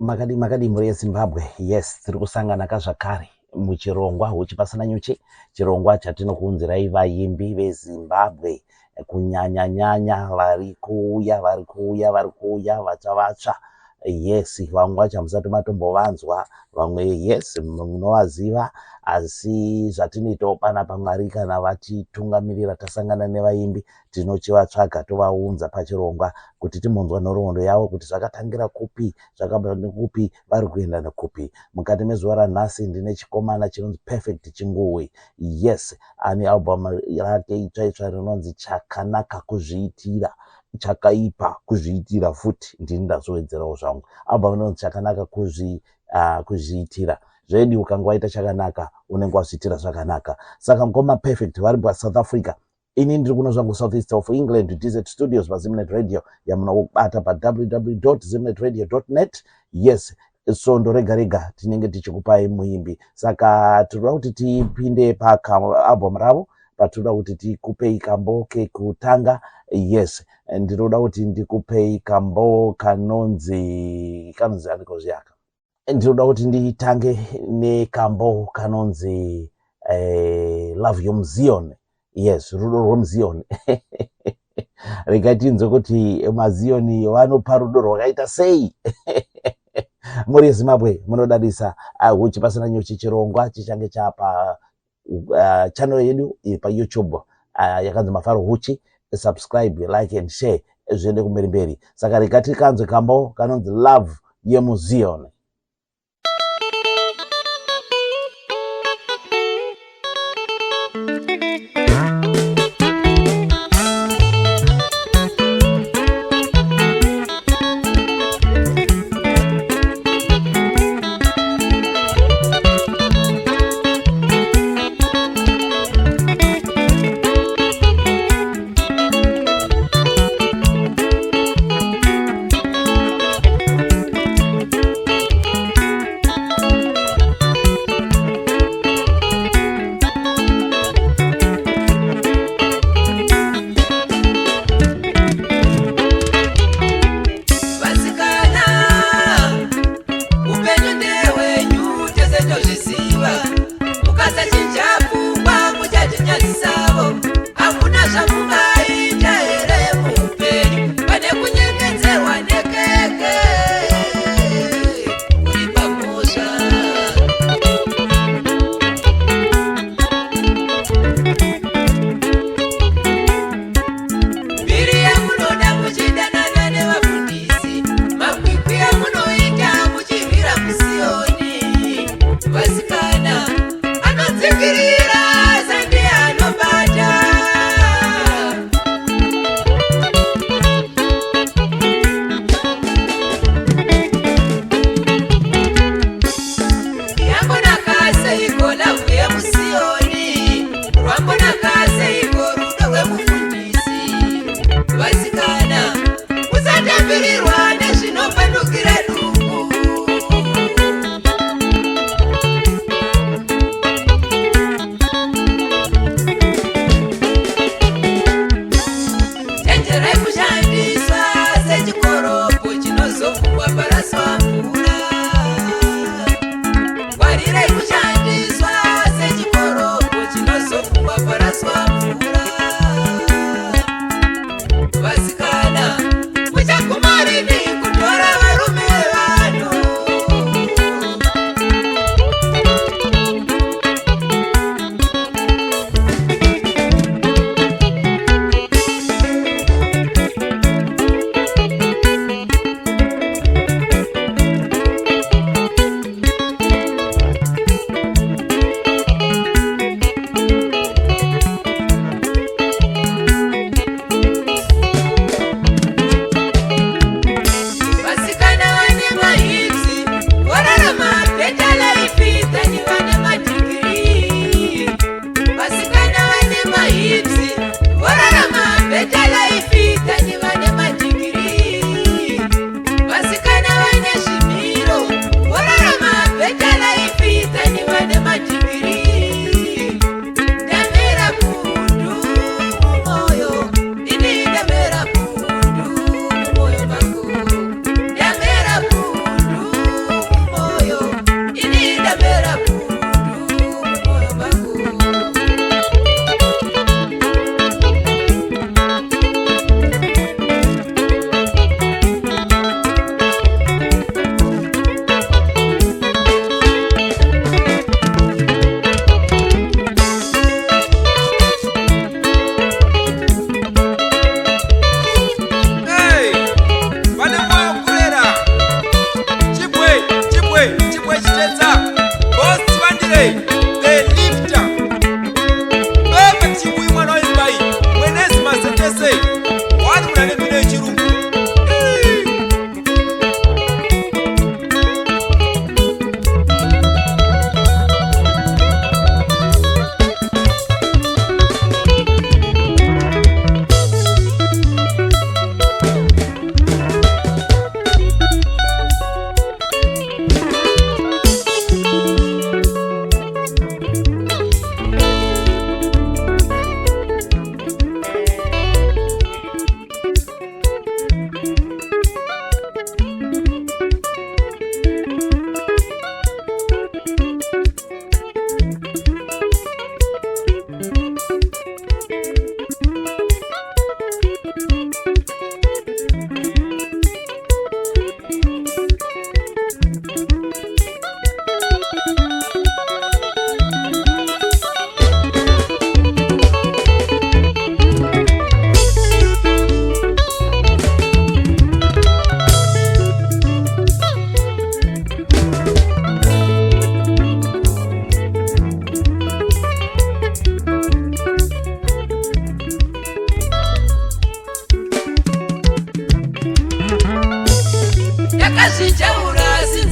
Makadi muri yeZimbabwe. Yes, tiri kusangana kazvakare muchirongwa huchipasana nyuchi, chirongwa chatinokuunzirai vaimbi veZimbabwe kunyanya vari kuuya vatsva. Yes, vamwe vacho hamusati matombovanzwa, vamwe yes munovaziva, asi zvatinoitawo panapa Mwari kana vatitungamirira tasangana nevaimbi tinochivatsvaga tovaunza pachirongwa kuti timbonzwa nhoroondo yavo kuti zvakatangira kupi, zvakabva nekupi, vari kuenda nekupi. Mukati mezuva ranhasi ndine chikomana chinonzi Perfect Chinguwe. Yes, ane album rake itsva rinonzi Chakanaka Kuzviitira, chakaipa kuzviitira futi. ndini ndazowedzerawo zvangu. Album inonzi Chakanaka Kuzviitira. Zvedu ukanga waita chakanaka unenge wazviitira zvakanaka. Saka mukoma Perfect vari paSouth Africa. Ini ndiri kuno zvangu South East of England, Desert Studios paZimnet Radio yamunobata pa www.zimnetradio.net. Yes, sondo rega tinenge tichikupai muimbi. Saka tinoda kuti tipinde paalbum ravo, patinoda kuti tikupei kambo kekutanga. Yes, ndinoda kuti ndikupei kambo kanonzi andiko zviaka. Ndinoda kuti nditange nekambo kanonzi Love yomuZion. Yes, rudo rwomuZion. Regai tinzwe kuti maZioni vanopa rudo rwakaita sei. Muri yeZimbabwe munodadisa. Huchipasana nyuchi chirongwa chichange chapa channel yedu paYouTube yakanzi Mafaro Huchi. Subscribe, like and share zviende kumberi. Saka regai tikanzwe kambo kanonzi Love yomuZion.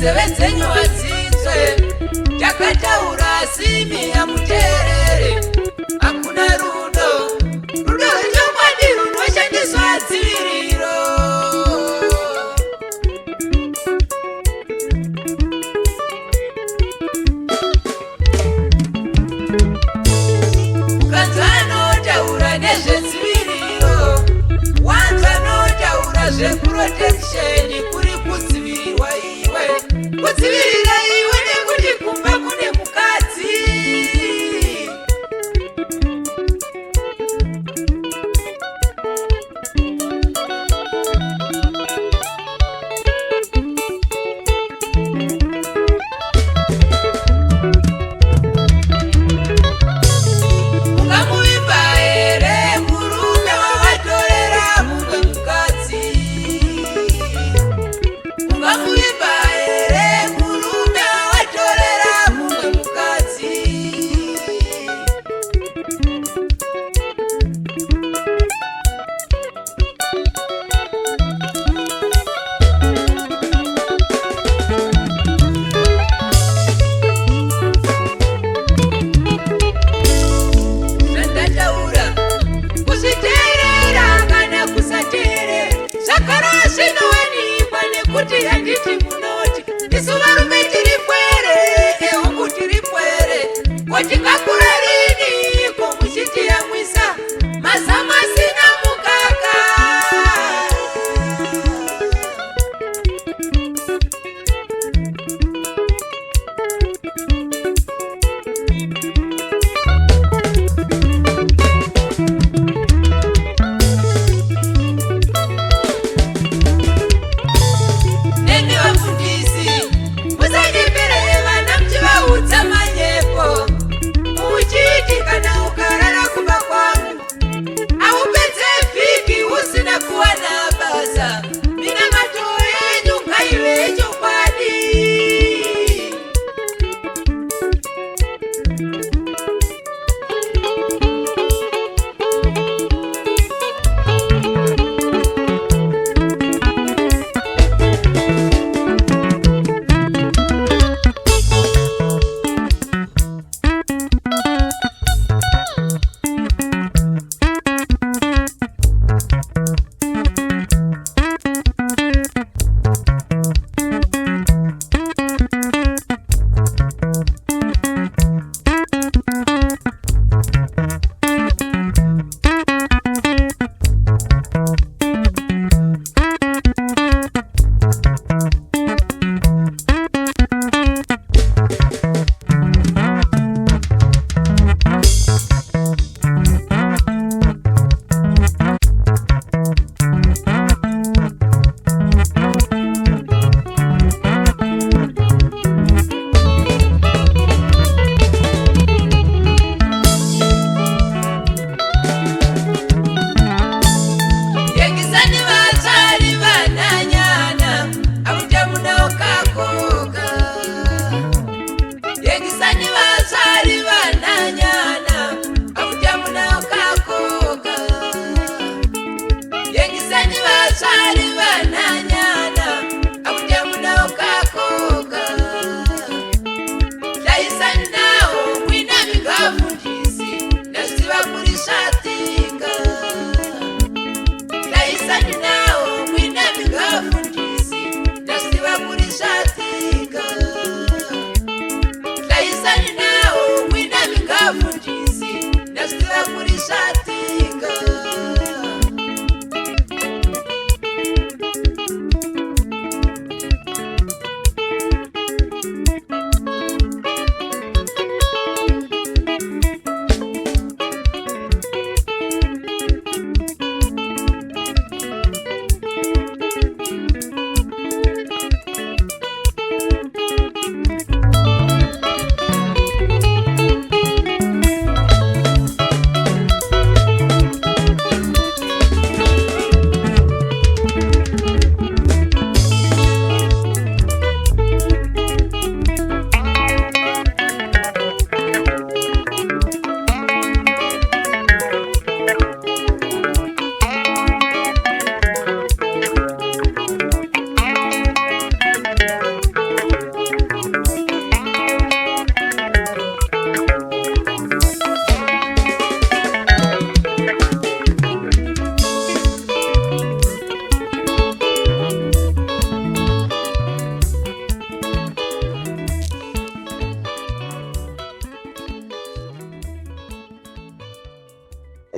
nzeve dzenyu hadzitsve takataura simi yamuteerere hakuna rudo rwechokwadi runoshandiswa dziviriro mukanzi anotaura nezvedziviriro wanzi anotaura zveprotection kuri kudzivirirwa iwe kudzivirira iwe nekuti kumba kune mukadzi ungamuvimba here murume wavatorera mumwe mukadzi ungamuvimba here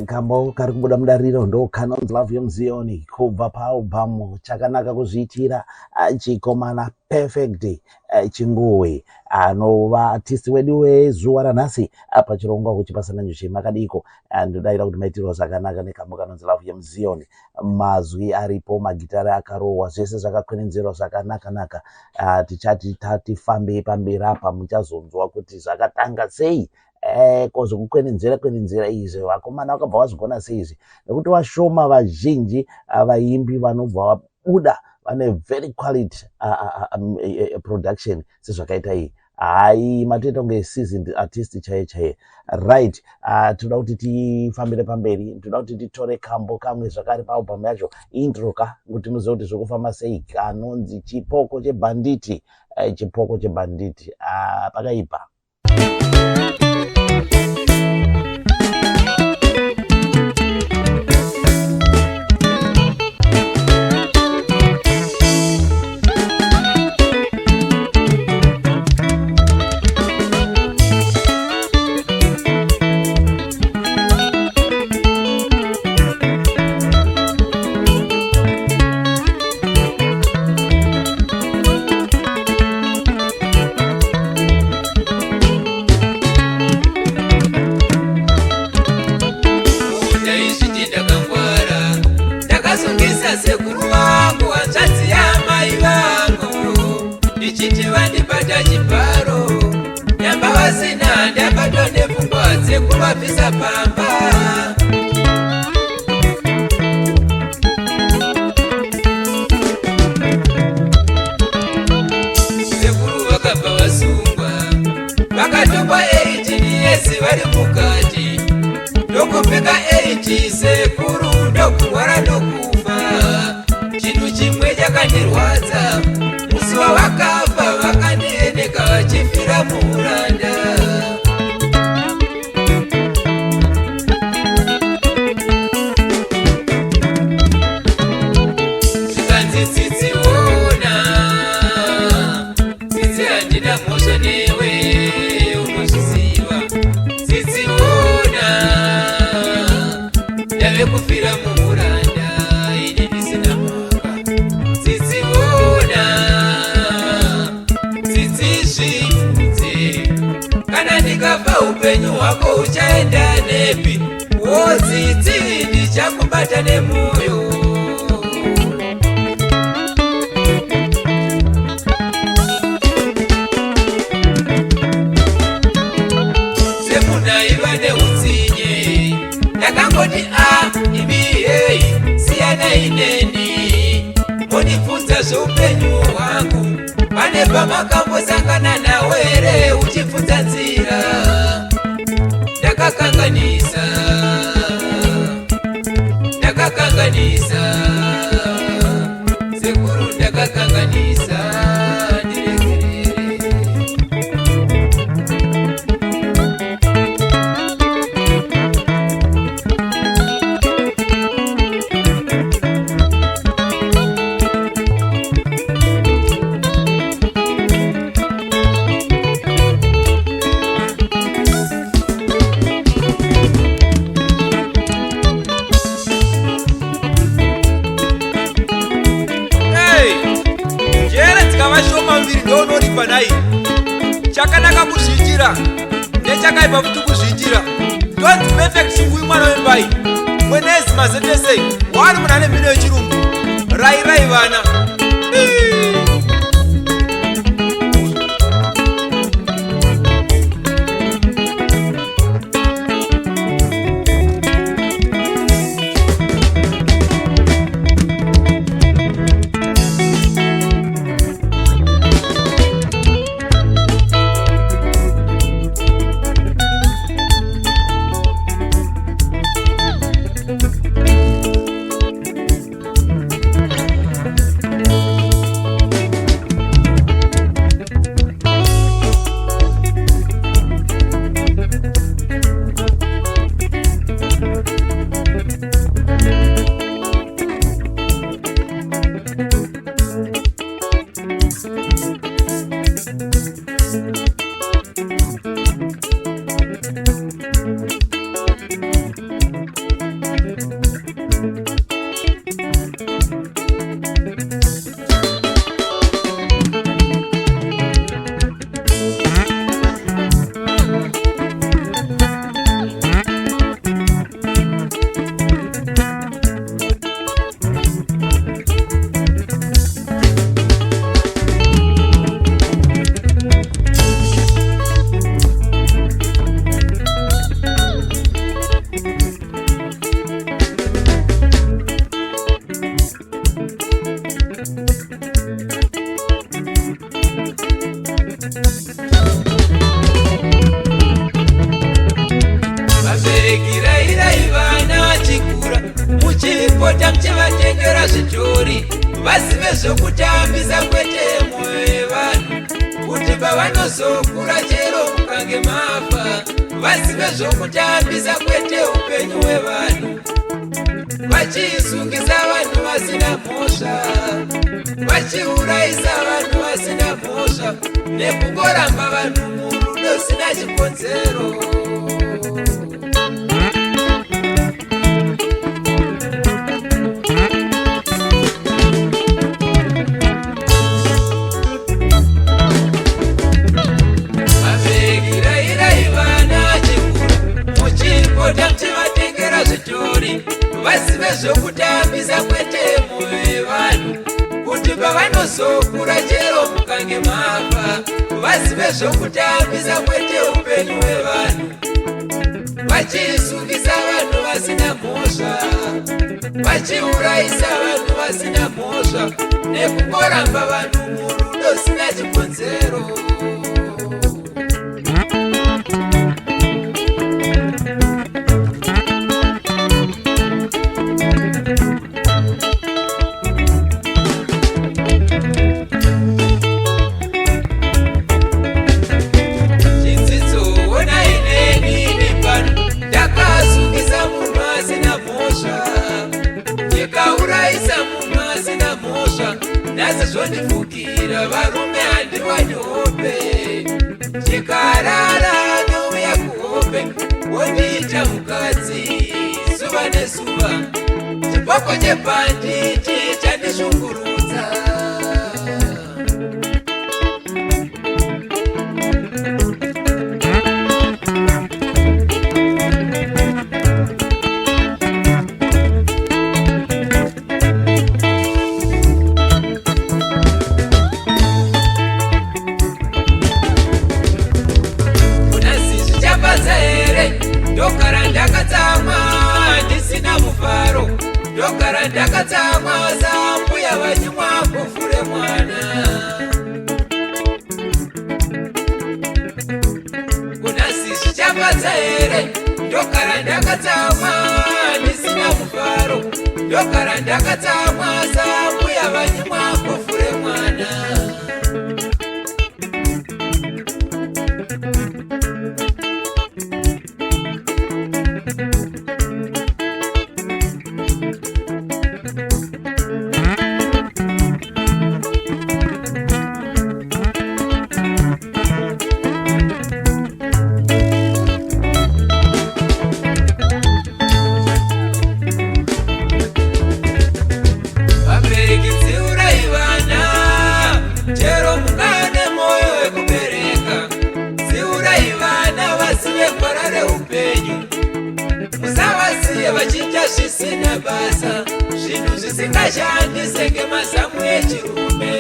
kambo kari kubuda mudariro ndo Canons Love Muzioni kubva paalbum chakanaka kuzviitira chikomana perfect chinguwe anova artist wedu wezuva ranhasi pachirongwa kuchipasana nyuchi makadiko ndodaira kuti maitirwa zvakanaka nekambo Canons Love Muzioni. Mazwi aripo, magitari akarohwa, zvese zvakakwenenzverwa zvakanaka. Tichati tatifambei pamberi apa muchazonzwa kuti zvakatanga sei kwenenzera izvi vakomana vakabva vazvigona sei izvi, nekuti vashoma vazhinji vaimbi vanobva vabuda vane very quality production sezvakaita iyi. Hai matoita kunge seasoned artist chaiye right. Toda kuti tifambire pamberi, toda kuti titore kambo kamwe zvakare paalbum yacho intro kuti muzive kuti zvokufamba sei, kanonzi chipoko chebhanditi. Chipoko chebhanditi pakaipa. Sekuru wangu hanzvadzi yamai vangu ndichiti vandibata chibharo nyamba vasina ndabatwa nepfungwa dzekuvabvisa pamba. Sekuru vakabva vasungwa vakatongwa 18 yesi vari mukati ndokupika 80 sekuru ndokurwara ndokufa. Chinhu chimwe chakandirwadza musi wavakafa vakandieneka vachifira muuranda. Zvikanzi tsitsiona tsitsi handina mhosva newe unozviziva. Tsitsiona ndave kufira muuranda ine ndisina mhaka. Tsitsiona tsitsizvibvudze kana ndikafa upenyu hwako uchaenda nepi? Wotsitsi ndichakubata nemwoyo. Semunaiva neutsinye ndakangoti imi hei siyana ineni monibvunza zveupenyu hwangu. Pane pamakambosangana nawo here uchibvunza nzira? Ndakakanganisa sekuru, ndakakanganisa ndiregerere. Vashoma muviri ndounoripa nai. Chakanaka kuzviitira nechakaipa kuti kuzviitira. Don't perfect chingui mwana wembai mwenezi mazetesei wari munhu ane mhino yechirungu. Rai vana. vabereki rairai vana vachikura muchipota muchivatengera zvitori vazive zvokutambisa kwete mwoyo yevanhu kuti pavanozokura chero mukange mafa vazive zvokutambisa kwete upenyu hwevanhu vachisungisa vanhu vasina mhosva vachiuraisa vanhu vasina mhosva nekungoramba vanhu murudo sina chikonzero. Vazive zvokutambisa kwete mwoyo yevanhu kuti pavanozokura chero mukange mafa vazive zvokutambisa kwete upenyu hwevanhu vachisungisa vanhu vasina mhosva vachiuraisa vanhu vasina mhosva nekungoramba vanhu murudo sina chikonzero. Zvondifukira varume handiwani hope chikarara nouya kuhope wondiita mukadzi zuva nezuva chiboko chepanditi chandishungurudza. Ndogara ndakatsamwa ndisina mufaro ndogara ndakatsamwa sambuya vanyimwa kufure mwana kuna sisi chapatsa here ndogara ndakatsamwa ndisina mufaro ndogara ndakatsamwa sambuya vanyimwa kufure mwana. Musavasiye vachiita zvisina basa zvinhu zvisingashandi ngemazamu echirume.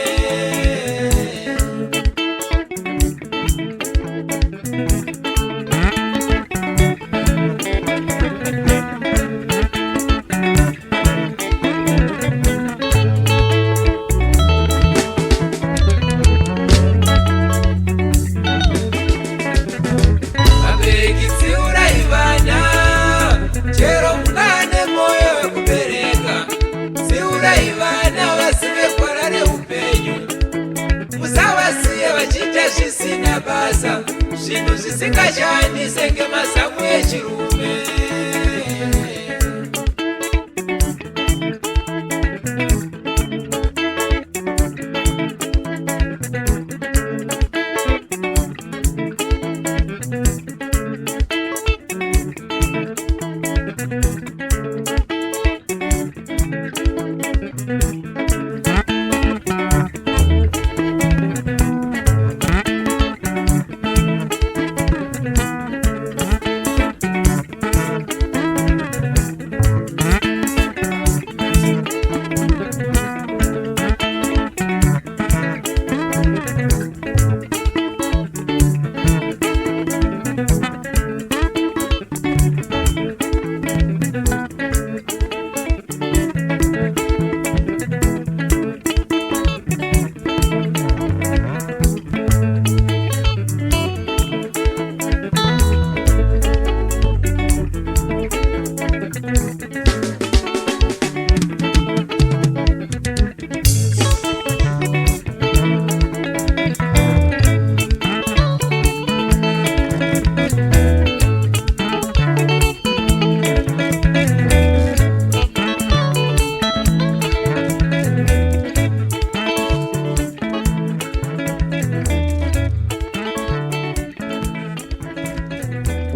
Zvisina basa zvinhu zvisingashandi ngemazamu echirume.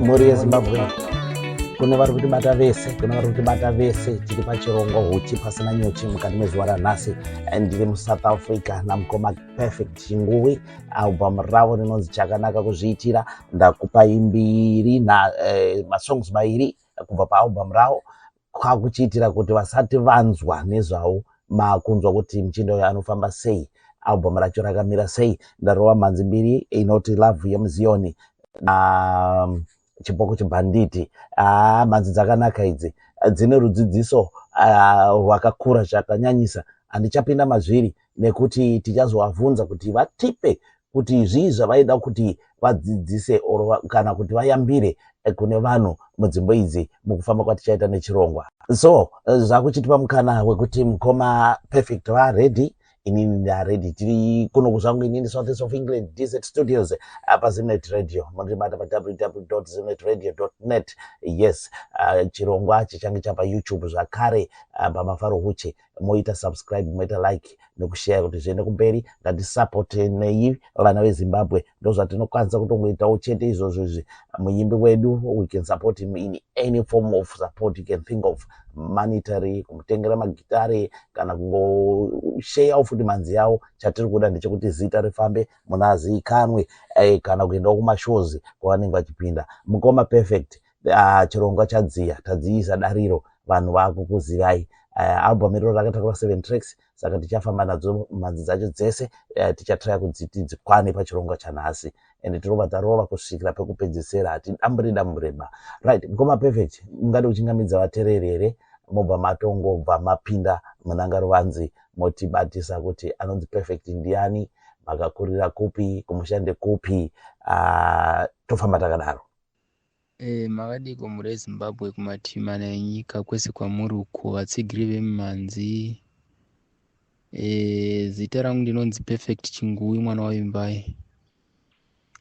mhuri yezimbabwe kune vari kutibata vese tiri pachirongwa huchi pasina nyuchi mukati mezuva ranhasi. Ndiri muSouth Africa namukoma Perfect Chinguwi. Album ravo rinonzi Chakanaka Kuzviitira. Ndakupai mbiri masongs mairi kubva paalbum ravo kwakuchiitira kuti vasati vanzwa nezvavo makunzwa kuti Muchindo uyo anofamba sei, album racho rakamira sei. Ndarova mhanzi mbiri inoti Love yemuZioni na Chipoko Chibhanditi. Mhanzi dzakanaka idzi, dzine rudzidziso rwakakura zvakanyanyisa. Handichapinda mazviri nekuti tichazovabvunza kuti vatipe kuti zvii zvavaida kuti vadzidzise kana kuti vayambire kune vanhu mudzimbo idzi mukufamba kwatichaita nechirongwa. So zvakuchitipa mukana wekuti mukoma Perfect vaready, inini ndaredi. Tiri kuno kuzvangu inini South of England, DZ Studios paZimnet Radio. Munotibata pa www.zimnetradio.net. Yes, chirongwa chichange chapa YouTube zvakare pamafaro huche. Moita subscribe, moita like nekushare kuti zviende kumberi. Ngatisupport nei vana veZimbabwe. Ndozvatinokwanisa kutongoitawo chete izvozvo izvi. Muyimbi wedu, we can support him in any form of support you can think of, monetary, kumutengera magitare kana kungoshare futi manzi yawo. Chatiri kuda ndechekuti zita rifambe, munhu azivikanwe kana kuendawo kumashows kwavanenge vachipinda. Mukoma Perfect, chirongwa chadziya, tadziisa dariro, vanhu vakukuzivai. Album iro rakatakura 7 tracks, saka tichafamba nadzo mhanzi dzacho dzese, tichatry kuti dzikwane pachirongwa chanhasi. And tirova tarova kusvikira pekupedzisira, hatidambureba. Right, Mukoma Perfect, ungade uchingamidza vateereri here mobva matongobva mapinda munanga ruvanzi motibatisa kuti anonzi Perfect ndiani, makakurira kupi, kumushande kupi, tofamba takadaro. Makadiko muri Zimbabwe kumatima nenyika kwese kwamuri uko vatsigiri vemimhanzi. Zita rangu ndinonzi Perfect Chinguwi mwana waimbai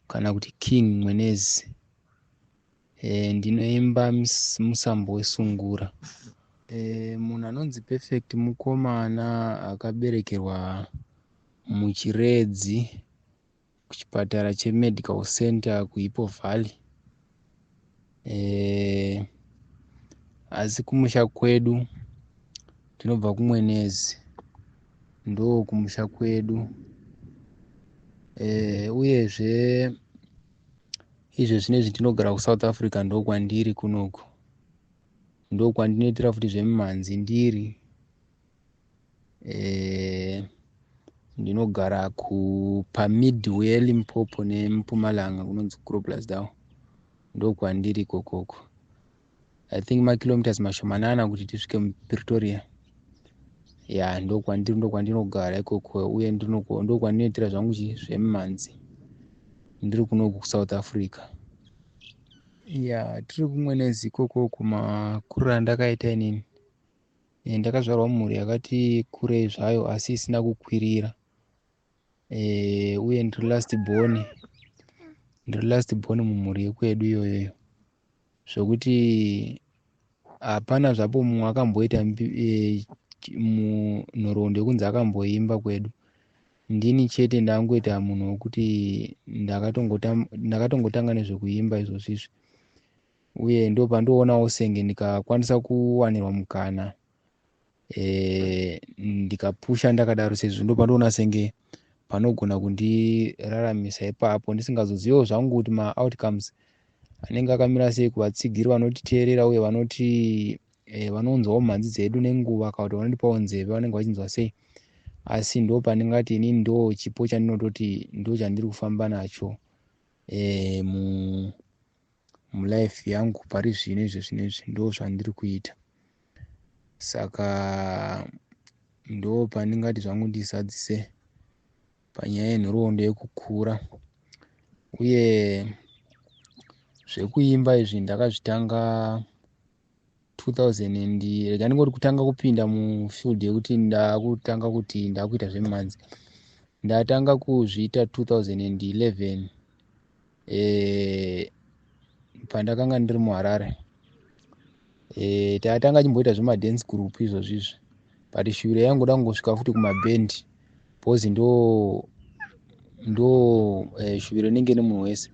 kana kuti King Mwenezi. Ndinoimba musambo wesungura. Munhu anonzi Perfect mukomana akaberekerwa muChiredzi kuchipatara cheMedical Center kuIpo Valley. Asi kumusha kwedu tinobva kuMwenezi, ndo kumusha kwedu. Uyezve izvo zvinezvi tinogara kuSouth Africa, ndo kwandiri kunoku, ndo kwandinoitira futi zvemimhanzi ndiri. Ndinogara paMidway Limpopo neMpumalanga kunonzi Groblersdal, ndo kwandiri kokoko. I think makilometers mashomanana kuti tisvike muPretoria. Ndo kwandinogara ikoko, uye ndo kwandinoitira zvangu zvemimhanzi ndiri kunoku kuSouth Africa. Tiri kuMwenezi ikoko kumakuriro andakaita inini. Ndakazvarwa mumhuri yakati kurei zvayo asi isina kukwirira. Uye ndiri last born mumhuri yekwedu iyoyo, zvokuti hapana zvapo mumwe akamboita nhoroondo yekunzi akamboimba kwedu. Ndini chete ndangoita munhu wekuti ndakatongotanga nezvekuimba izvozvizvi. Uye ndo pandoonawo senge ndikakwanisa kuwanirwa mukana ndikapusha ndakadaro, sezvo ndo pandoona senge panogona kundiraramisa ipapo, ndisingazoziviwo zvangu kuti ma-outcomes anenge akamira sei kuvatsigiri vanotiteerera uye vanonzwawo mhanzi dzedu nenguva, kana kuti vanondipawo nzeve vanenge vachinzwa sei. Asi ndo pandingati inini ndo chipo chandinototi ndo chandiri kufamba nacho mulife yangu pari zvino izvo zvinezvi, ndo zvandiri kuita. Saka ndo pandingati zvangu ndizadzise panyaya yenhoroondo yekukura. Uye zvekuimba izvi ndakazvitanga 2000 rega ndingoti kutanga kupinda mufield yekuti ndakutanga kuti ndakuita zvemimhanzi. Ndatanga kuzviita 2011 pandakanga ndiri muHarare. Tatanga chimboita zvemadance group izvozvizvi, but shure yangu dangosvika futi kumabhendi, bhozi ndo shuviro inenge nemunhu wese.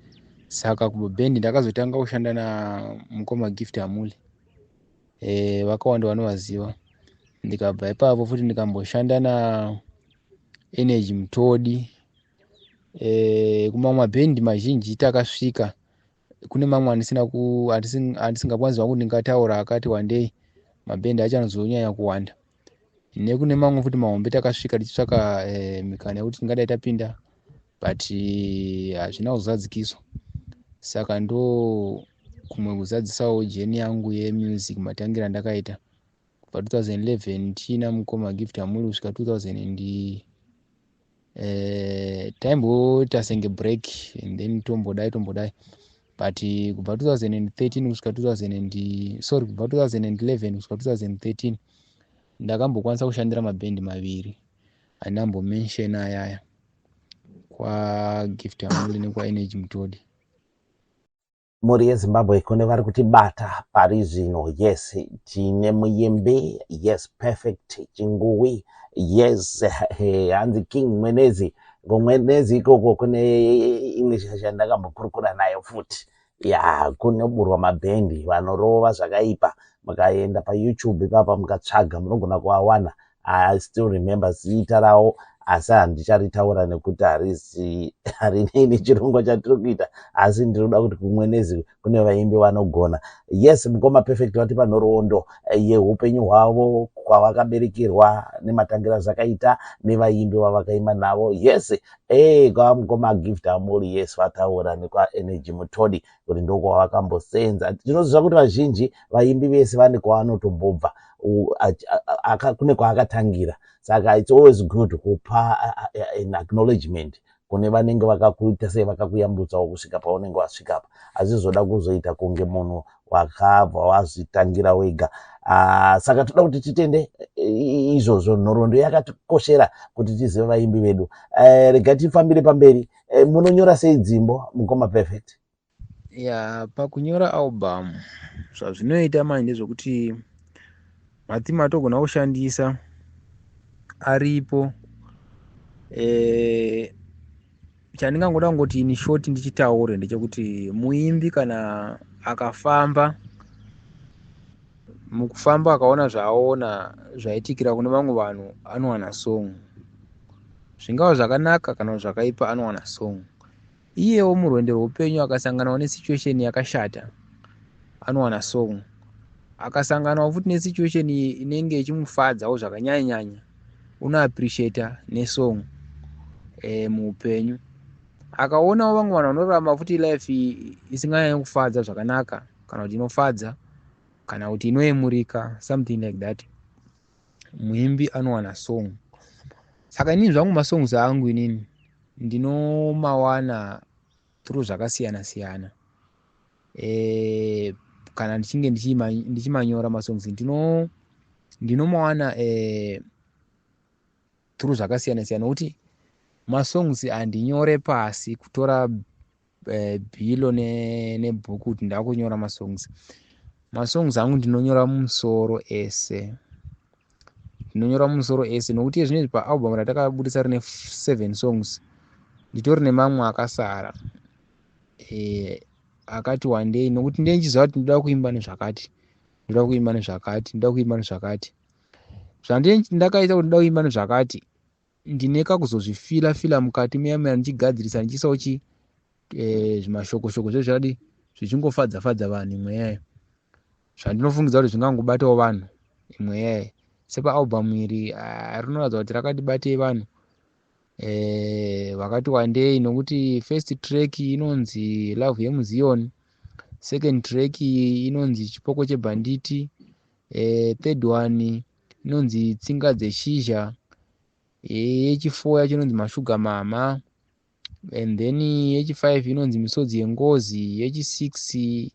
Saka kubhendi ndakazotanga kushanda na mukoma Gift Amuli. Vakawanda vanovaziva. Ndikabva ipapo futi ndikamboshanda na Energy Mutodi. Kuma mabhendi mazhinji takasvika. Kune mamwe andisingakwanisi kuti ndingataura akati wandei mabhendi achanozonyanya kuwanda. Nekune mamwe futi mahombe takasvika tichitsvaka mikana yekuti tingadai tapinda but hazvina kuzadzikiswa. Saka ndo kumwe kuzadzisawo jeni yangu yemusic matangira ndakaita kubva 2011 tina mukoma Gift Amuli kusvika 2000 taimboita senge break and then tombodai but kubva 2013 kusvika 2011 kusvika 2013 ndakambokwanisa kushandira mabhendi maviri andambomention ayaya kwa Gift Amuli nekwa Energy Mutodi. Mhuri yeZimbabwe kune vari kutibata pari zvino. Yes, tine muyimbi. Yes, perfect chinguwi. Yes, hanzi King Mwenezi. Ngomwenezi ikoko kune English yandakambokurukura nayo futi. Ya kune burwa mabhendi vanorova zvakaipa. Mukaenda pa YouTube papa mukatsvaga munogona kuawana. I still remember zita rawo asi handicharitaura nekuti harinei chirongwa chatiri kuita, asi ndinoda kuti kumwenezi kune vaimbi vanogona. Yes, mukoma perfect vati panhoroondo yeupenyu hwavo, kwavakaberekerwa nematangira zvakaita nevaimbi vavakaima navo. Yes, kwa mukoma Gift Amuli, yes, vataura nekwa Energy Mutodi kuti ndokwavakambosenza. Tinoziva kuti vazhinji vaimbi vese vane kwavanotobva kune kwaakatangira. Saka it's always good kupa an acknowledgement kune vanenge vakakuita sei vakakuyambutsawo kusvika paunenge wasvikapo. Azvizoda kuzoita kunge munhu wakabva wazvitangira wega. Saka toda kuti titende izvozvo. Nhoroondo yakatikoshera kuti tizive vaimbi vedu. Rega tifambire pamberi. Munonyora sei dzimbo mukoma perfect? Pakunyora album zvazvinoita manje ndezvokuti matheme atogona kushandisa aripo. Chandingangoda ngoti in short ndichitaure ndechekuti muimbi kana akafamba, mukufamba akaona zvaaona zvaitikira kune vamwe vanhu anowana song. Zvingava zvakanaka kana zvakaipa anowana song. Iyewo murwendo rweupenyu akasanganawo nesituation yakashata anowana song. Akasanganawo futi nesituation inenge ichimufadzawo zvakanyanya unoappreciate nesong muupenyu. Akaonawo vamwe vanhu vanorarama futi life isinganyanyi kufadza zvakanaka kana kuti inofadza kana kuti inoyemurika, something like that, muimbi anowana song. Saka inini zvangu masongs angu inini ndinomawana through zvakasiyana siyana. Kana ndichinge ndichimanyora masongs ndinomawana through zvakasiyana siyana, kuti masongs andinyore pasi kutora bhilo nebhuku kuti ndakunyora masongs. Masongs angu ndinonyora mumusoro ese. Nokuti zvinezvi paalbum ratakabudisa rine 7 songs nditori nemamwe akasara akati one day, nokuti ndenjiziva kuti ndoda kuimba nezvakati. Zvandakaita kuti ndoda kuimba nezvakati ndineka kuzozvifila mukati meya ndichigadzirisa ndichiisawo zvimashoko zvezvadi zvichingofadza vanhu imweyayo, zvandinofungidza kuti zvingangobatawo vanhu imweyayo. Sepaalbum iri rinoratidza kuti rakatibatei vanhu vakati wandei, nokuti first track inonzi Love yemuZion, second track inonzi Chipoko chebhanditi, third one inonzi Tsinga dzeshizha, yechi4 yacho inonzi Mashuga mama, and then yechi5 inonzi Misodzi yengozi, yechi6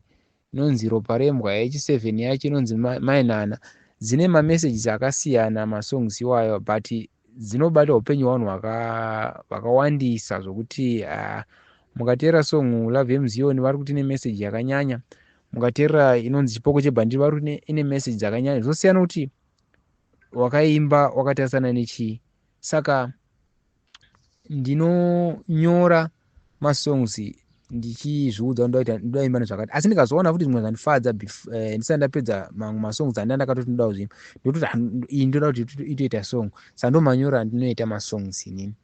inonzi Ropa rembwa, yechi7 yacho inonzi Mainana. Dzine mamessages akasiyana masongs iwayo, but dzinobata upenyu hwavanhu vakawandisa zvokuti mukateera song Love yemuZion vari kuti ine message yakanyanya, mukateera inonzi Chipoko chebhanditi vari kuti ine message dzakanyanya. Zvosiyana kuti wakaimba wakatarisana nechii. Saka ndinonyora masongs ndichizviudza ndoda imba zvakati, asi ndikazoona kuti zvimwe zvandifadza ndisati ndapedza mamwe masongs andanga ndakatoti ndoda kuzvimba, ndototi iyi ndoda kuti itoita song, saka ndomanyora ndinoita masongs inini.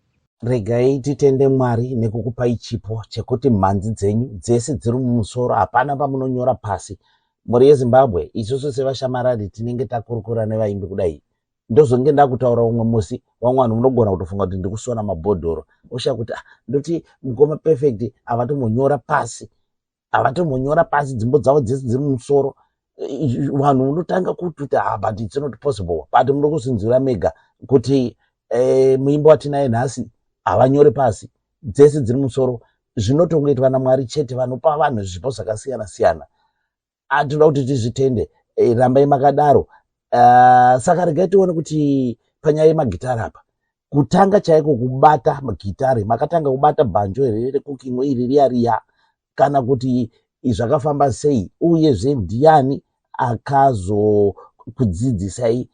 Regai titende Mwari nekukupai chipo chekuti mhanzi dzenyu dzese dziri mumusoro, hapana pamunonyora pasi. Mhuri yeZimbabwe, isusu sevashamarari tinenge takurukura nevaimbi kudai, ndozonge ndakutaura umwe musi wamwe vanhu munogona kutofunga kuti ndikusona mabhodhoro, osha kuti ndoti Mukoma Perfect havatombonyora pasi dzimbo dzavo dzese dziri mumusoro. Vanhu unotanga kuti but it's not possible, but muno kusinzira mega kuti muimbo watinaye nhasi havanyore pasi, dzese dziri musoro. Zvinotongoitwa naMwari chete, vanopa vanhu zvipo zvakasiyana siyana. Tinoda kuti tizvitende, rambai makadaro. Saka regai tione kuti panyaya yemagitari apa, kutanga chaiko kubata magitari, makatanga kubata bhanjo here rekuking iri riya kana kuti zvakafamba sei, uyezve ndiani akazokudzidzisai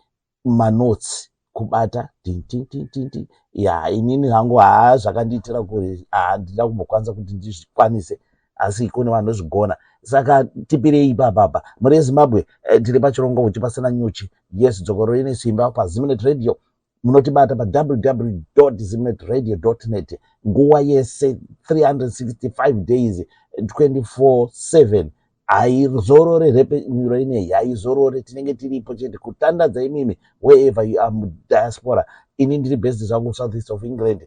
manotsi kubata tintintintinti. Ya inini hangu zvakandiitira kuri handina kumbokwanisa kuti ndizvikwanise, asi kune vanhu zvigona. Saka tipirei baba muri yeZimbabwe, tiri pachirongo uchipasana nyuchi. Yes, dzokoro ine simba paZimnet Radio, munotibata pa www.zimnetradio.net nguva yese 365 days 24/7. Haizorore repe nyuro ineyi, haizorore, tinenge tiripo chete kutandadza imimi wherever you are mudiaspora. Ini ndiri best zvangu South East of England,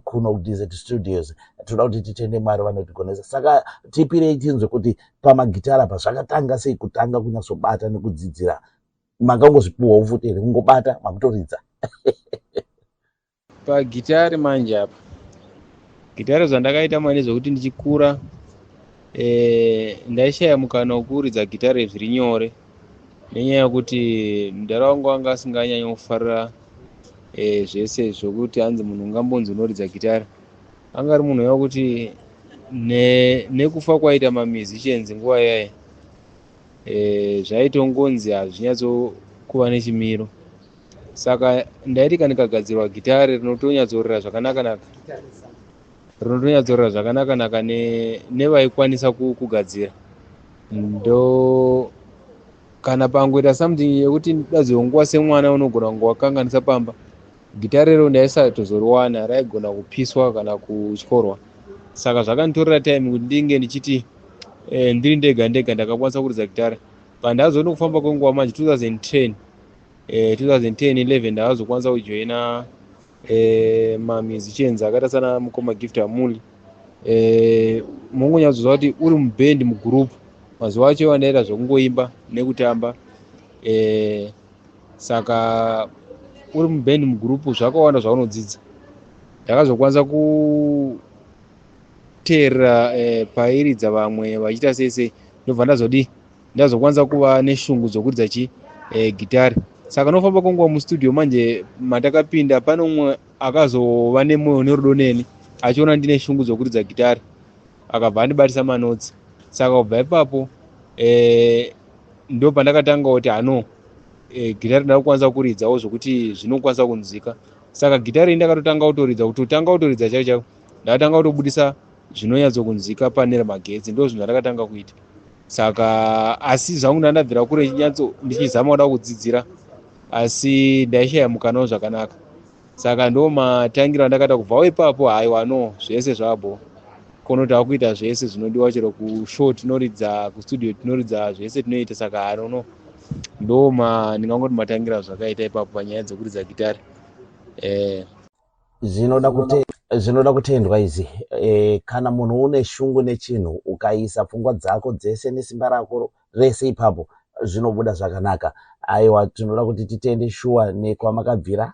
kuno kuDZ Studios. Toda kuti titende Mwari vanotigonesa. Saka tipirei tinzwe kuti pamagitara apa zvakatanga sei kutanga kunyatsobata nekudzidzira. Makangozvipuwa ufuti here kungobata makutoridza? Pagitari manje apa, gitari zvandakaita mane zvokuti ndichikura ndaishaya mukana wekuridza gitari zviri nyore, nenyaya yekuti mudhara wanga asinganyanya kufarira zvese zvokuti hanzi munhu ungambonzi unoridza gitari. Anga ari munhu wekuti nekufa kwaita mamusicians nguva yaye, zvaitongonzi hazvinyatsokuva nechimiro. Saka ndaiti kana ndikagadzirwa gitari rinotonyatsorira zvakanaka nevaikwanisa kugadzira, ndo kana pangoita something yekuti ndazonguva semwana unogona kungowakanganisa pamba, gitari rero ndaisatozoriwana, raigona kupiswa kana kutyorwa. Saka zvakanditorera time kuti ndinge ndichiti ndiri ndega ndakakwanisa kuridza gitari. Pandazoona kufamba kwenguva manje 2010-11 ndakazokwanisa kujoina mamusicians akaita sana Mukoma Gift Amuli. Mungonyatsoziva kuti uri mubhendi mugroup, mazuva acho wandaita zvokungoimba nekutamba. Saka uri mubhendi mugroup zvakawanda zvaunodzidza. Ndakazokwanisa kuteerera pairidza vamwe vachiita sese, ndobva ndazokwanisa kuva neshungu dzokuridza gitari. Saka nofamba kwenguva mustudio manje matakapinda, pane umwe akazova nemwoyo nerudo neni, achiona ndine shungu dzokuridza gitari, akabva andibatisa manotsi. Saka kubva ipapo ndo pandakatanga kuti gitari ndakukwanisa kuridzawo zvokuti zvinokwanisa kunzika. Saka gitari ndakatotanga kutoridza chaicho, ndakatanga kutobudisa zvinonyatsokunzika pane magetsi, ndo zvinhu ndakatanga kuita. Saka asi zvangu ndandabvira kure ndichizama kuda kudzidzira, asi ndaishaya mukanawo zvakanaka. Saka ndo matangira andakaita kubvawo ipapo, haiwa zvese zvabo kono takuita zvese zvinodiwa, chero kushow tinoridza, kustudio tinoridza, zvese tinoita. Saka ndo ndingangoti matangira zvakaita ipapo panyaya dzokuridza gitari. Zvinoda kutendwa izi. Kana munhu une shungu nechinhu ukaisa pfungwa dzako dzese nesimba rako rese ipapo, zvinobuda zvakanaka. Aiwa, tinoda kuti titende shuwa nekwamakabvira.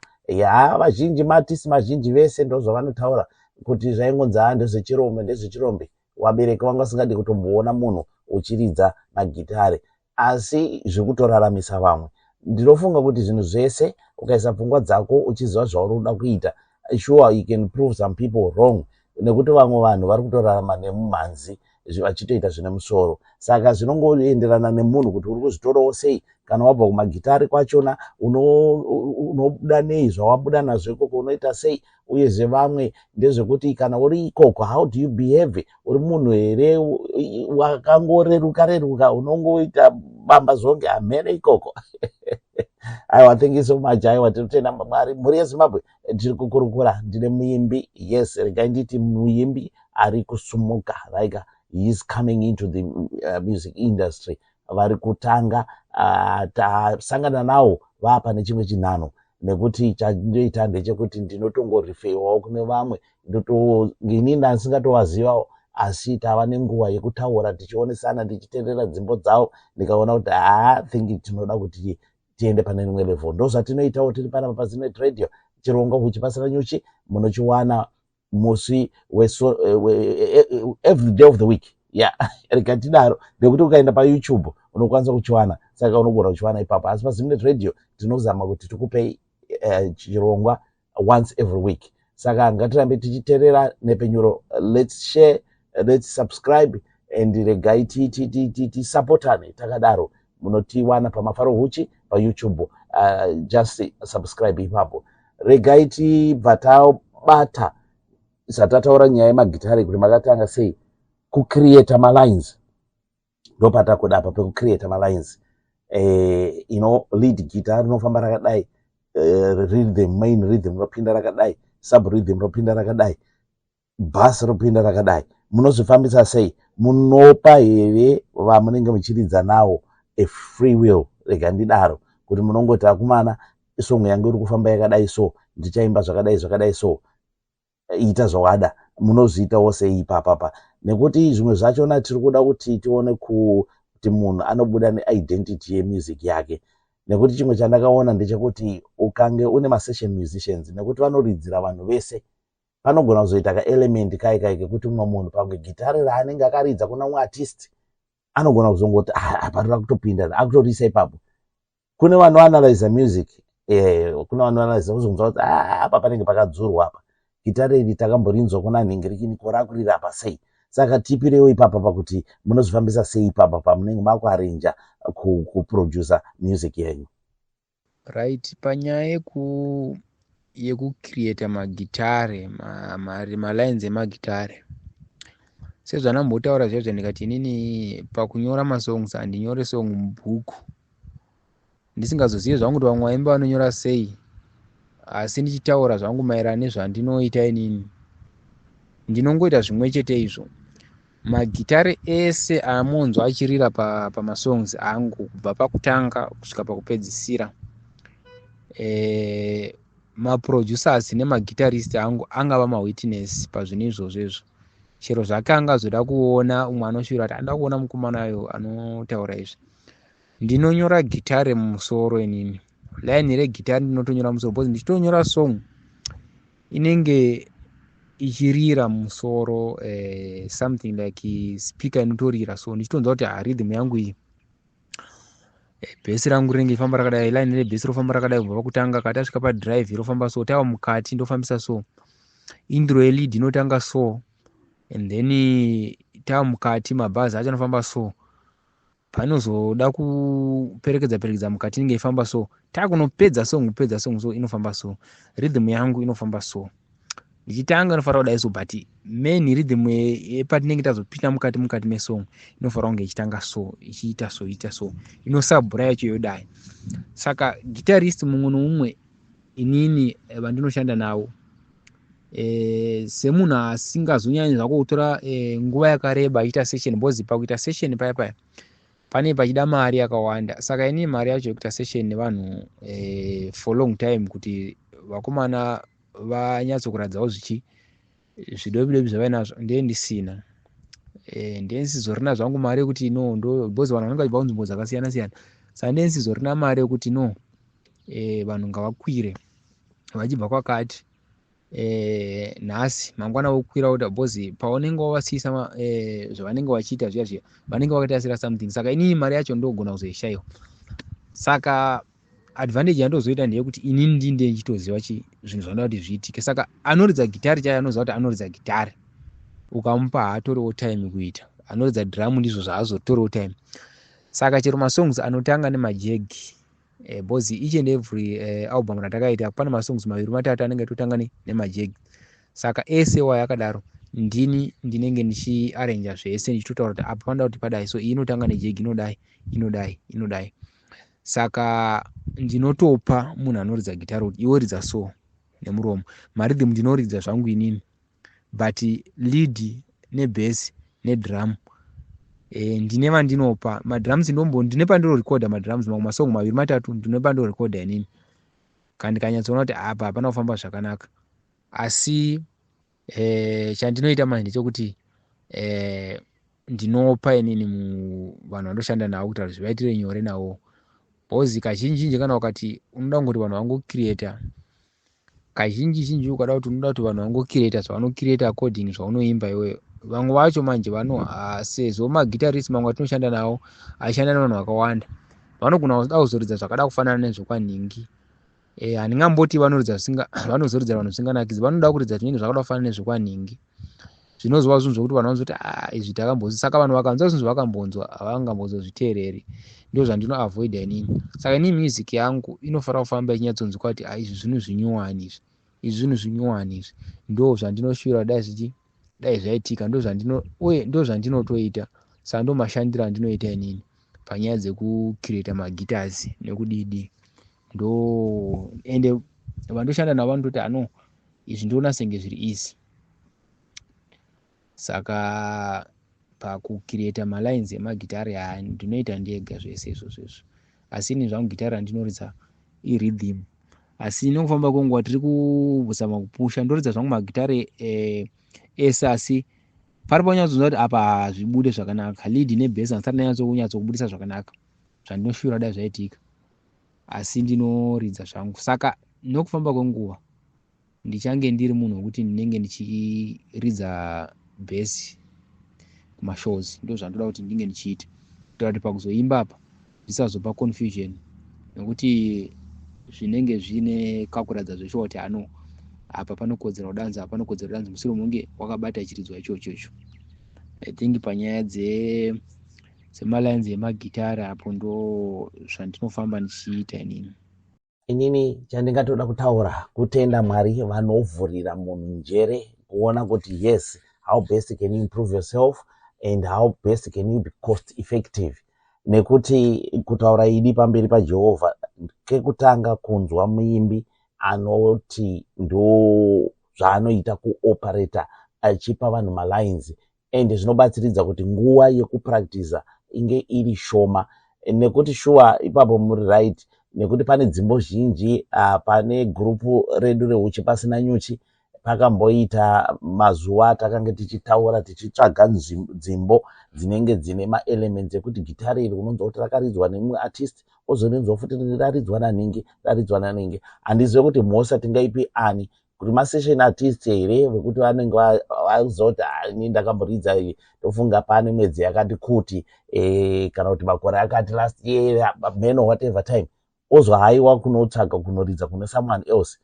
Vazhinji matisi mazhinji vese ndo zvavanotaura kuti zvaingonzi ndezvechirombe. Wabereki vanga vasingadi kutomboona munhu uchiridza magitari, asi zvikutoraramisa vamwe. Ndinofunga kuti zvinhu zvese ukaisa pfungwa dzako uchiziva zvauri kuda kuita, sure you can prove some people wrong. nekuti vamwe vanhu vari kutorarama nemumhanzi vachitoita zvine musoro. Saka zvinongoenderana nemunhu kuti uri kuzvitorawo sei. Kana wabva kumagitari kwachona unobuda nei, zvawabuda nazvo ikoko unoita sei. Uyezve vamwe ndezvekuti kana uri ikoko, how do you behave? Uri munhu here wakangoreruka reruka, unongoita bamba zonge amene ikoko. Aiwa, thank you so much. Aiwa, tinotenda Mwari. Mhuri yeZimbabwe tiri kukurukura. Ndine muimbi, yes, regai nditi muimbi ari kusumuka, like he is coming into the music industry. Vari kutanga tasangana nawo vapa nechimwe chinhano, nekuti chandoita ndechekuti ndinotongorifewawo kune vamwe, inini ndandisingatovazivawo, asi tava nenguva yekutaura tichionesana tichiteerera dzimbo dzavo, ndikaona kuti think tinoda kuti tiende pane rimwe level. Ndozvatinoitawo tiri panapa paZinet Radio. Chirongwa huchipasira nyuchi munochiwana musi every day of the week. Yeah, rikatidaro ndekuti ukaenda paYouTube unokwanisa kuchiwana, saka unogona kuchiwana ipapo. Asi paZinet Radio tinozama kuti tikupe chirongwa once every week. Saka ngatirambe tichiteerera nepenyuro. Let's share, let's subscribe, and regai tisupportane takadaro. Munotiwana pamafaro huchi paYouTube. Just subscribe ipapo. Regai tibva tabata satataura nyaya yemagitari kuti makatanga sei kucreate malines. Ndopatakuda apa pekucreate malines. Lead guitar rinofamba rakadai, rhythm, main rhythm ropinda rakadai, sub rhythm ropinda rakadai, bass ropinda rakadai. Munozvifambisa sei? Munopa here vamunenge muchiridza nawo a free will. Rega ndidaro kuti munongoti akumana, song yangu iri kufamba yakadai so, ndichaimba zvakadai so, ita zvawada. Munozviitawo sei ipapapa, nekuti zvimwe zvachona tiri kuda kuti tione kuti munhu anobuda neidentity yemusic yake. Nekuti chimwe chandakaona ndechekuti ukange une masession musicians, nekuti vanoridzira vanhu vese, panogona kuzoita kaelement kai kekuti umwe munhu pamwe gitari raanenge akaridza kuna umwe artist anogona kuzongoti parira kutopinda akutorisa ipapo. Kune vanoanalyze music, kuna vanoanalyze kuzonzwa kuti apa panenge pakadzurwa apa, gitari iri takamborinzwa kuna nhingirikini korakurira apa sei. Saka tipirewo ipapa pakuti munozvifambisa sei ipapa pamunenge makuarrange kuproducer music yenyu. Right, panyaya yekucreate magitare, malines emagitare, sezvanambotaura zvazvo ndikati inini pakunyora masongs handinyore song mubhuku, ndisingazozivi zvangu kuti vamwe vaimba vanonyora sei, asi ndichitaura zvangu maererano nezvandinoita inini, ndinongoita zvimwe chete izvo. Magitare ese amonzwa achirira pamasongs angu kubva pakutanga kusvika pakupedzisira, maproducers nemagitarist angu angava mawitness pazvinhu izvozvo. Chero zvake angazoda kuona, umwe anoshuva kuti anda kuona mukomana uyo anotaura izvi. Ndinonyora gitare mumusoro inini, line regitare ndinotonyora mumusoro, because ndichitonyora song inenge ichirira musoro, something like speaker inotorira, so ndichitonzwa kuti rhythm yangu iyi, bhesi rangu rinenge ifamba rakadai, line rebhesi rofamba rakadai kubva pakutanga, kati asvika padrive rofamba so, tava mukati ndofambisa so, intro yelead inotanga so, and then tava mukati mabhazi acho anofamba so, panozoda kuperekedza mukati inenge ifamba so, takunopedza song so inofamba so, rhythm yangu inofamba so. Ndichitanga inofanira kudai so, but main rhythm yepatinenge tazopinda mukati mesong inofanira kunge ichitanga so, ichiita so, inosabhura yacho yodai. Saka guitarist mumwe nomumwe inini vandinoshanda nawo, semunhu asingazonyanyi zvako kutora nguva yakareba achiita session, because pakuita session paya pane pachida mari yakawanda. Saka inini mari yacho yekuita session nevanhu for long time kuti vakomana vanyatsokuradzawo zvidobidobi zvavainazvo, ndiye ndisina. Ndiye ndisizorina zvangu mari yekuti no, because vanhu vanenge vachibva kunzvimbo dzakasiyana siyana, saka ndiye ndisizorina mari yekuti no, vanhu ngavakwire vachibva kwakati nhasi mangwana vokwira kuti, because paunenge wavasiyisa zvavanenge vachiita zviya vanenge vakatasira something. Saka inini mari yacho ndogona kuzoishayiwa. Saka advantage yandozoita ndeyekuti inini ndinde ndichitoziva zvinhu zvanoda kuti zviitike. Saka anoridza gitari chaye anoziva kuti anoridza gitari, ukamupa haatoriwo time kuita, anoridza drum ndizvo zvaazotoriwo time. Saka chero masongs anotanga nemajegi, because each and every album ratakaita pane masongs 2-3 anenge totanga nemajegi. Saka ese wayakadaro ndini ndinenge ndichiarrange zvese ndichitotaura kuti apa panoda kuti padai, so iyi inotanga nejegi inodai. Saka ndinotopa munhu anoridza gitari kuti iwe ridza so nemuromo, marhythm ndinoridza zvangu inini, but lead nebass nedrum ndine mandinopa. Madrums ndine pandinorecorda madrums, mamwe masong 2-3 ndine pandinorecorda inini, kana ndikanyatsoona kuti apa hapana kufamba zvakanaka. Asi chandinoita manje ndechekuti ndinopa inini vanhu vandoshanda navo kuti zvivaitire nyore navo, because kazhinji kana ukati unoda kungoti vanhu vangocreata, kazhinji ukada kuti unoda kuti vanhu vangocreata zvavanocreata according zvaunoimba iwewe, vamwe vacho manje sezvo magitarist mamwe atinoshanda navo aishanda nevanhu vakawanda, vanogona kuda kuzoridza zvakada kufanana nezvekwanhingi. Handingamboti vanozoridza vanhu zvisinganakidzi, vanoda kuridza zvinenge zvakada kufanana nezvekwanhingi. Zvinozova zvinhu zvokuti vanhu vanozoti izvi takambonzwa, saka vanhu vakanzwa zvinhu zvavakambonzwa havangambozozviteereri. Ndizvo zvandino avoida inini. Saka inini music yangu inofanira kufamba ichinyatsonzwa kuti izvi zvinhu zvinyuwani izvi, ndo zvandinoshuvira dai zvaitika, ndo zvandinotoita. Saka ndo mashandiro andinoita inini panyaya dzekucreata magitars nekudidi. Ende vandoshanda navo vanototi izvi ndinoona senge zviri easy. Saka pakucreata malines emagitari ndinoita ndega zvese izvozvo, asi ini zvangu gitari andinoridza irhythm. Asi nokufamba kwenguva tiri kuzama kupusha, ndoridza zvangu magitari ese, asi pari panyatsonzwa kuti apa hazvibude zvakanaka, lead nebass handisati kunyatsokubudisa zvakanaka zvandinoshuvira dai zvaitika, asi ndinoridza zvangu. Saka nokufamba kwenguva ndichange ndiri munhu wekuti ndinenge ndichiridza bass kumashows, ndo zvandoda kuti ndinge ndichiita, kuitira kuti pakuzoimba apa ndisazopa confusion, nekuti zvinenge zvine kakuradza zveshuwa kuti apa panokodzera kudanza, apa panokodzera kudanza, musoro munenge wakabata ichiridzwa ichocho. I think panyaya dzemalines emagitari apo ndo zvandinofamba ndichiita inini chandingatoda kutaura kutenda Mwari vanovhurira munhu njere kuona kuti yes, how best can you improve yourself and how best can you be cost effective. Nekuti kutaura idi pamberi paJehovha, kekutanga kunzwa muimbi anoti ndo zvaanoita kuoperata achipa vanhu malines, and zvinobatsiridza kuti nguva yekupractiza inge iri shoma, nekuti shuwa ipapo muri right, nekuti pane dzimbo zhinji. Pane gurupu redu rehuchi pasina nyuchi pakamboita mazuva takanga tichitaura tichitsvaga dzimbo dzinenge dzine maelements ekuti gitari iri unonzwa kuti rakaridzwa nemumwe artist, ozorinzwa futi raridzwa naningi. Handizive kuti mhosva tingaipi ani, kuti masession artist here vekuti vanenge vazoti ini ndakamboridza tofunga pane mwedzi yakati kuti kana kuti makore akati last year man or whatever time, ozwa haiwa kunotsvaga kunoridza kune someone else.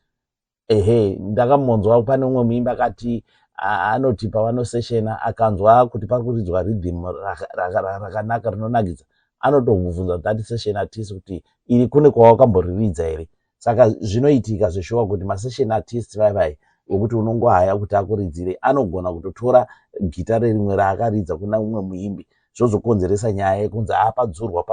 Ndakamonzwa pane umwe muimbi akati anoti pavanoseshena akanzwa kuti parikuridzwa rhythm rakanaka rinonakidza, anotobvunza that session artist kuti iri kune kwawakamboriridza here. Saka zvinoitika zveshuwa kuti masession artist vai wekuti unongohaya kuti akuridzire, anogona kutotora gitari rimwe raakaridza kuna umwe muimbi, zvozokonzeresa nyaya yekunzi padzurwa,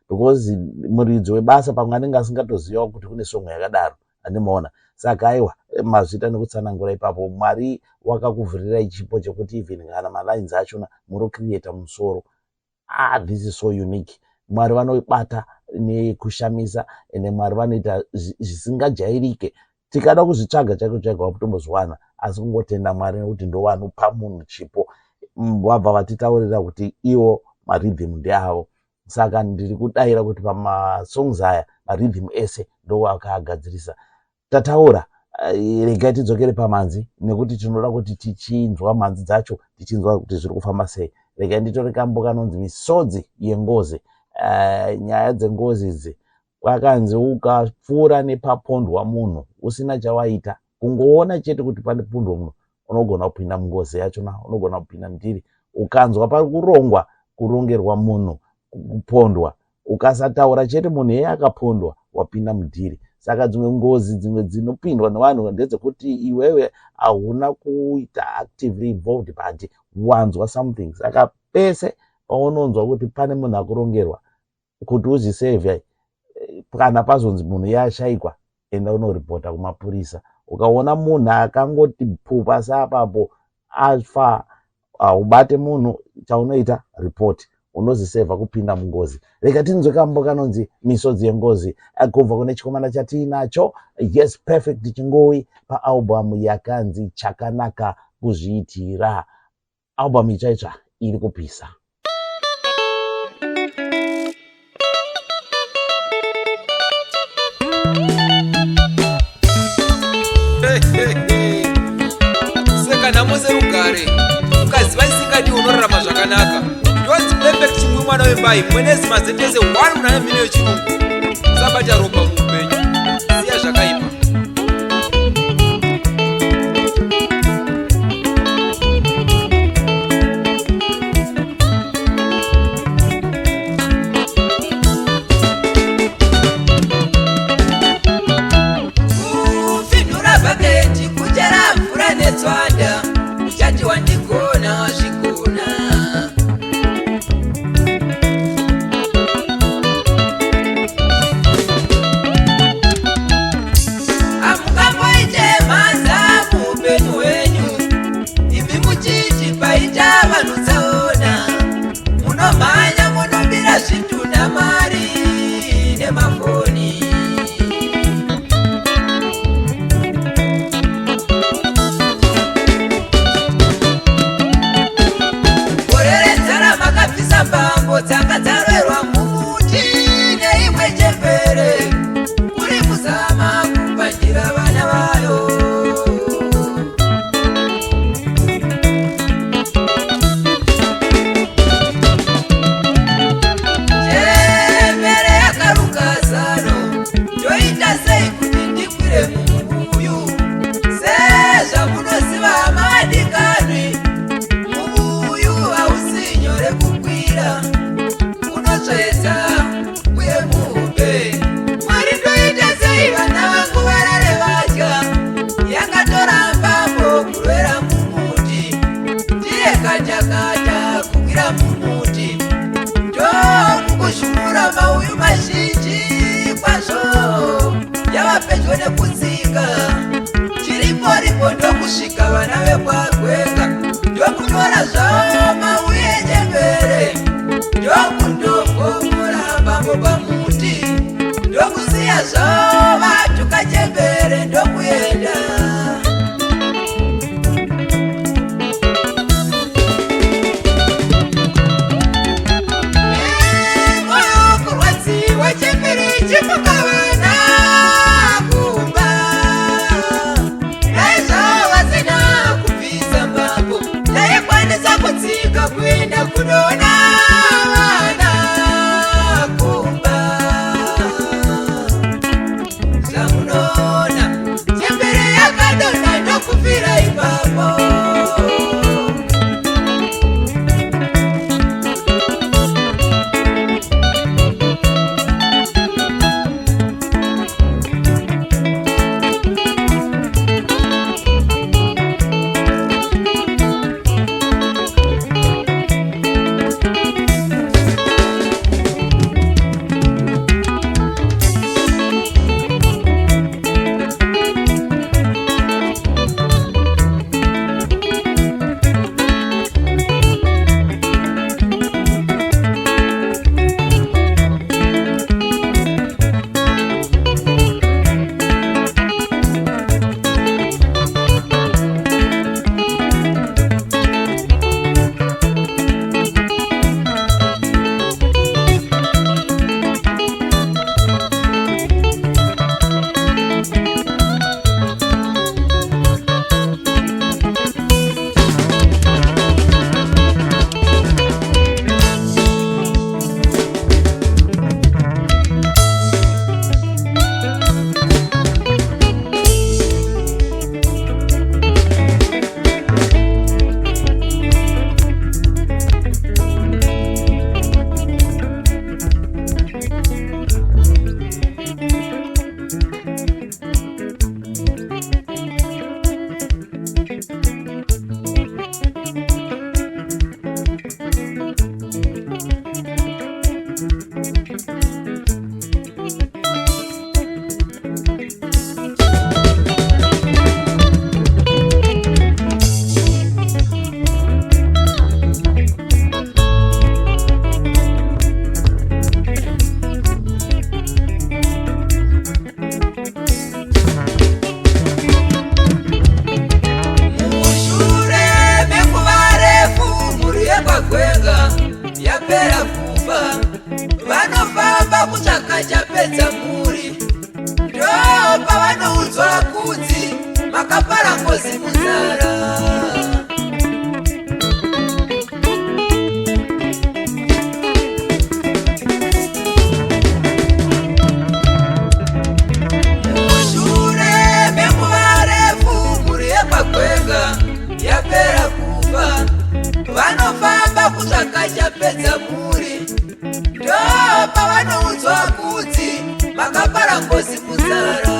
because muridzi webasa pamwe anenge asingatoziva kuti kune songo yakadaro, andimaona. Saka aiwa mazvita nekutsanangura ipapo, Mwari wakakuvhurira chipo chekuti even kana malines achona muri create musoro. This is so unique. Mwari vanobata nekushamisa, ende Mwari vanoita zvisingajairike. Tikada kuzvitsvaga chako wakutombozwana, asi kungotenda Mwari nekuti ndo vanopa munhu chipo. Vabva vatitaurira kuti iwo marhythm ndeavo. Saka ndiri kudaira kuti pamasongs aya marhythm ese ndo akaagadzirisa. Tataura regai tidzokere pamanzi, nekuti tinoda kuti tichinzwa manzi dzacho tichinzwa kuti zviri kufamba sei. Regai nditore kambo kanonzi misodzi yengozi. Nyaya dzengozi idzi kwakanzi ukapfuura nepapondwa munhu usina chawaita, kungoona chete kuti pane pundwa munhu unogona kupinda mungozi yachona, unogona kupinda mudhiri. Ukanzwa pari kurongwa kurongerwa munhu kupondwa, ukasataura chete munhu yeye akapondwa, wapinda mudhiri. Saka dzimwe ngozi dzimwe dzinopindwa nevanhu ndedzekuti iwewe hauna kuita actively involved but wanzwa something. Saka pese paunonzwa kuti pane munhu akurongerwa, kuti uzvisevhe, kana pazonzi munhu yashayikwa, enda unoripota kumapurisa. Ukaona munhu akangoti pfupa sapapo afa, ubate munhu, chaunoita report, unozvisevha kupinda mungozi. Reka tinzwe kambo kanonzi misodzi yengozi kubva kune chikomana chatinacho Yes Perfect Chingowi paalbum yakanzi Chakanaka Kuzviitira. Album ichaitsva iri kupisa. Seka namose rugare ukaziva isingadi unorarama zvakanaka. Yes Perfect Chingowi mwana wembai mwenezi mazendese 1 muna mhino yechirungu. Usabata ropa muupenyu, siya zvakaipa. Tswanda uchati wandikona zvikona amukamboite mhanza muupenyu hwenyu imi muchiti paita vanhu tsaona munomhanya munobira zvintu namari nemafoni. Mbambo dzakadzarwerwa mumuti neimwe chembere kuri kuzama kupandira vana vayo. Chembere yakaruka zano, ndoita sei kuti ndikwire mumuyu? Sezvamunoziva madikanwi, mumuyu hausi nyore kukwira, unotsvedza uye muhumbe. Mwari ndoita sei vana vangu varare vadya? Yakatorambambo kurwera mumuti, ndiye katakata kukwira mumuti. Ndokukushumura mauyu mazhinji kwazvo, yava pedyo nekudzika. Chiripo-ripo ndokusvika vana vekwagwenga, ndokunyora zvavo mauyu echembere, ndokundogomora mbambo pamuti, ndokusiya zvavo vatuka chembere ndokuyenda. Moyo kurwadziwa chembere chipukavana kumba, ezvo vasina kubvisa mbambo, taikwanisa kudzika kuenda kunona vana kumba. kutsvaka chapedza muri ndo pavanoudzwa kuti makapara ngozi muzara.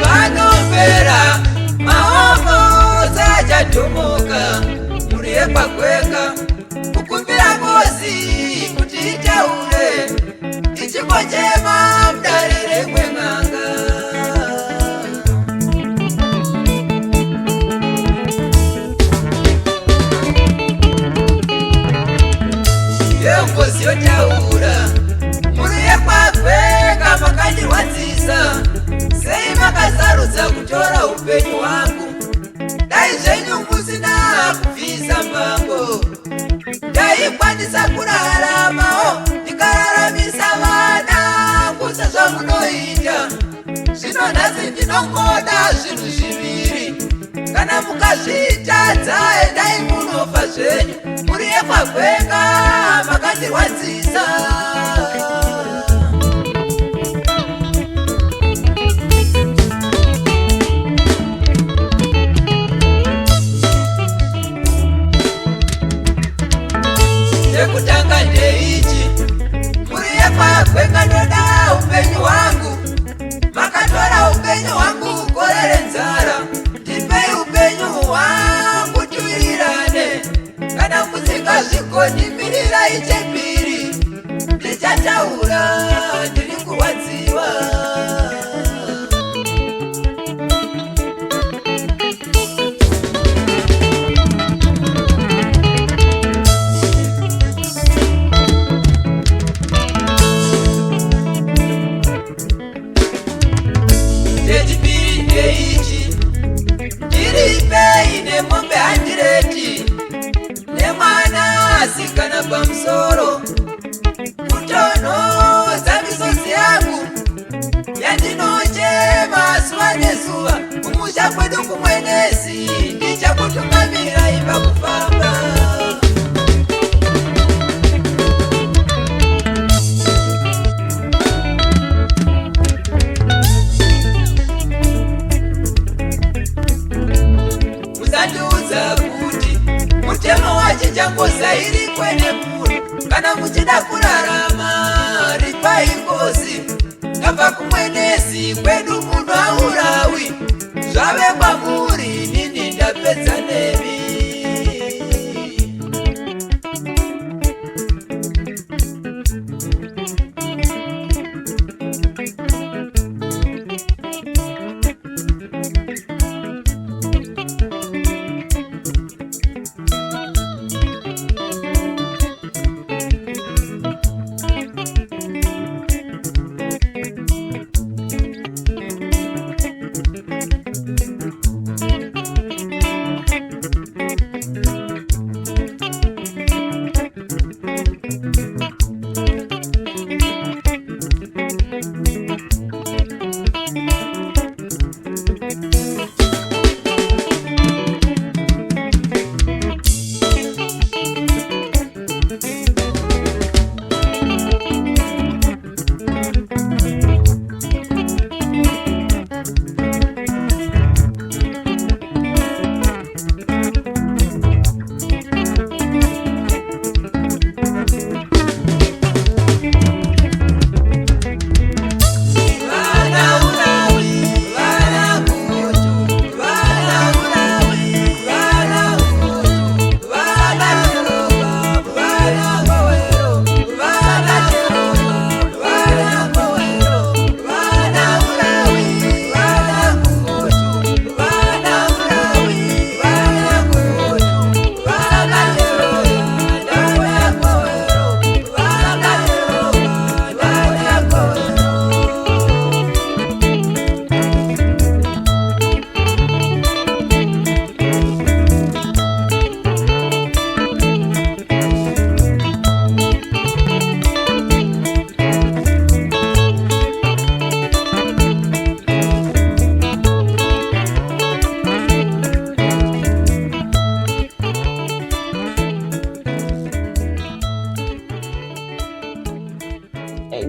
Vanomvera maoko sachatomoka muri yekwagweka kukumbira ngozi kuti itaure ichikochema mudarere kweng'anga. Yengozi yotaura muri yekwagweka makanyirwadzisa sei makasarudza kutora upenyu hwangu. Dai zvenyu musina kubvisa mbambo ndaikwanisa kuraramawo ndikararamisa vana kusa zvamunoita. Zvino nhasi ndinongoda zvinhu zviviri, kana mukazvitadza endai munofa zvenyu. Muri yekwagwenga makandirwadzisa. Chekutanga ndeichi, muri yekwagwenga ndoda upenyu hwangu. Makatora upenyu hwangu gore renzara, ndipei upenyu hwangu tuwirirane. Kana musingazvikoni mirirai chepiri, ndichataura ndiri kurwadziwa. Chechipiri ndeichi, ndiripe ine mombe 100 nemwana asikana pamusoro. Kutonhodza misozi yangu yandinochema zuva nezuva. Kumusha kwedu kumwenezi ndichakutungamira imba kufamba. Musandiudza kuti mutemo wachinjangoza iri kwene munhu. Kana muchida kurarama ripai ngozi, ngabva kumwenezi kwedu munhu aurawi. Zvave kwamuri nini ndapedza nemi.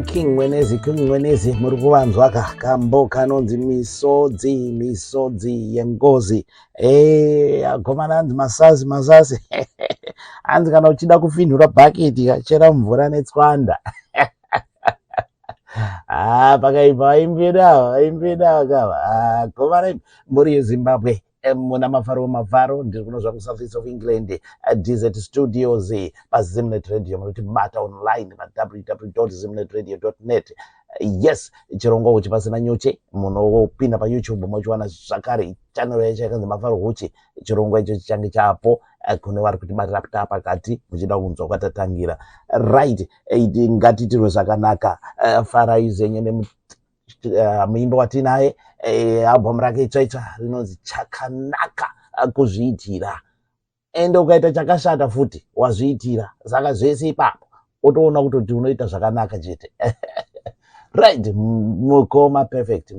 King Mwenezi muri kuvanzwa kambo kanonzi misodzi yengozi. Akomana anzi masazi anzi kana uchida kufinhura bhaketi kachera mvura netswanda. Pakaipa vaimbida kava komana muri yeZimbabwe muna mavharo ndiri kunozva kuSouth East of England Desert Studios paZimnet Radio munotibata online www.zimnetradio.net. Yes, chirongwa uchi pasina nyuchi munopinda paYouTube mochiwana zvakare channel yacho yakanzi Mafaro Huchi. Chirongwa icho chichange chapo kune vari kutibatira pakati muchida kunzwa kwatatangira. Right, ngatiitirwe zvakanaka. Farai zenye muimbo watinaye album rake itsvaitsva rinonzi Chakanaka kuzviitira, ende ukaita chakashata futi wazviitira, saka zvese ipapo otoona kutoti unoita zvakanaka chete. Right, ngoma perfect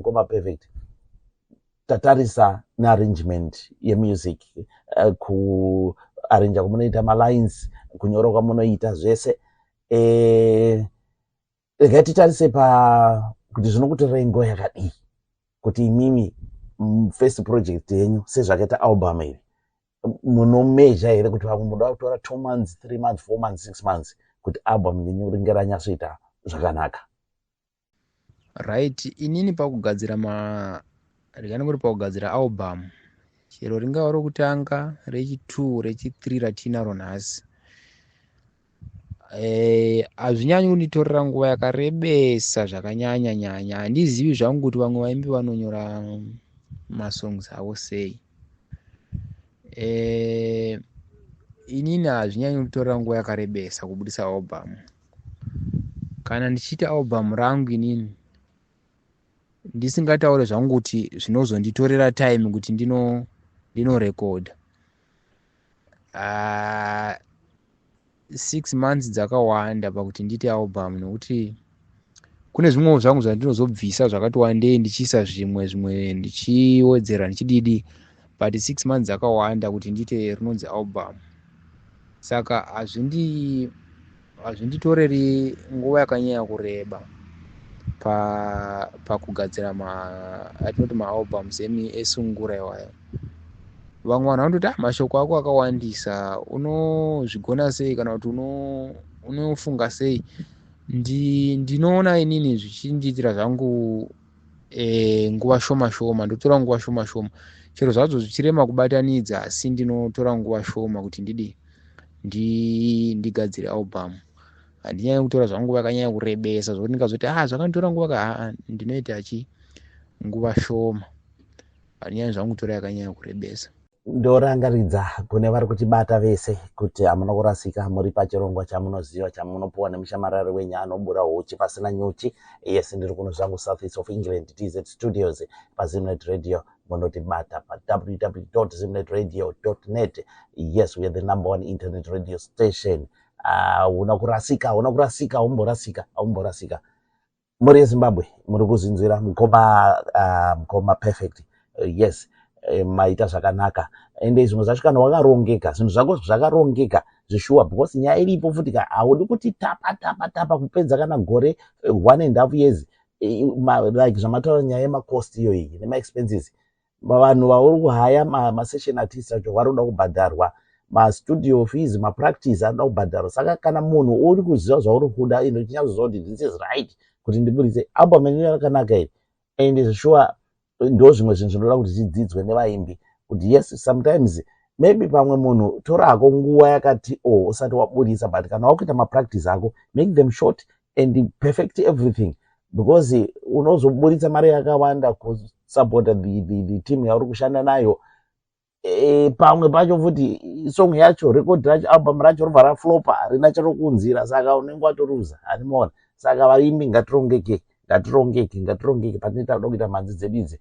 tatarisa nearrangement yemusic, kuarrange kwamunoita malines, kunyora kwamunoita zvese. Regai titarise kuti zvinokutorai nguva yakadii kuti imimi first project yenyu sezvakaita album iri munomeasure here kuti vamwe munoda kutora 2 months 3 months 4 months 6 months kuti album yenyu ringe ranyatsoita zvakanaka? Right, inini pakugadzira pakugadzira album, chero ringava rokutanga, rechi2, rechi3 ratinaro nhasi, hazvinyanyi kunditorera nguva yakarebesa zvakanyanya. Handizivi zvangu kuti vamwe vaimbi vanonyora masongs avo sei. Inini hazvinyanyi kunditorera nguva yakarebesa kubudisa album. Kana ndichiita album rangu inini ndisingataure zvangu kuti zvinozonditorera time kuti ndinorekodha, 6 months dzakawanda pakuti ndiite album, nokuti kune zvimwe zvangu zvandinozobvisa zvakati wandei ndichiisa zvimwe ndichiwedzera ndichididi, but 6 months dzakawanda kuti ndiite rinonzi album. Saka hazvinditoreri nguva yakanyanya kureba pakugadzira atinoti maalbums esungura iwayo. Vamwe vanhu vanototi mashoko ako akawandisa, unozvigona sei kana kuti unofunga sei? Ndinoona inini zvichindiitira zvangu nguva shoma, ndotora nguva shoma. Chero zvadzo zvichirema kubatanidza, asi ndinotora nguva shoma kuti ndigadzire album. Handinyanyi kutora zvangu yakanyanya kurebesa zvokuti ndingazoti zvakanditora nguva ndinoita nguva shoma. Handinyanyi zvangu kutora yakanyanya kurebesa. Ndorangaridza kune vari kutibata vese kuti hamuna kurasika, muri pachirongwa chamunoziva chamunopuwa nemushamarari wenyu anobura huchi pasina nyuchi. Yes, ndiri kuno zvangu South East of England Desert Studios paZimnet Radio munotibata www.zimnetradio.net. Yes, we are the number 1 internet radio station. Unakurasika, umborasika. Muri yeZimbabwe muri kuzinzira mukoma perfect. Yes, maita zvakanaka, ende zvimwe zvacho kana wakarongeka, zvinhu zvako zvakarongeka zvishuwa, because nyaya iripo futi haudi kuti tapa kupedza kana gore 1.5 years like zvamataura nyaya yemacost iyo iyi nemaexpenses. Vanhu vauri kuhaya masession artists acho vari kuda kubhadharwa, mastudio fees, mapractice anoda kubhadharwa. Saka kana munhu uri kuziva zvauri kuda, chinyazoziva kuti this is right kuti ndibudise album yenyu yakanaka iri, ende zvishuwa ndo zvimwe zvinhu zvinoda kuti zvidzidzwe nevaimbi kuti yes, sometimes maybe pamwe munhu torako nguva yakati usati wabudisa, but kana wakuita mapractice ako make them short and perfect everything, because unozobudisa mari yakawanda kusupporta the team yauri kushanda nayo. Pamwe pacho futi song yacho, record racho, album racho robva raflopa, harina charokunzira, saka unenge watoruza, handimaona. Saka vaimbi ngatirongeke patinoita kuita mhanzi dzedu idzi.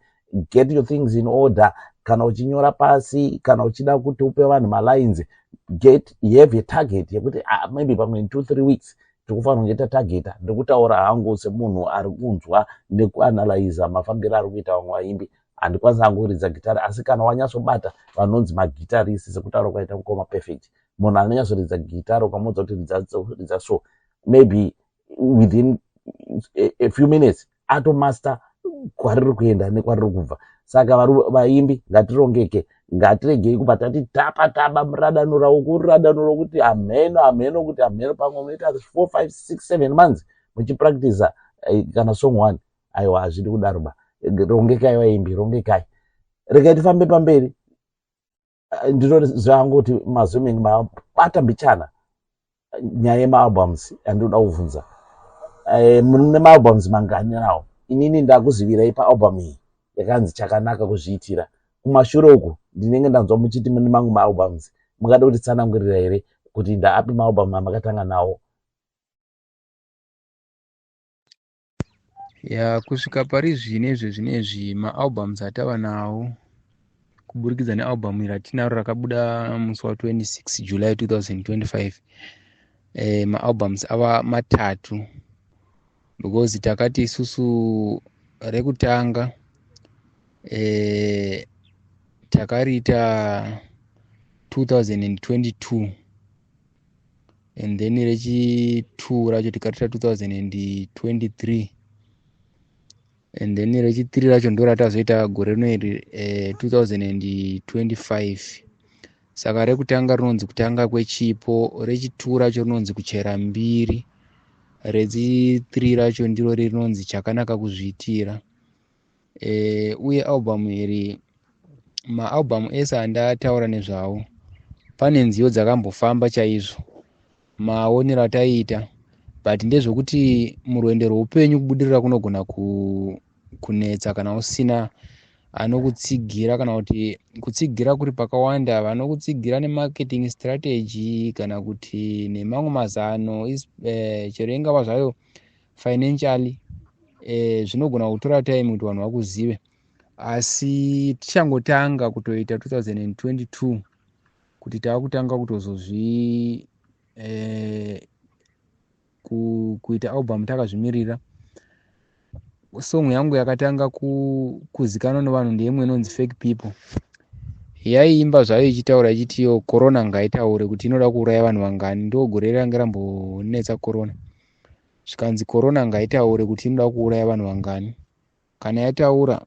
Get your things in order. Kana uchinyora pasi, kana uchida kuti upe vanhu malines, have a target yekuti maybe pamwe in 2-3 weeks tikufanira kunge targeta. Ndikutaura hangu semunhu ari kunzwa nekuanalyza mafambiro ari kuita vamwe vaimbi. Handikwanisa hangu kuridza gitari, asi kana wanyatsobata vanonzi magitarist sekutaura kwaita mukoma perfect, munhu anonyatsoridza gitari ukamudza kuti ridza so, maybe within a few minutes atomaster kwariri kuenda nekwariri kubva. Saka vaimbi ngatirongeke, ngatiregei kubva tati tapa muradanura wokuradanura kuti amheno kuti amheno, pamwe munoita 4 5 6 7 months muchipractice kana song 1. Aiwa, hazvidi kudaroba. Rongekai vaimbi, rongekai, regai tifambe pamberi. Ndinoziva hangu kuti mazoming mabata mbichana nyaya yemaalbums andinoda kuvhunza. Mune maalbums mangani nawo? Inini ndakuzivirai paalbum iyi yakanzi Chakanaka Kuzviitira. Kumashure uku ndinenge ndanzwa muchiti mune mamwe maalbums. Mungada kuti tsanangurira here kuti ndaapi maalbum amakatanga nawo? Ya kusvika pari zvinezvi maalbums atava nawo kuburikidza nealbum ratinaro rakabuda musi wa 26 July 2025. Maalbums ava 3 because takati isusu rekutanga takariita 2022 and then rechi2 racho tikariita 2023 and then rechi3 racho ndo ratazoita gore rino iri 2025. Saka rekutanga rinonzi kutanga kwechipo, rechi2 racho rinonzi kuchera mbiri, rechi3 racho ndiro rinonzi Chakanaka Kuzviitira. Uye album iri, maalbum ese andataura nezvawo, pane nziyo dzakambofamba chaizvo, maonero ataiita, but ndezvokuti murwendo rweupenyu kubudirira kunogona kunetsa kana usina anokutsigira, kana kuti kutsigira kuri pakawanda, vanokutsigira nemarketing strategy kana kuti nemamwe mazano chero ingava zvayo financially, zvinogona kutora time kuti vanhu vakuzive. Asi tichangotanga kutoita 2022 kuti taakutanga kutozozvi kuita album takazvimirira. Song yangu yakatanga kuzikanwa nevanhu ndeimwe inonzi Fake People. Yaiimba zvayo ichitaura ichitiyo corona ngaitaure kuti inoda kuuraya vanhu vangani. Ndo gore ranga rambonetsa corona. Zvikanzi corona ngaitaure kuti inoda kuuraya vanhu vangani. Kana yataura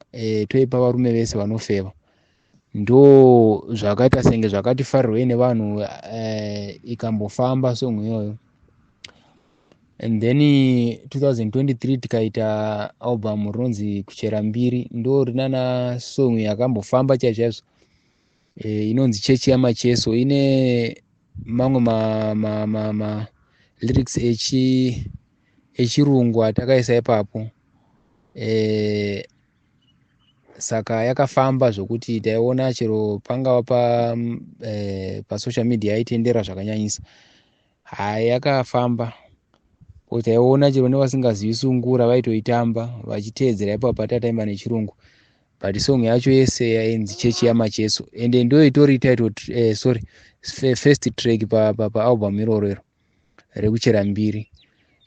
toipa varume vese vanofeva. Ndo zvakaita senge zvakati farirwei nevanhu, ikambofamba song iyoyo. And then 2023 tikaita album rinonzi Kuchera Mbiri, ndo rinana song yakambofamba chaizvo, inonzi Chechi Yamacheso. Ine mamwe lyrics echirungu atakaisa ipapo. Saka yakafamba zvokuti taiona chero pangava pa social media yaitendera zvakanyanyisa. Yakafamba. Taiona chero nevasingazivi sungura vaitoitamba vachiteedzera ipapo patataimba nechirungu. But song yacho yese yainzi Chechi Yamacheso, ende ndo itori title first track pa album iroro rekuchera mbiri.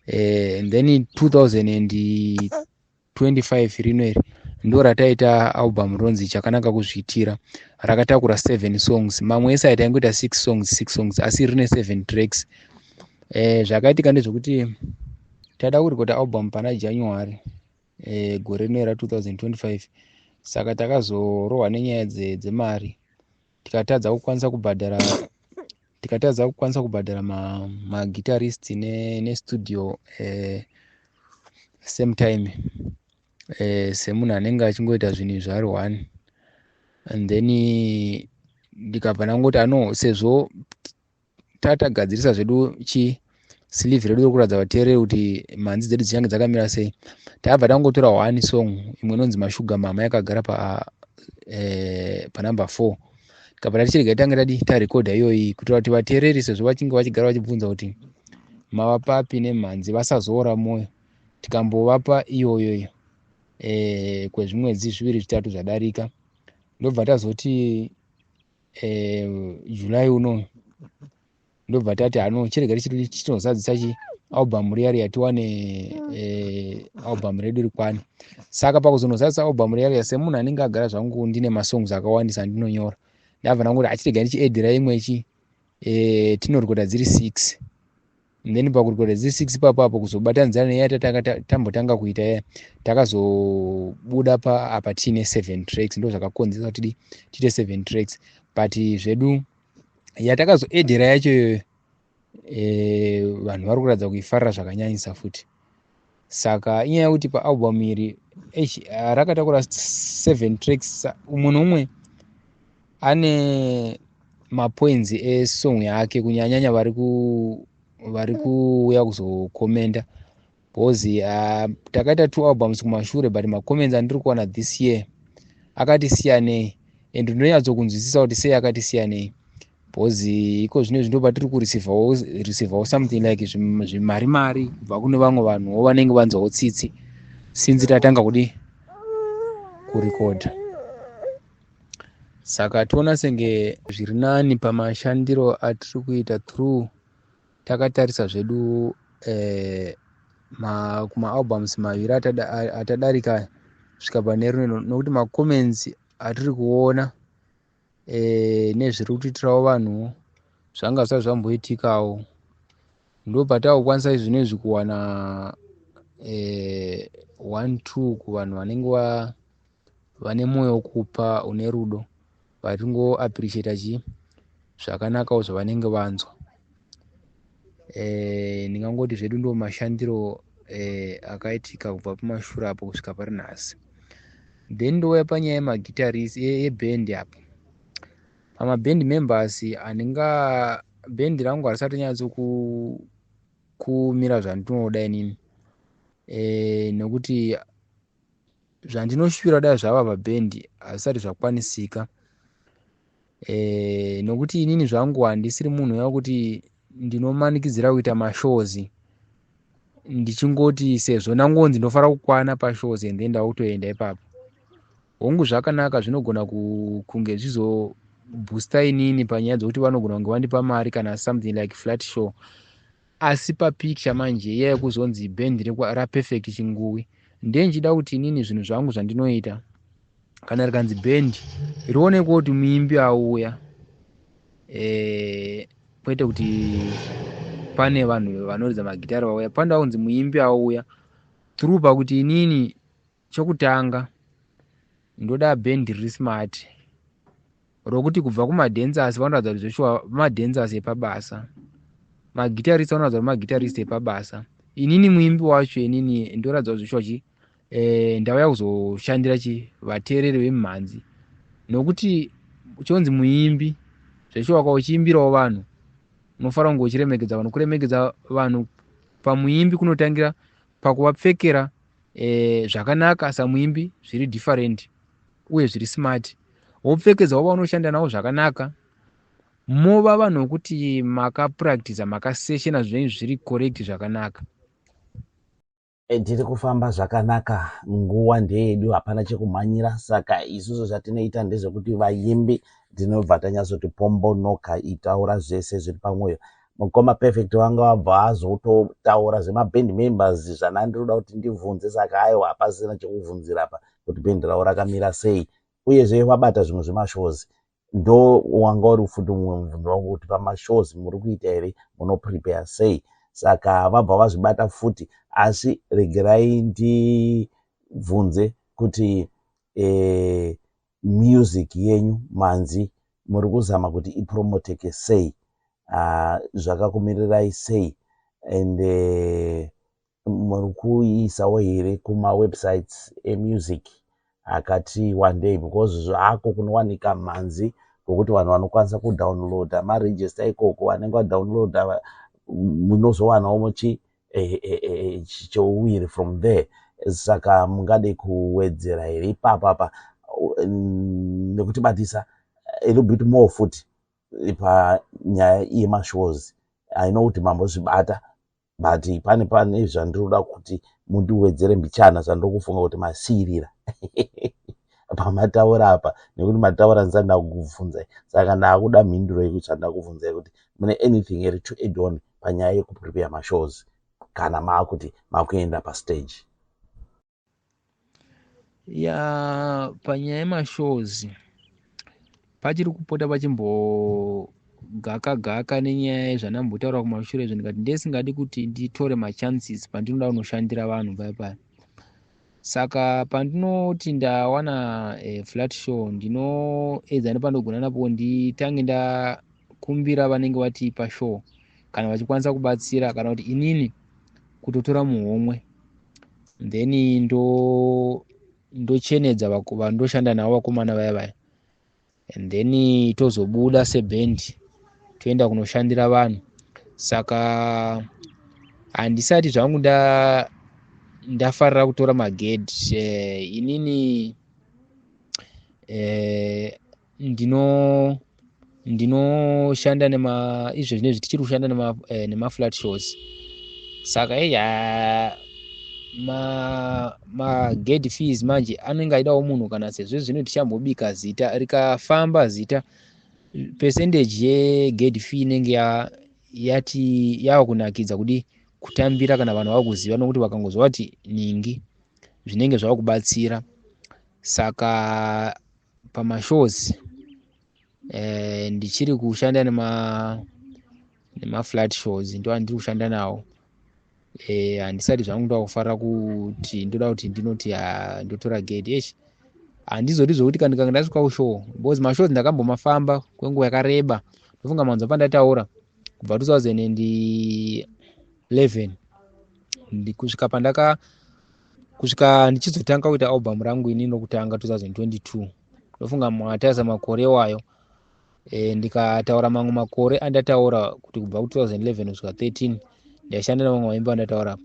And then in 2025 rino iri ndo rataita album ronzi Chakanaka Kuzviitira, rakatakura 7 songs. Mamwe ese aitaingoita 6 songs asi rine 7 tracks. Zvakaitika ndezvokuti tada kurikota album pana January gore rino ra 2025. Saka takazorohwa nenyaya dzemari, tikatadza kukwanisa kubhadhara ma-guitarist ne-studio same time, semunhu anenge achingoita zvinhu zvari 1. And then ndikabva ndangoti sezvo tatagadzirisa zvedu sleeve redu rokuradza vateereri kuti mhanzi dzedu dzichange dzakamira sei, tabva tangotora 1 song imwe inonzi Mashuga Mama yakagara pa number 4. Tikabva tichirega tange tarekodha iyoyi kuitira kuti vateereri sezvo vachinge vachigara vachibvunza kuti mava papi nemhanzi vasazoora mwoyo, tikambovapa iyoyo kwezvimwedzi 2-3 zvadarika, ndobva tazoti July uno ndobva tati chirega chitinozadzisa album riya yatiwane album redu rikwane. Saka pakuzonozadzisa album riya semunhu anenge agara zvangu ndine masongs akawandisa ndinonyora, ndabva ndangoti chirega ndichiedhera imwe tinorekodha dziri 6 then pakurikota zi6 papapo kuzobatanizana neya tambotanga kuita takazobuda apa tiine 7 tracks ndo zvakakonzesa kuti tiite 7 tracks but zvedu yatakazoedhera yacho vanhu vari kuratidza kuifarira zvakanyanyisa futi. Saka inyaya yekuti paalbum iri rakatakura 7 tracks, umwe nomwe ane mapoints esong yake kunyanyanya vari kuuya kuzokomenda because takaita 2 albums kumashure but macomments andiri kuwana this year akati siyanei and ndinonyatsokunzwisisa kuti sei akati siyanei because iko zvino ndo patiri kureceivawo something like zvimari kubva kune vamwe vanhuwo vanenge vanzwawo tsitsi since tatanga kudi kurekodha. Saka toona senge zviri nani pamashandiro atiri kuita through takatarisa zvedu kuma-albums maviri atadarika kusvika pane rino nokuti macomments atiri kuona nezviri kutoitirawo vanhu zvanga zvisati zvamboitikawo ndo patakukwanisa izvinezvi kuwana 1-2 kuvanhu vanenge vane mwoyo wekupa une rudo vatingo appreciate zvakanakawo zvavanenge vanzwa. Ndingangoti zvedu ndo mashandiro akaitika kubva pamashure apo kusvika pari nhasi. Then ndouya panyaya yemaguitarist ebhendi apo. Pamabhendi members anenga bhendi rangu harisati nyatso kumira zvandinoda inini nekuti zvandinoshuvira dai zvava pabhendi hazvisati zvakwanisika nokuti inini zvangu handisiri munhu yakuti ndinomanikidzira kuita mashows ndichingoti sezvo nangonzi ndinofanira kukwana pashows and then ndakutoenda ipapo. Hongu zvakanaka zvinogona kunge zvizoboosta inini panyaya dzokuti vanogona kunge vandipa mari kana something like flat show, asi papicture manje iye kuzonzi bhendi raPerfect Chinguwi ndenjida kuti inini zvinhu zvangu zvandinoita kana rikanzi bhendi rionekwe kuti muimbi auya kwete kuti pane vanhu vanoridza magitari vauya, panda kunzi muimbi auya through pakuti inini chokutanga ndoda bhendi riri smart rokuti kubva kumadhancers vanoratidza kuti zveshuwa madhancers epabasa, magitarist vanoratidza kuti magitarist epabasa, inini muimbi wacho inini ndoratidza kuti zveshuwa ndauya kuzoshandira vateereri vemimhanzi nokuti chonzi muimbi zveshuwa kwa uchiimbirawo vanhu unofanira kunge uchiremekedza vanhu. Kuremekedza vanhu pamuimbi kunotangira pakuvapfekera zvakanaka samuimbi zviri different uye zviri smart, wopfekedzawo vaunoshanda navo zvakanaka, mova vanhu vokuti makapractice makaseshena zvinenge zviri correct zvakanaka. Tiri kufamba zvakanaka, nguva ndeyedu, hapana chekumhanyira. Saka isusu zvatinoita ndezvekuti vaimbi tinobva tanyatsoti pombonoka itaura zvese zviri pamwoyo. Mukoma Perfect wanga wabva azototaura zvemabhendi members zvanandinoda kuti ndibvunze, saka aiwa hapasina chekubvunzira apa kuti bhendi ravo rakamira sei, uyezve wabata zvimwe zvemashows. Ndo wanga uri futi mumwe mubvunzo wangu kuti pamashows muri kuita here, munoprepare sei? Saka vabva vazvibata futi, asi regerai ndibvunze kuti music yenyu manzi muri kuzama kuti ipromoteke sei, zvakakumirirai sei, and muri kuisawo here kuma websites emusic akati one day, because zvako kunowanika manzi kokuti vanhu vanokwanisa kudownloada maregister ikoko, vanenge vadownloada munozowanawo muchi chouwiri from there. Saka mungade kuwedzera here ipapa nekuti batisa a little bit more futi panyaya yemashows. I know kuti mambozvibata but pane zvandinoda kuti mundiwedzere mbichana zvandinokufunga kuti masirira pamataura apa, nekuti mataura ndisanda kukubvunzai. Saka ndakuda mhinduro yekuti zvandakubvunzai kuti mune anything here to add on panyaya yekuprepare mashows kana maakuti makuenda pastage. Panyaya yemashows pachiri kupota gaka nenyaya yezvanambotaura kumashure izvo ndikati ndesingadi kuti nditore machances pandinoda kunoshandira vanhu paya. Saka pandinoti ndawana flat show ndinoedza nepanogona napo nditange ndakumbira vanenge vatipa show kana vachikwanisa kubatsira kana kuti inini kutotora muhomwe then ndochenedza vandoshanda navo vakomana vaya and then tozobuda sebhendi toenda kunoshandira vanhu. Saka handisati zvangu ndafarira kutora magedhi inini ndinoshanda izvo zvinezvi tichiri kushanda nema-flat shows. Saka magedhi fees manje anenge aidawo munhu kana sezvo zvino tichambobika zita rikafamba zita percentage yegedhi fee inenge yava kunakidza kudi kutambira kana vanhu vakuziva nokuti vakangozva kuti ningi zvinenge zvava kubatsira. Saka pamashows ndichiri kushanda nema-flat shows ndo andiri kushanda nawo. Handisati zvangu ndakufarira kuti ndoda kuti ndinoti ndotora gedhi handizoti zvokuti kana ndikanga ndasvika kushow because mashows ndakambomafamba kwenguva yakareba. Ndofunga manzwa pandataura kubva 2011 kusvika ndichizotanga kuita album rangu ini nokutanga 2022. Ndofunga mataisa makore wayo ndikataura mamwe makore andataura kuti kubva ku2011 kusvika 13 ndaishanda nevamwe vaimba vandataura.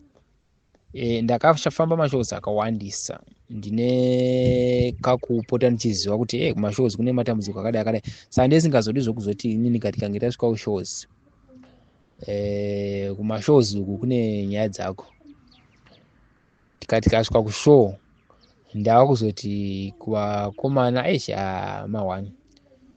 Ndakafamba mashows akawandisa. Ndine kakupota ndichiziva kuti kumashows kune matambudziko akadai. Saka ndesingazodi zvokuzoti inini kange tasvika kushows. Kumashows uku kune nyaya dzako. Tikasvika kushow ndava kuzoti kuvakomana mawani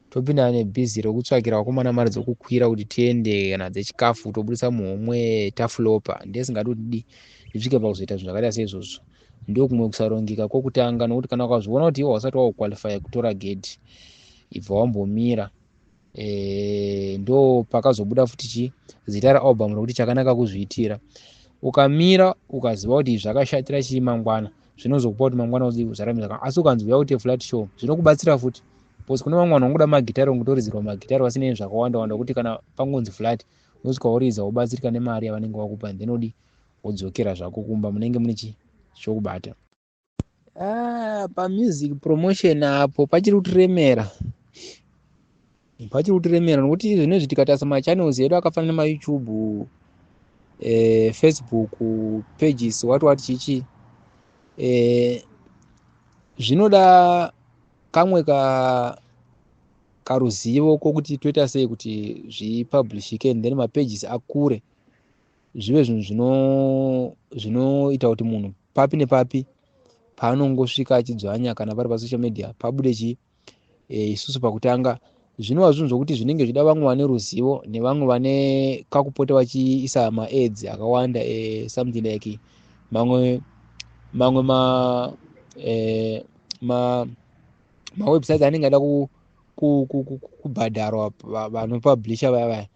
topinda nebhizi rokutsvakira vakomana mari dzokukwira kuti tiende kana dzechikafu tobudisa muhomwe tafulopa. Ndesingadi kuti ndisvike pakuzoita zvinhu zvakadai seizvozvo. Ndokumwe kusarongeka kwokutanga nokuti kana ukazviona kuti iwe hausati wakuqualify kutora gedhi ibva wambomira. Ndo pakazobuda futi zita realbum rokuti chakanaka kuzviitira. Ukamira ukaziva kuti zvakashatira chiri mangwana zvinozokupa kuti mangwana uzaramira. Asi ukanzwa kuti flat show zvinokubatsira futi. Because kune vamwe vanhu vangoda magitari ongotoridzirwa magitari vasinei zvakawanda kuti kana pangonzi flat unosvika woriza wobatsirika nemari yavanenge vakupa then wodzokera zvako kumba munenge mune chokubata. Pamusic promotion apo pachiri kutiremera nokuti zvinezvi tikatarisa machannels edu akafanana nemaYouTube, Facebook pages wati chichi zvinoda kamwe karuzivo kokuti toita sei kuti zvipublishike and then mapages akure zvive zvinhu zvinoita kuti munhu papi nepapi paanongosvika achidzvanya kana pari pasocial media pabude isusu pakutanga. Zvinova zvinhu zvokuti zvinenge zvida vamwe vane ruzivo nevamwe vane kakupota vachiisa maads akawanda something like mamwe mawebsites anenge ada kubhadharwa vanopublisha vaya.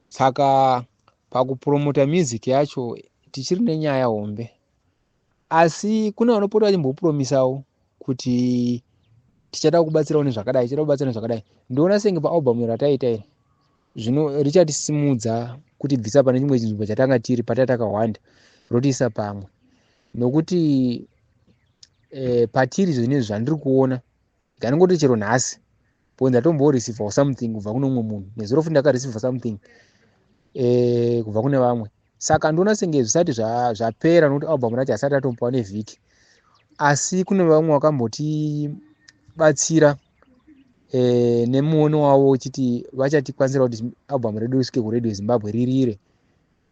Saka pakupromota music yacho tichiri nenyaya hombe. Asi kuna vanopota vachimbopromisawo kuti tichada kubatsirawo nezvakadai. Ndoona senge paalbum rataita iri zvino richatisimudza kutibvisa pane chimwe chinzvimbo chatanga tiri patakawanda rotiisa pamwe. Nokuti patiri zvinezvi zvandiri kuona nganongoti chero nhasi ponza tomboreceiva something kubva kune umwe munhu nezuro futi ndakareceiva something kubva kune vamwe. Saka ndoona senge zvisati zvapera nokuti album racho asati atombowa nevhiki. Asi kune vamwe vakambotibatsira nemuono wavo uchiti vachatikwanisira kuti album redu risvike kuRadio Zimbabwe ririre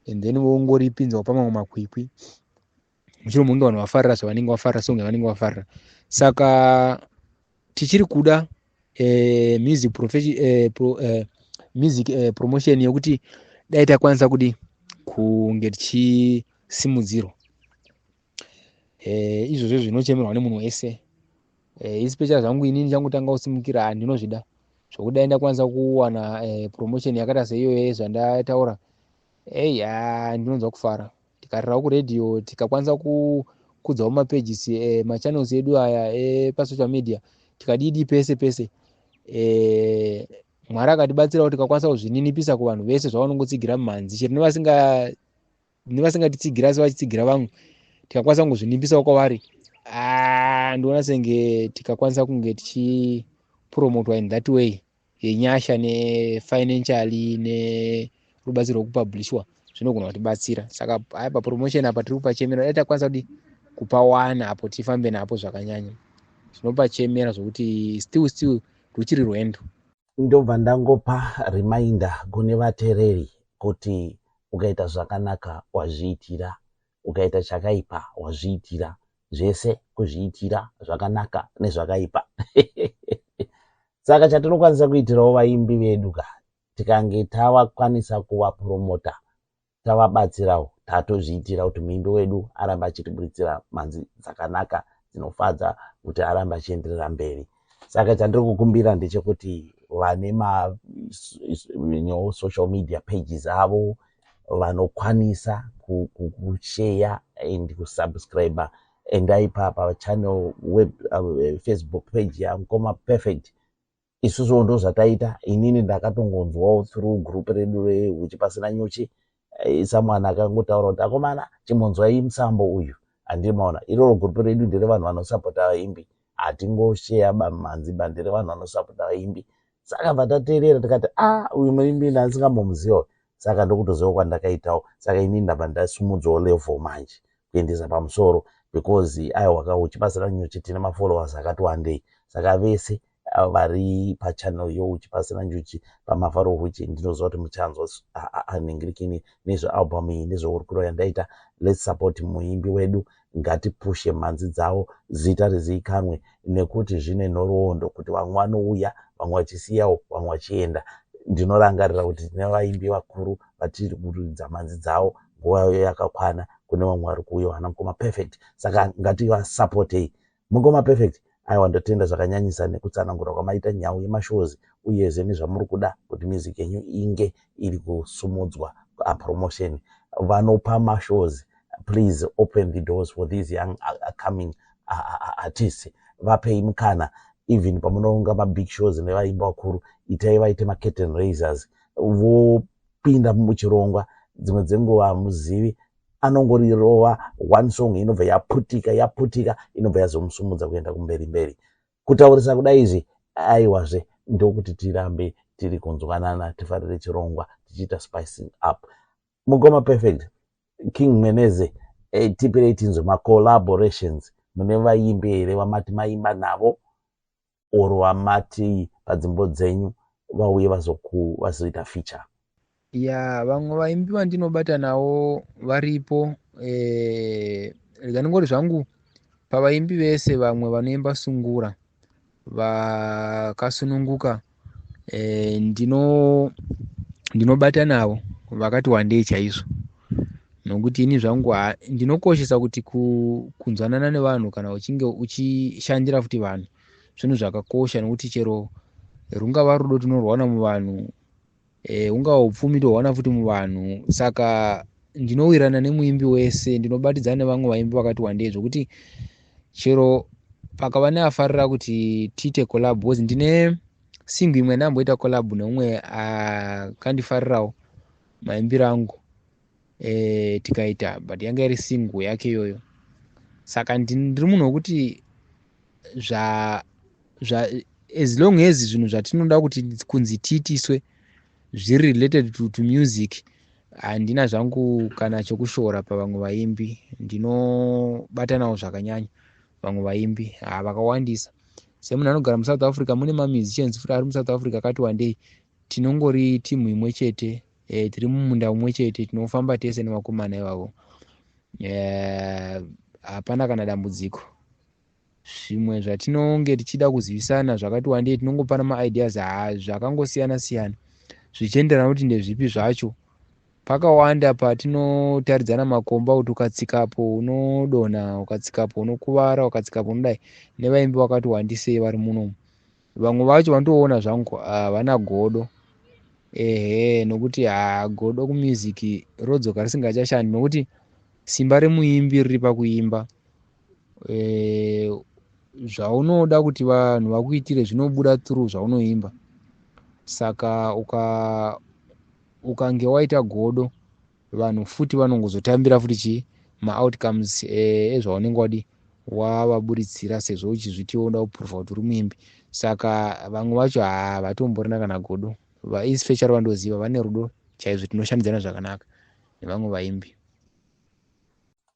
and then vongoripinzawo pamamwe makwikwi muchiro munenge vanhu vafarira zvavanenge vafarira songe vanenge vafarira. Saka tichiri kuda music promotion yokuti dai takwanisa kudi kunge tichisimudzirwa. Izvozvo zvinochemerwa nemunhu wese. Especially zvangu inini changotanga kusimukira ndinozvida zvokuda ndakwanisa kuwana promotion yakaita seiyoyo zvandataura ndinonzwa kufara. Tikarirawo kuredhiyo tikakwanisa kukudzawo mapages machannels edu aya pasocial media tikadidi pese pese Mwari akatibatsirawo tikakwanisa kuzvininipisa kuvanhu vese zvavanongotsigira mumhanzi chero nevasingatsigira asi vachitsigira vamwe tikakwanisa kungozvinipisawo kwavari ndiona senge tikakwanisa kunge tichipromotwa in that way yenyasha nefinancially nerubatsiro rwekupublishwa zvinogona kutibatsira. Saka papromotion apa tiri kupachemera dai takwanisa kuti kupa wana apo tifambe napo zvakanyanya zvinopachemera zvokuti still ruchiri rwendo. Ndobva ndangopa reminder kune vateereri kuti ukaita zvakanaka wazviitira, ukaita chakaipa wazviitira, zvese kuzviitira zvakanaka nezvakaipa. Saka chatinokwanisa kuitirawo vaimbi vedu tikange tavakwanisa kuvapromota, tavabatsirawo, tatozviitira kuti muimbi wedu arambe achitiburitsira mhanzi dzakanaka dzinofadza kuti arambe achienderera mberi. Saka chandiri kukumbira ndechekuti vane social media pages avo vanokwanisa kushare and kusubscribe endai pachannel Facebook page yaMukoma Perfect. Isusu ndo zvataita. Inini ndakatongonzwawo through group redu reHuchi Pasina Nyuchi samwana akangotaura kuti akomana chimonzwai musambo uyu. Andimaona iroro group redu ndere vanhu vanosapota vaimbi, hatingoshare mhanzi ndere vanhu vanosapota vaimbi. Saka vatateerera tikati uyu muimbi ndasingambomuziva. Saka ndokutoziva kwandakaitawo. Saka inini ndabva ndasumudzwawo level manje kuendesa pamusoro because Huchi Pasina Nyuchi tine mafollowers akati wandei. Saka vese vari pachannel yoHuchi Pasina Nyuchi pamafaro Huchi ndinoziva kuti muchanzwa anhingirikini nezvealbum iyi nezveurukuro yandaita. Let's support muimbi wedu, ngatipushe mhanzi dzawo, zita rizivikanwe nekuti zvine nhoroondo kuti vamwe vanouya vamwe vachisiyawo vamwe vachienda. Ndinorangarira kuti tine vaimbi vakuru vatiri kuridza mhanzi dzawo nguva yakakwana kune vamwe vari kuuya vana Mukoma Perfect. Saka ngativasapotei. Mukoma Perfect ndotenda zvakanyanyisa nekutsanangura kwamaita nyau yemashows uyezve nezvamuri kuda kuti music yenyu inge iri kusumudzwa promotion. Vanopa mashows, please open the doors for these young coming artists. Vapei mukana. Even pamunounga mabig shows nevaimbi vakuru, itai vaite macurtain raisers, vopinda muchirongwa. Dzimwe dzenguva hamuzivi, anongorirova one song inobva yaputika inobva yazomusumudza kuenda kumberi. Kutaurisa kudai izvi aiwazve ndokuti tirambe tiri kunzwanana, tifarire chirongwa tichiita spicing up. Mukoma Perfect, King Meneze, tipirei tinzwe macollaborations. Mune vaimbi here vamati maimba navo oro vamati padzimbo dzenyu vauye vazoita feature? Vamwe vaimbi vandinobata navo varipo. Rega ndingori zvangu pavaimbi vese vamwe vanoimba sungura vakasununguka ndinobata navo vakati wandei chaizvo, nokuti ini zvangu ndinokoshesa kuti kunzwanana nevanhu kana uchinge uchishandira futi vanhu zvinhu zvakakosha, nokuti chero rungava rudo tinorwana muvanhu, ungava upfumi tohwana futi muvanhu. Saka ndinowirana nemuimbi wese, ndinobatidzana nevamwe vaimbi vakati wandei zvokuti chero pakava neafarira kuti tiite collab, because ndine single imwe ndamboita collab neumwe akandifarirawo maimbiro angu tikaita, but yanga iri single yake yoyo. Saka ndiri munhu wekuti as long as zvinhu zvatinoda kuti kunzi tiitiswe zviri related to music, handina zvangu kana chokushora pavamwe vaimbi. Ndinobata navo zvakanyanya vamwe vaimbi vakawandisa. Semunhu anogara muSouth Africa mune mamusicians futi ari muSouth Africa akati wandei. Tinongori timu imwe chete, tiri mumunda umwe chete, tinofamba tese nemakomana ivavo. Hapana kana dambudziko. Zvimwe zvatinonge tichida kuzivisana zvakati wandei tinongopana maideas zvakangosiyana siyana zvichienderana kuti ndezvipi zvacho. Pakawanda patinotaridzana makomba kuti ukatsikapo unodonha, ukatsikapo unokuvara, ukatsikapo unodai. Nevaimbi wakati wandisei vari munomu. vamwe vacho vandoona zvangu havana godo nokuti godo kumusiki rodzoka risingachashandi nokuti simba remuimbi riri pakuimba. Zvaunoda kuti vanhu vakuitire zvinobuda through zvaunoimba. Saka ukange waita godo, vanhu futi vanongozotambira futi chii ma-outcomes ezvaunenge wadi wavaburitsira, sezvo uchizviti unoda kuprova kuti uri muimbi. Saka vamwe vacho havatomborina kana godo, vaespecially vandoziva vane rudo chaizvo, tinoshandidzana zvakanaka nevamwe vaimbi.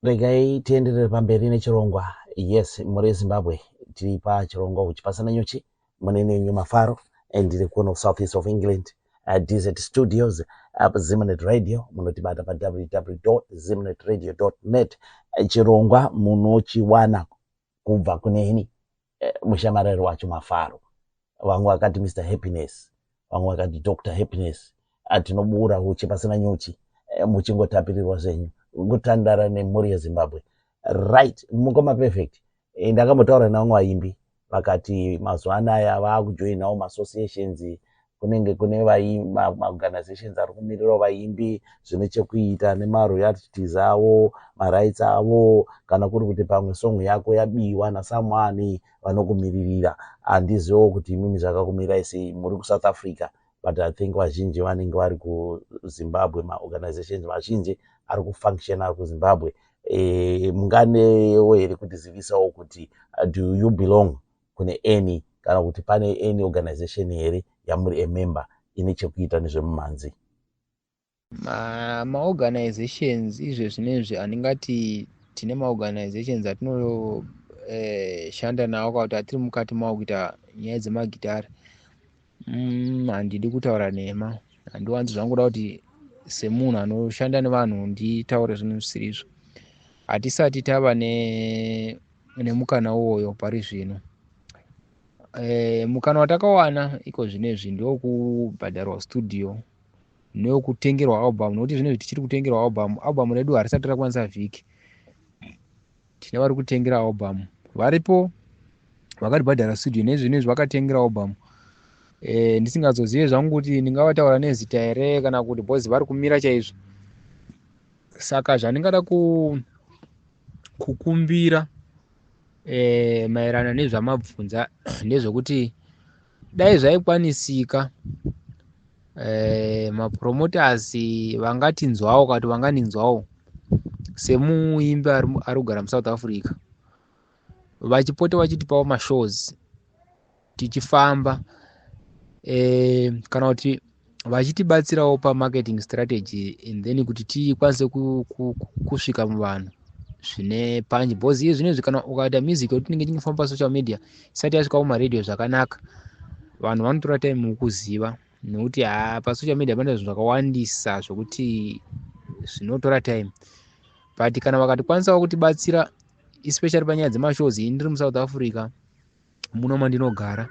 Regai tienderere pamberi nechirongwa. Yes, muri Zimbabwe tiri pachirongwa uchipasana nyuchi mune nenyu Mafaro ndiri kuno South East of England, DZ Studios, Zimnet Radio, munotibata pa www.zimnetradio.net. Chirongwa munochiwana kubva kuneni mushamarari wacho Mafaro. Vamwe vakati Mr Happiness, vamwe vakati Dr Happiness. Tinobura uchipasana nyuchi muchingotapirirwa zvenyu kutandara nemhuri yeZimbabwe. Right, mukoma perfect. Ndakambotaura navamwe vaimbi vakati mazuva anaya vakujoinawo ma-associations, kunenge kune ma-organizations ari kumirirawo vaimbi zvine chekuita nema-royalties avo, ma-rights avo, kana kuri kuti pamwe song yako yabiwa nasomeone vanokumiririra. Handiziwo kuti imimi zvakakumirai sei, muri kuSouth Africa, but I think vazhinji vanenge vari kuZimbabwe, ma-organizations mazhinji ari kufunction ari kuZimbabwe. Munganewo here kutizivisawo kuti do you belong kune any, kana kuti pane any organization here yamuri member ine chekuita nezvemumhanzi? Ma-organizations izvo zvinezvi handingati tine ma-organizations atinoshanda nawo kana kuti atiri mukati mawo kuita nyaya dzemagitari. Handidi kutaura nhema, handiwanzi zvangu kuda kuti semunhu anoshanda nevanhu nditaure zvinhu zvisirizvo. Hatisati tava nemukana uwoyo pari zvino. Mukana watakawana iko zvinezvi ndewokubhadharwa studio, newokutengerwa album, nokuti zvinezvi tichiri kutengerwa album redu harisati rakwanisa vhiki. Tine vari kutengera album, varipo vakatibhadhara studio nezvinezvi vakatengera album. Ndisingazozive zvangu kuti ndingavataura nezita here kana kuti bhozi vari kumira chaizvo. Saka zvandingada kukumbira maererano nezvamabvunza ndezvekuti dai zvaikwanisika mapromoters vangatinzwawo, kana kuti vanganinzwawo semuimbi ari kugara muSouth Africa, vachipota vachitipawo mashows tichifamba, kana kuti vachitibatsirawo pamarketing strategy, and then kuti tikwanise kusvika muvanhu zvine panji. Bhozi iye zvinezvi kana ukaita music yokuti tinenge tichifamba social media isati yasvika kumaradio zvakanaka, vanhu vanotora time mukuziva, nekuti pasocial media pane zvinhu zvakawandisa zvokuti zvinotora time. But kana vakatikwanisawo kutibatsira especially panyaya dzemashows, ndiri muSouth Africa muno mandinogara,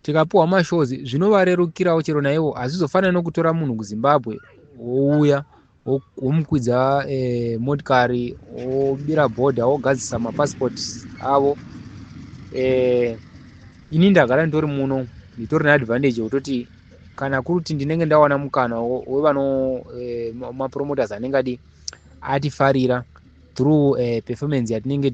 tikapuwa mashows zvinovarerukirawo, chero naivo hazvizofanira nokutora munhu kuZimbabwe wouya womukwidza motikari, wobira bhodha, wogadzisa mapassports avo. Ini ndagara nditori muno, nditori neadvantage yekutoti kana kuri kuti ndinenge ndawana mukana wevano mapromoters anenge atifarira through performance yatinenge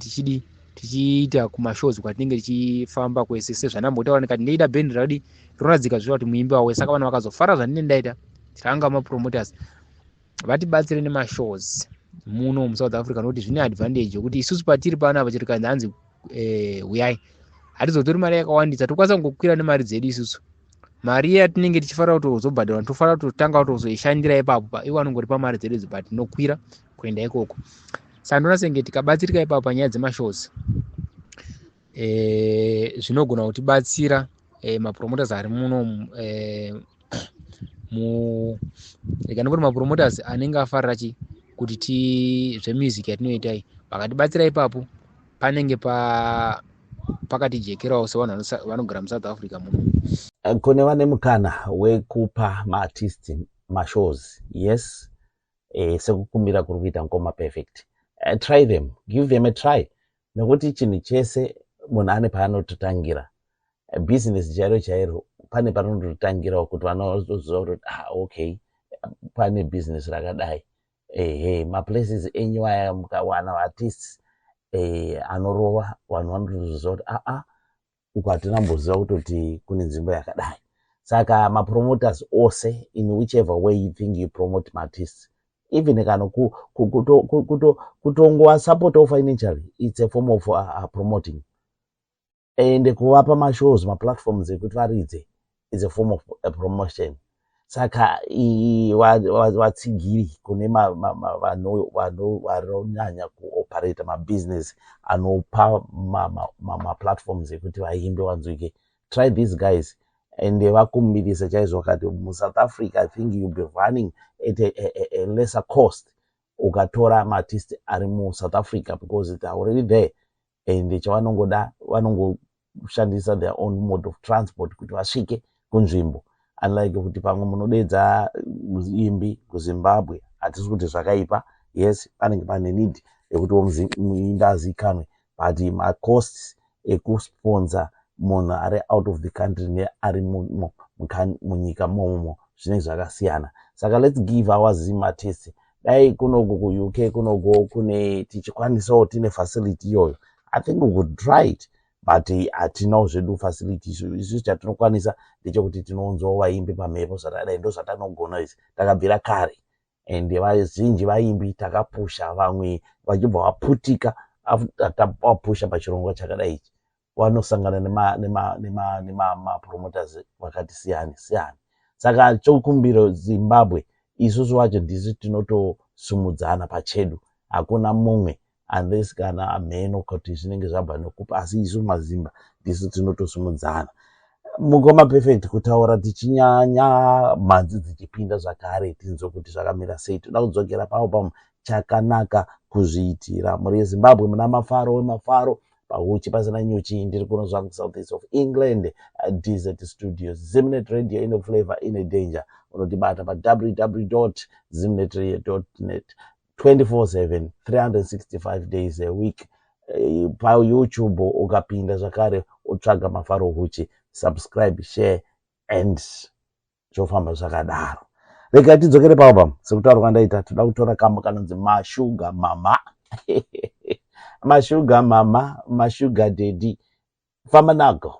tichiita kumashows kwatinenge tichifamba kwese, sezvanambotaura ndikati ndeida bhendi radi ronadzika zviro kuti muimbi wawe. Saka vanhu vakazofara zvandine ndaita, tiranga mapromoters vatibatsire nemashows muno muSouth Africa, nokuti zvine advantage yokuti isusu patiri panapa chero kana hanzi uyai, hatizotori mari yakawandisa, tokwanisa kungokwira nemari dzedu isusu. Mari yatinenge tichifarira kuti uzobhadharwa tofarira kuti totanga kutozoishandira ipapo, iwo anongori pamari dzedu idzi, but tinokwira kuenda ikoko. Saka ndinoona senge tikabatsirika ipapo panyaya dzemashows, zvinogona kutibatsira mapromoters ari muno, ikanongori mapromoters anenge afarira kuti zvemusic yatinoitai, vakatibatsira ipapo panenge pakatijekerawo sevanhu vanogara muSouth Africa muno. Kune vane mukana wekupa maartist mashows, yes, sekukumbira kuri kuita Ngoma Perfect. Try them, give them a try, nekuti chinhu chese munhu ane paanototangira. business chairo pane panondotangirawo kuti vanozoziva kuti okay pane business rakadai. Maplaces enyu aya mukawana artists anorova vanhu vanozoziva kuti uku hatinamboziva kutoti kune nzvimbo yakadai. Saka mapromoters ose in whichever way you think you promote artists, even kana kutongova support financially, it's a form of promoting. And kuvapa mashows, platforms ekuti varidze, it's a form of a promotion. Saka vatsigiri kune vanonyanya kuoperate business anopa platforms ekuti vaimbe vanzwike. Try these guys. And vakumbirisa chaizvo vakati muSouth Africa I think you'll be running at a lesser cost ukatora artist ari muSouth Africa because it's already there, and chavanongoda vanongoshandisa their own mode of transport kuti vasvike kunzvimbo, unlike kuti pamwe munodedza muimbi kuZimbabwe hatisi kuti zvakaipa. Yes, panenge pane need yekuti muimbi azikanwe, but macosts ekusponsor munhu ari out of the country ne ari munyika momo zvinenge zvakasiyana. Saka let's give our Zim artists dai kunoku ku-UK kunoku kune tichikwanisawo tine facility iyoyo, I think we could try it, but hatinawo zvedu facility isu chatinokwanisa ndechekuti tinounzawo vaimbi pamhepo zvakadai, ndo zvatanogona izvi takabvira kare, and vazhinji vaimbi takapusha vamwe vachibva vaputika tapusha pachirongwa chakadai ichi vanosangana nema-promoters vakati siyani. Saka chokumbiro Zimbabwe isusu wacho ndisu tinotosumudzana pachedu, hakuna mumwe unless kana mheno kuti zvinenge zvabva nokupa, asi isu mazimba ndisu tinotosumudzana. Mungoma perfect kutaura tichinyanya mhanzi dzichipinda zvakare tinzwa kuti zvakamira sei. Toda kudzokera pamo chakanaka kuzviitira. Muri Zimbabwe muna mafaro pahuchi pasina nyuchi. Ndiri kuno zvangu South East of England, Desert Studios. Zimnet Radio in a flavor, in a danger. Unotibata pa www.zimnetradio.net 24/7 365 days a week. Pa YouTube ukapinda zvakare utsvaga mafaro huchi, subscribe, share and zvofamba zvakadaro. Rega tidzokere papo sekutaura kwandaita, toda kutora kamwe kanonzi Mashuga Mama. Mashuga Mama, Mashuga Daddy. Famba nako.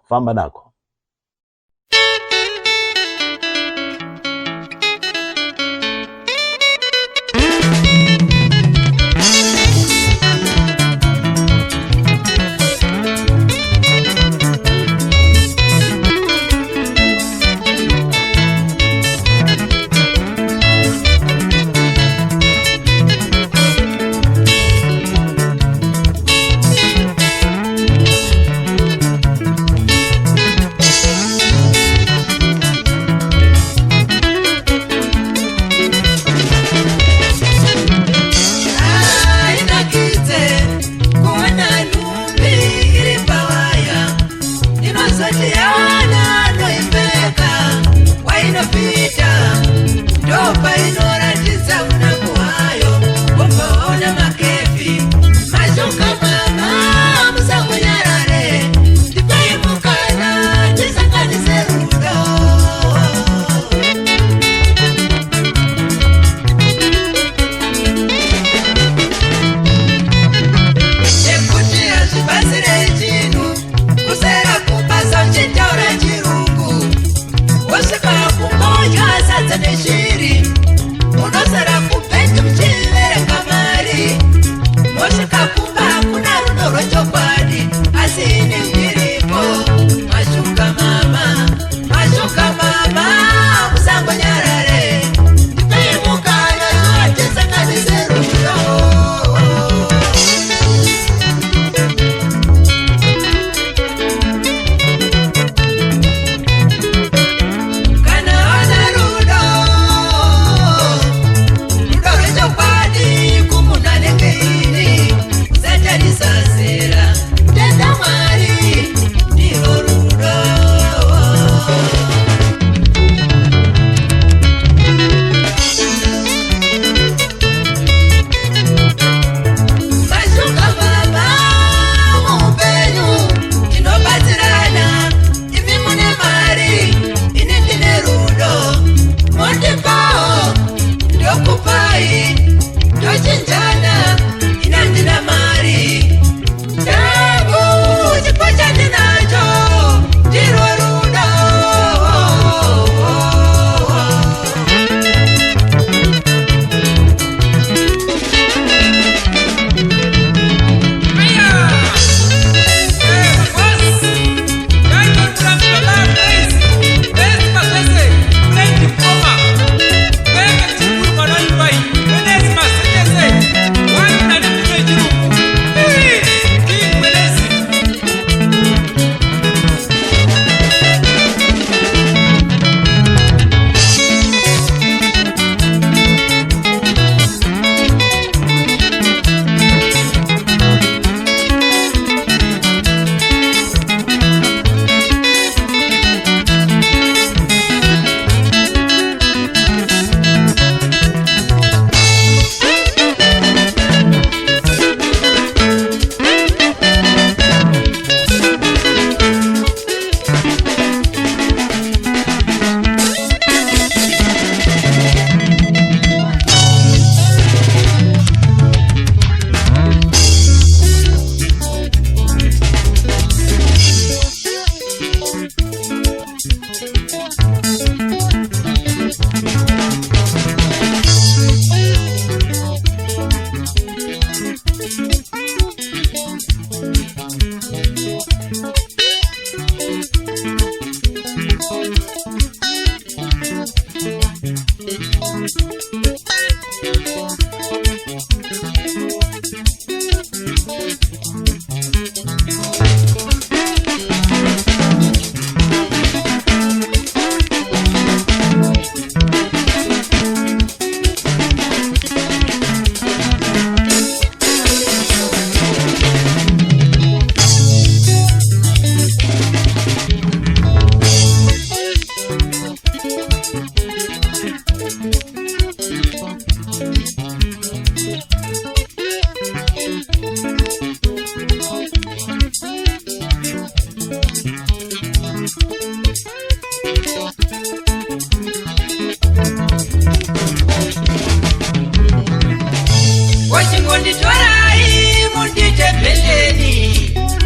Wachingonditorai mundite pendeni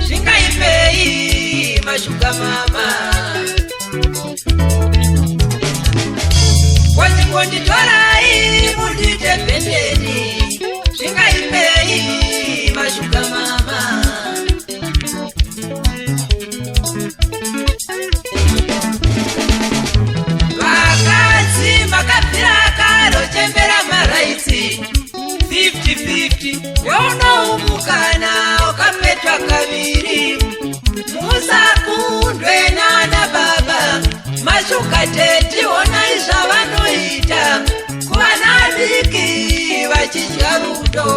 zvingaipei mashuka mama. Wachingonditorai mundite pendeni zvingaipei mashuka mama. Vakadzi makabvira karo chembera maraitsi 50-50 yaunoumukana ukapetwa kaviri. Musakundwe nana baba mashuka teti, onai zvavanoita kuvana diki vachidya rudo.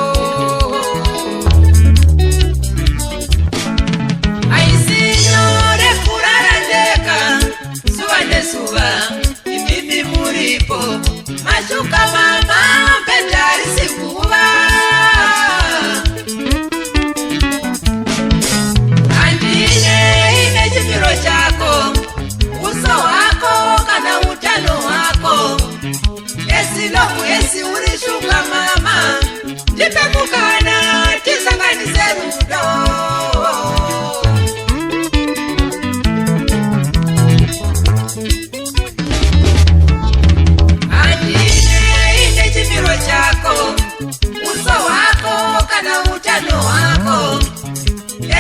Aisino kurara ndeka zuva nezuva imimi muripo mashuka mama mpendarisi kuva. Andine ine chimiro chako, uso hwako kana utano hwako. Esilomu esi uri shuka mama, ndipe mukana tisanganise rudo. Chako, uso wako kana utano wako.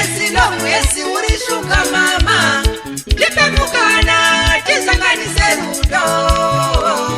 Esilomu esi uri shuka mama, ndipe mukana tisanganise rudo.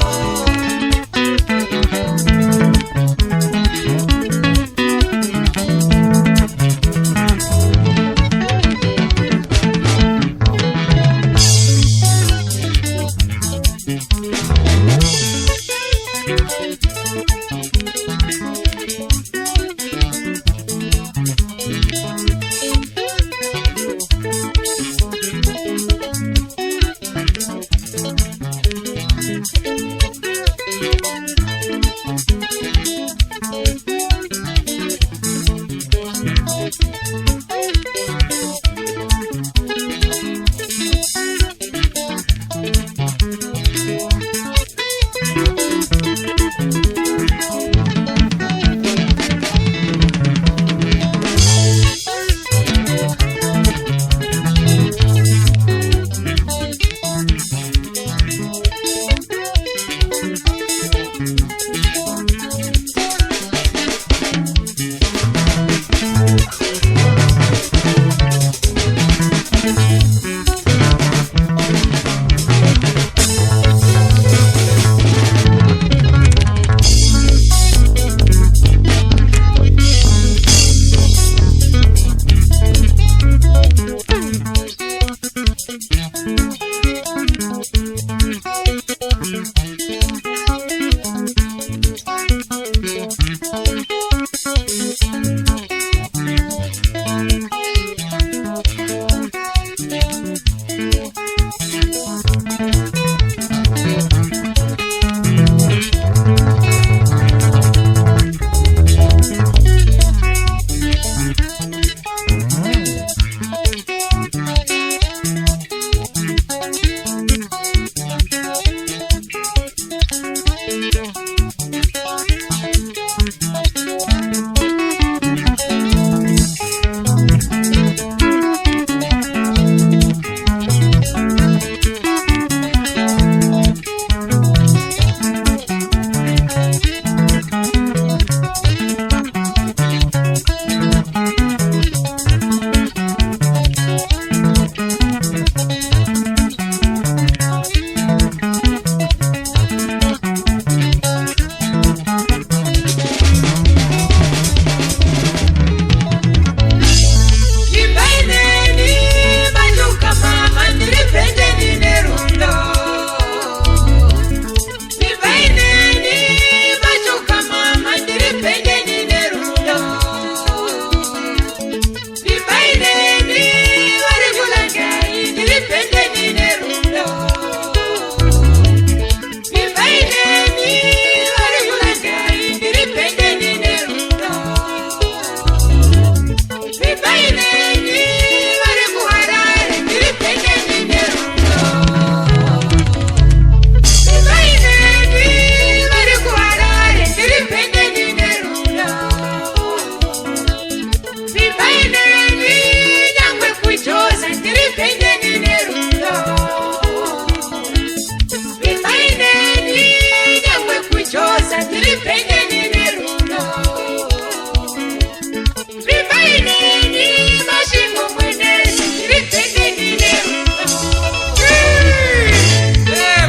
rivaineni masvingo mwenezi ripfekenine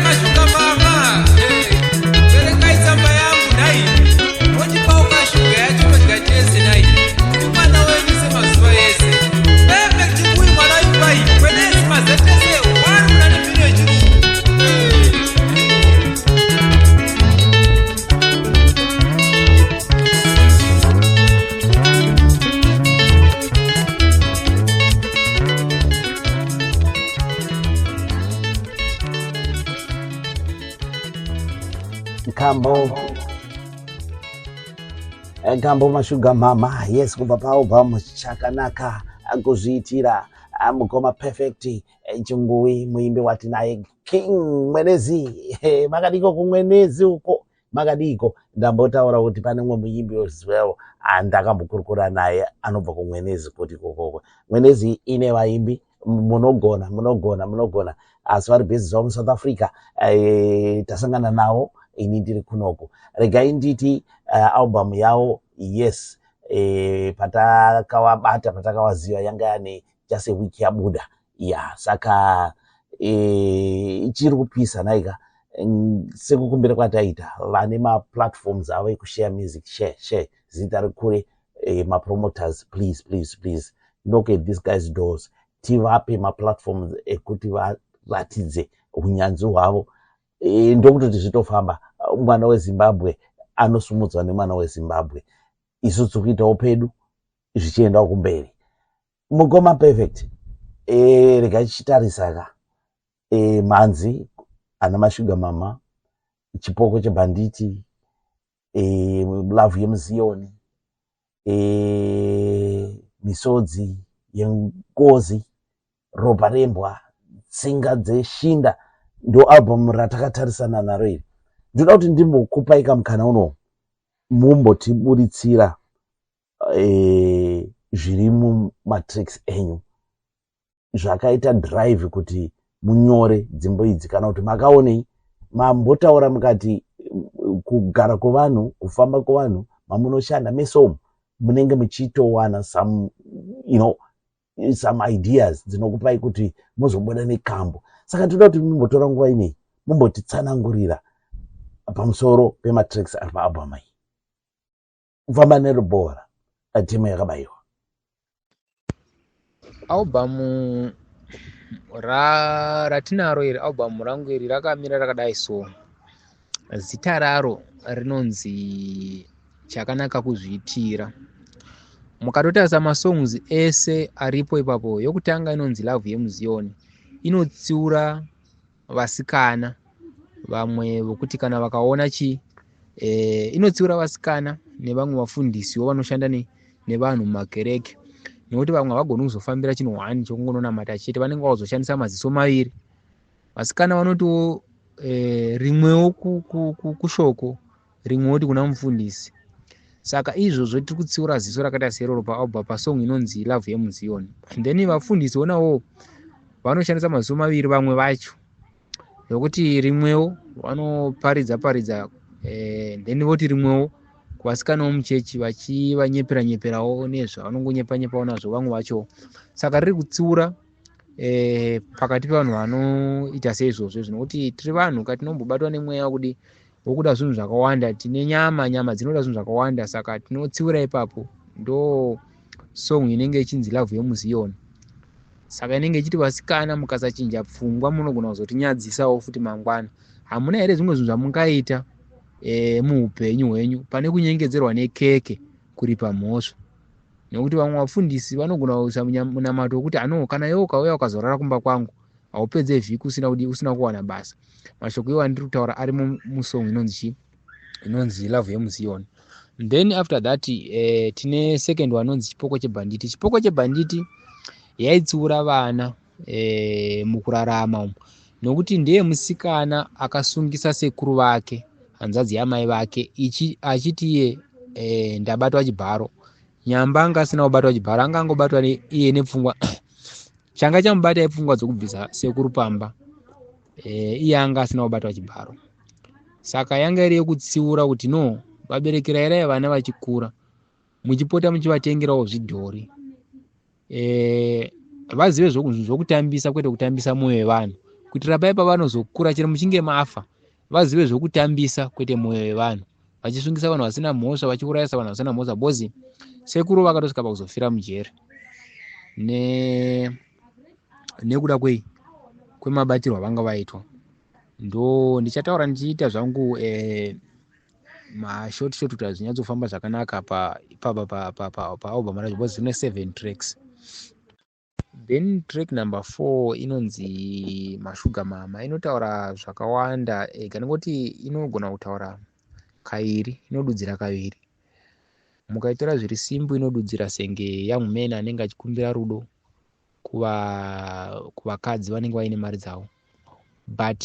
mashuka mama verekai tsamba yangu nai wotipauka shuga yacho kudya tese nai umwana wenyu semazuva ese chikui mwana waipai kwenezi mazetese waruna nemhino yechirungu Gambo mashuga mama, yes, kubva paalbum chakanaka kuzviitira mukoma perfect chingui muimbi wati naye King Mwenezi. Makadiko kumwenezi uko makadiko ndambotaura kuti pane mwe muimbi wezwell ndakambokurukura naye anobva kumwenezi kuti kokoko Mwenezi ine vaimbi munogona asi vari base zvawo muSouth Africa tasangana nawo ini ndiri kunoko. Regai nditi album yawo yes patakavabata patakawaziva yanga yane just a week yabuda saka ichiri kupisa naika sekukumbira kwataita vane maplatforms avo ekushare music share zita rikure mapromoters please knock at these guys doors tivape maplatforms ekuti varatidze unyanzvi hwavo ndokutoti zvitofamba. Mwana weZimbabwe anosumudzwa nemwana weZimbabwe, isu tikuitawo pedu zvichiendawo kumberi. Mukoma perfect regai tichitarisaka Manzi ana mashuga mama, chipoko chebhanditi, love yemuzioni, misodzi yengozi, ropa rembwa, tsinga dzeshinda, ndo album ratakatarisana naro iri. Ndoda kuti ndimbokupai kamukana uno mumbotiburitsira zviri mumatracks enyu zvakaita drive kuti munyore dzimbo idzi kana kuti makaonei mambotaura mukati kugara kwevanhu kufamba kwevanhu mamunoshanda meso munenge muchitowana some ideas dzinokupai kuti muzobuda nekambo. Saka toda kuti mumbotora nguva inei mumbotitsanangurira pamusoro pematracks ari paalbum iyi. Kufamba nerubhora timu yakabayiwa. Album ratinaro iri album rangu iri rakamira rakadai so. Zita raro rinonzi chakanaka kuzviitira. Mukatotarisa masongs ese aripo ipapo, yokutanga inonzi love yemuzioni, inotsiura vasikana vamwe vokuti kana vakaona inotsiura vasikana nevamwe vafundisiwo vanoshanda nevanhu mumakereke, nekuti vamwe havagoni kuzofambira chinhu hwani chokungononamata chete, vanenge vazoshandisa maziso maviri. Vasikana vanotiwo rimwewo kushoko, rimwewo kuna mufundisi. Saka izvozvo tiri kutsiura ziso rakaita seroro paalbum pasong inonzi love yemuzioni. Then vafundisi onawo vanoshandisa maziso maviri vamwe vacho, nokuti rimwewo vanoparidza then voti rimwewo kuvasikana vomuchechi vachivanyepera-nyeperawo nezvavanongonyepa-nyepawo nazvo vamwe vacho. Saka riri kutsiura pakati pevanhu vanoita seizvozvo, zvinokuti tiri vanhu katinombobatwa nemweya wokudi wokuda zvinhu zvakawanda, tine nyama dzinoda zvinhu zvakawanda, saka tinotsiura ipapo. Ndo song inenge ichinzi love yemuzioni. Saka inenge ichiti vasikana mukasachinja pfungwa munogona kuzotinyadzisawo futi mangwana. Hamuna here zvimwe zvinhu zvamungaita muupenyu hwenyu pane kunyengedzerwa nekeke kuri pamhosva? Nekuti vamwe vafundisi vanogona kuisa munamato wekuti kana iwe ukauya ukazorara kumba kwangu haupedze vhiki usina kuwana basa. Mashoko iwo andiri kutaura ari musong inonzi love yemuzioni. Then after that tine second one inonzi chipoko chebhanditi. Chipoko chebhanditi yaitsiura vana mukurarama umu, nokuti ndiye musikana akasungisa sekuru vake, hanzvadzi yamai vake, achiti iye ndabatwa chibharo. Nyamba anga asina kubatwa chibharo, anga angobatwa iye nepfungwa changa chamubata ipfungwa dzokubvisa sekuru pamba, iye anga asina kubatwa chibharo. Saka yanga iri yekutsiura kuti no, vaberekera here vana vachikura muchipota muchivatengerawo zvidhori, vazive zvokutambisa kwete kutambisa mwoyo wevanhu, kuitira paya pavanozokura chero muchinge mafa vazive zvokutambisa kwete mwoyo wevanhu, vachisungisa vanhu vasina mhosva, vachiurayisa vanhu vasina mhosva. Bozi sekuru vakatosvika pakuzofira mujeri nekuda kwemabatiro avanga vaitwa. Ndo ndichataura ndichiita zvangu mashort kuti hazvinyatsofamba zvakanaka paalbum racho, because zvine 7 tracks. Then track number 4 inonzi Mashuga Mama, inotaura zvakawanda, kana kuti inogona kutaura kairi, inodudzira kaviri. Mukaitora zviri simbu, inodudzira senge young men anenge achikumbira rudo kuvakadzi vanenge vaine mari dzavo, but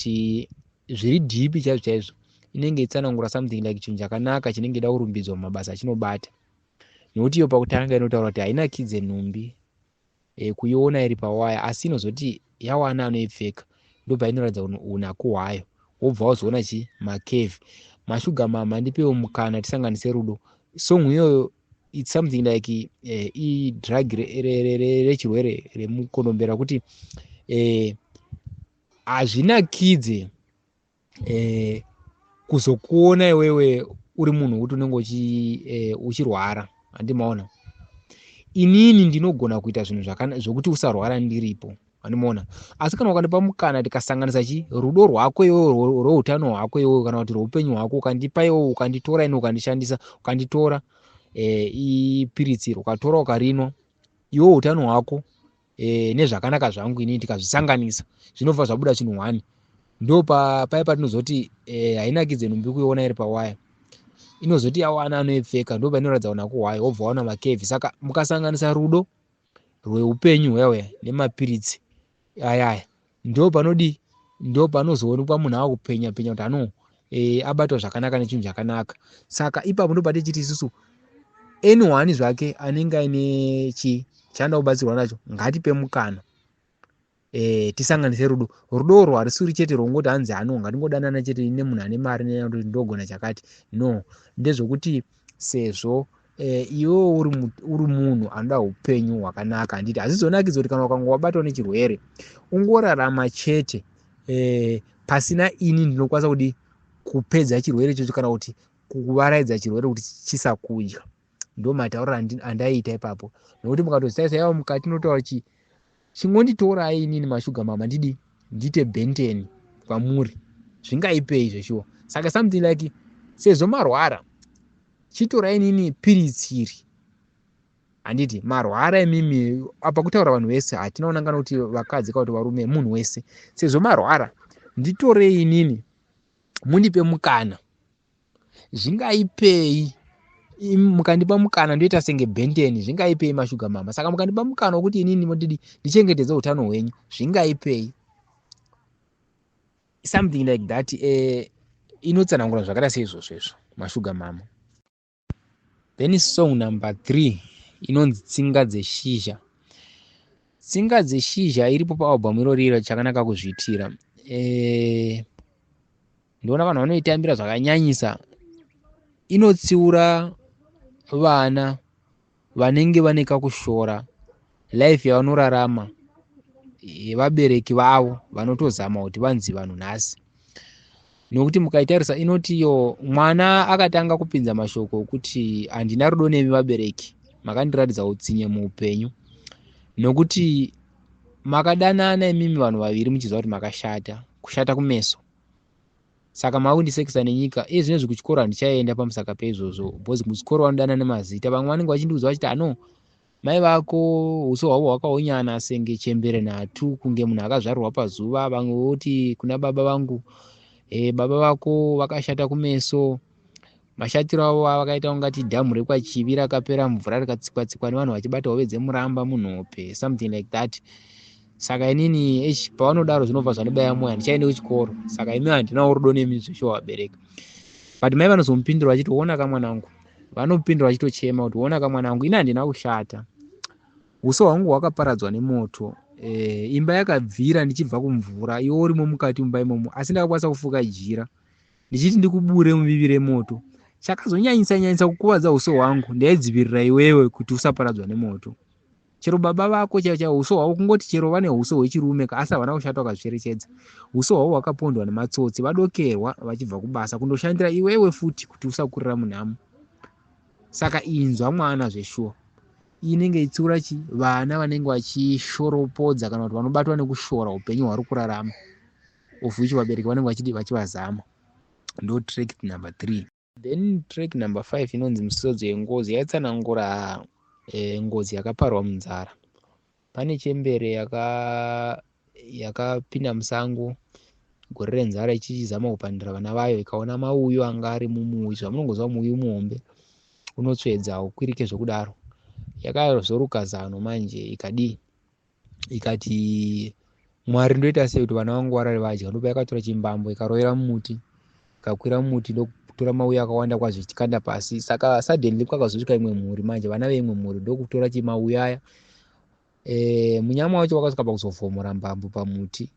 zviri deep chaizvo chaizvo inenge itsanangura something like chinhu chakanaka chinenge da kurumbidzwa mumabasa achinobata. Nokuti iyo pakutanga inotaura kuti haina kidze nhumbi kuiona iri pawaya, asi inozoti yawana anoipfeka ndobva inoratidza unako hwayo, wobva wazoona makevhi. Mashuga Mama, ndipewo mukana tisanganise rudo. Song iyoyo it's something like drug rechirwere remukondombera, kuti hazvinakidze kuzokuona iwewe uri munhu kuti unenge uchirwara. Handimaona inini ndinogona kuita zvinhu zvokuti usarwara ndiripo, handimaona. Asi kana ukandipa mukana tikasanganisa rudo rwako iwewe rwoutano hwako iwewe kana kuti rwoupenyu hwako, ukandipa iwewe, ukanditora ini, ukandishandisa, ukanditora ipiritsiro, ukatora ukarinwa, iwewe utano hwako nezvakanaka zvangu inini tikazvisanganisa zvinobva zvabuda chinhu 1. Ndo paya patinozoti hainakidze nhumbi kuiona iri pawaya, inozoti yawana anoipfeka, ndo painoratidza unako hwayo, wobva waona makevhi. Saka mukasanganisa rudo rweupenyu hwewe nemapiritsi ayaya, ndo panozoonekwa munhu akupenya kuti abatwa zvakanaka nechinhu chakanaka. Saka ipapo ndo patichiti isusu anyone zvake anenge aine chaanoda kubatsirwa nacho ngatipe mukana, tisanganise rudo. Rudo harisuri chete rwongoti hanzi ngatingodanana chete nemunhu ane mari nekuti ndogona chakati. No, ndezvokuti sezvo iwewe uri munhu anoda upenyu hwakanaka, handiti hazvizonakidza kuti kana ukanga wabatwa nechirwere ungorarama chete pasina ini ndinokwanisa kupedza chirwere ichocho kana kuti kuvaraidza chirwere kuti chisakudya. Ndo matauriro andaiita ipapo, nokuti mukatozisaisa yavo mukati notaura chingonditorai inini Mashuga Mama ndite bhenteni kwamuri, zvingaipei zveshuwa. Saka something like sezvo marwara chitorai inini piritsiri, handiti marwara imimi. Apa kutaura vanhu vese, hatina kunangana kuti vakadzi kana kuti varume, munhu wese. Sezvo marwara nditorei inini, mundipe mukana, zvingaipei mukandipa mukana ndoita senge bhenteni, zvingaipei Mashuga Mama. Saka mukandipa mukana wokuti inini ndichengetedze utano hwenyu, zvingaipei. Something like that inotsanangura zvakada seizvozvo Mashuga Mama. Then song number 3 inonzi Tsinga Dzeshizha. Tsinga Dzeshizha iripo paalbum iroriro, chakanaka kuzviitira. Ndoona vanhu vanoitambira zvakanyanyisa. Inotsiura vana vanenge vane kakushora, life yavanorarama, vabereki vavo vanotozama kuti vanzi vanhu nhasi. Nokuti mukaitarisa inoti mwana akatanga kupinza mashoko okuti handina rudo nemi vabereki, makandiratidza utsinye muupenyu, nokuti makadanana imimi vanhu vaviri muchiziva kuti makashata, kushata kumeso. Saka makundisekisa nenyika. Zvinezvi kuchikoro handichaenda pamusaka peizvozvo, because kuchikoro vanodana nemazita. Vamwe vanenge vachindiudza vachiti mai vako uso hwavo hwakaonyana senge chembere nhatu, kunge munhu akazvarwa pazuva. Vamwe voti kuna baba vangu, baba vako vakashata kumeso, mashatiro avo vakaita ungati dhamu rekwachivi rakapera mvura rikatsikwa-tsikwa nevanhu vachibata hove dzemuramba munhope, something like that. Saka inini pavanodaro zvinobva zvanobaya mwoyo, handichaende kuchikoro. Saka imi handinawo rudo nemi zveshuwa vabereki. But mai vanozomupindura vachiti ona kamwanangu, vanopindura vachitochema kuti ona kamwanangu, ini handina kushata, uso hwangu hwakaparadzwa nemoto, imba yakabvira ndichibva kumvura, iwe urimo mukati mumba imomo, asi ndakakwanisa kufuka jira ndichiti ndikubure muvivi remoto. chakazonyanyisa kukuvadza uso hwangu ndaidzivirira iwewe kuti usaparadzwa nemoto. Chero baba vako uso hwavo kungoti chero vane uso hwechirume asi havana kushata vakazvicherechedza. Uso hwavo hwakapondwa nematsotsi, vadokerwa vachibva kubasa kundoshandira iwewe futi kuti usakurira munhamo. Saka inzwa mwana zveshuwa. Iyi inenge itsiura vana vanenge vachishoropodza kana kuti vanobatwa nekushora upenyu hwari kurarama, of which vabereki vanenge vachivazama. Ndo track number 3. Then track number 5 inonzi misodzi yengozi, yaitsanangura ngozi yakaparwa munzara. Pane chembere yakapinda musango gore renzara ichizama kupandira vana vayo, ikaona mauyu anga ari mumuwi, zvamunongoziva muuyu muhombe unotsvedza ukwirike zvokudaro. Yakazoruka zano manje ikati Mwari ndoita sei kuti vana vangu varare vadya. Ndopa yakatora chimbambo ikarovera mumuti, ikakwira mumuti ndokutora mauyu akawanda kwazvo ichikanda pasi. Saka suddenly kwakazosvika imwe mhuri, manje vana veimwe mhuri ndokutora chimauyu aya. Munyama wacho wakasvika pakuzovhomora mbambo pamuti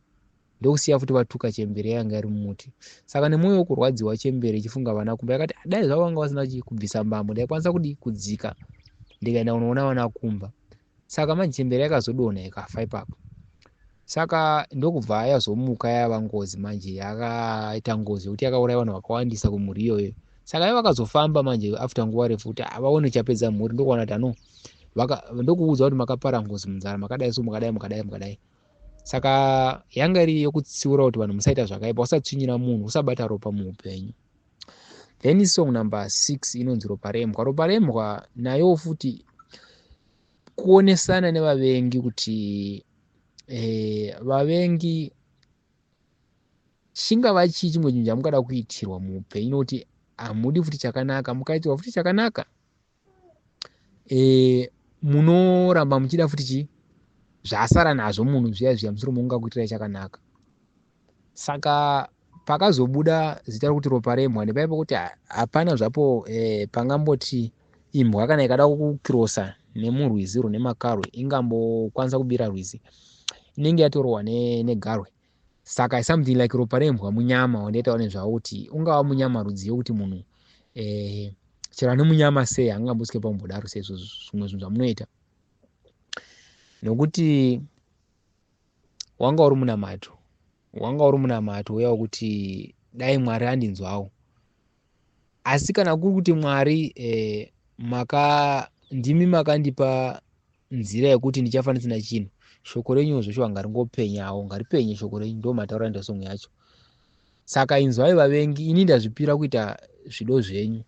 ndokusiya futi vatuka chembere yanga iri mumuti. Saka nemwoyo wokurwadziwa chembere ichifunga vana kumba, yakati dai zvavo vanga vasina kubvisa mbambo ndaikwanisa kudzika ndikaenda kunoona vana kumba. Saka manje chembere yakazodonha ikafa ipapo. Saka ndokubva yazomuka yava ngozi, manje yakaita ngozi yokuti yakauraya vanhu vakawandisa kumhuri iyoyo. Saka ivo vakazofamba manje after nguva refu kuti vaone chapedza mhuri, ndokuona kuti ndokuudza kuti makapara ngozi munzara, makadai so mukadai. Saka yanga iri yokutsiura kuti vanhu musaita zvakaipa, usatsvinyira munhu, usabata ropa muupenyu. Then song number 6 inonzi ropa rembwa. Ropa rembwa nayo futi kuonesana nevavengi kuti vavengi chingava chii chimwe chinhu chamungada kuitirwa muupenyu, nokuti hamudi futi chakanaka, mukaitirwa futi chakanaka munoramba muchida futi zvasara nazvo munhu zviya musoro mungakuitirai chakanaka. Saka pakazobuda zita rokuti ropa rembwa, ndepaipo kuti hapana zvapo pangamboti imbwa kana ikada kukirosa nemurwizi rune makarwe ingambokwanisa kubira rwizi, inenge yatorwa negarwe. Saka something like ropa rembwa munyama wandaitawo nezvawo kuti ungava munyama rudziyo kuti munhu chero ane munyama sei hangambosvike pambodaro sezvo zvimwe zvinhu zvamunoita, nokuti wanga uri munamato uya kuti dai Mwari andinzwawo. Asi kana kuri kuti Mwari ndimi makandipa nzira yekuti ndichafa ndisina chinhu, shoko renyu zveshuwa ngaringopenyawo, ngaripenye shoko renyu, ndo mataura ndasongo yacho. Saka inzwai vavengi, ini ndazvipira kuita zvido zvenyu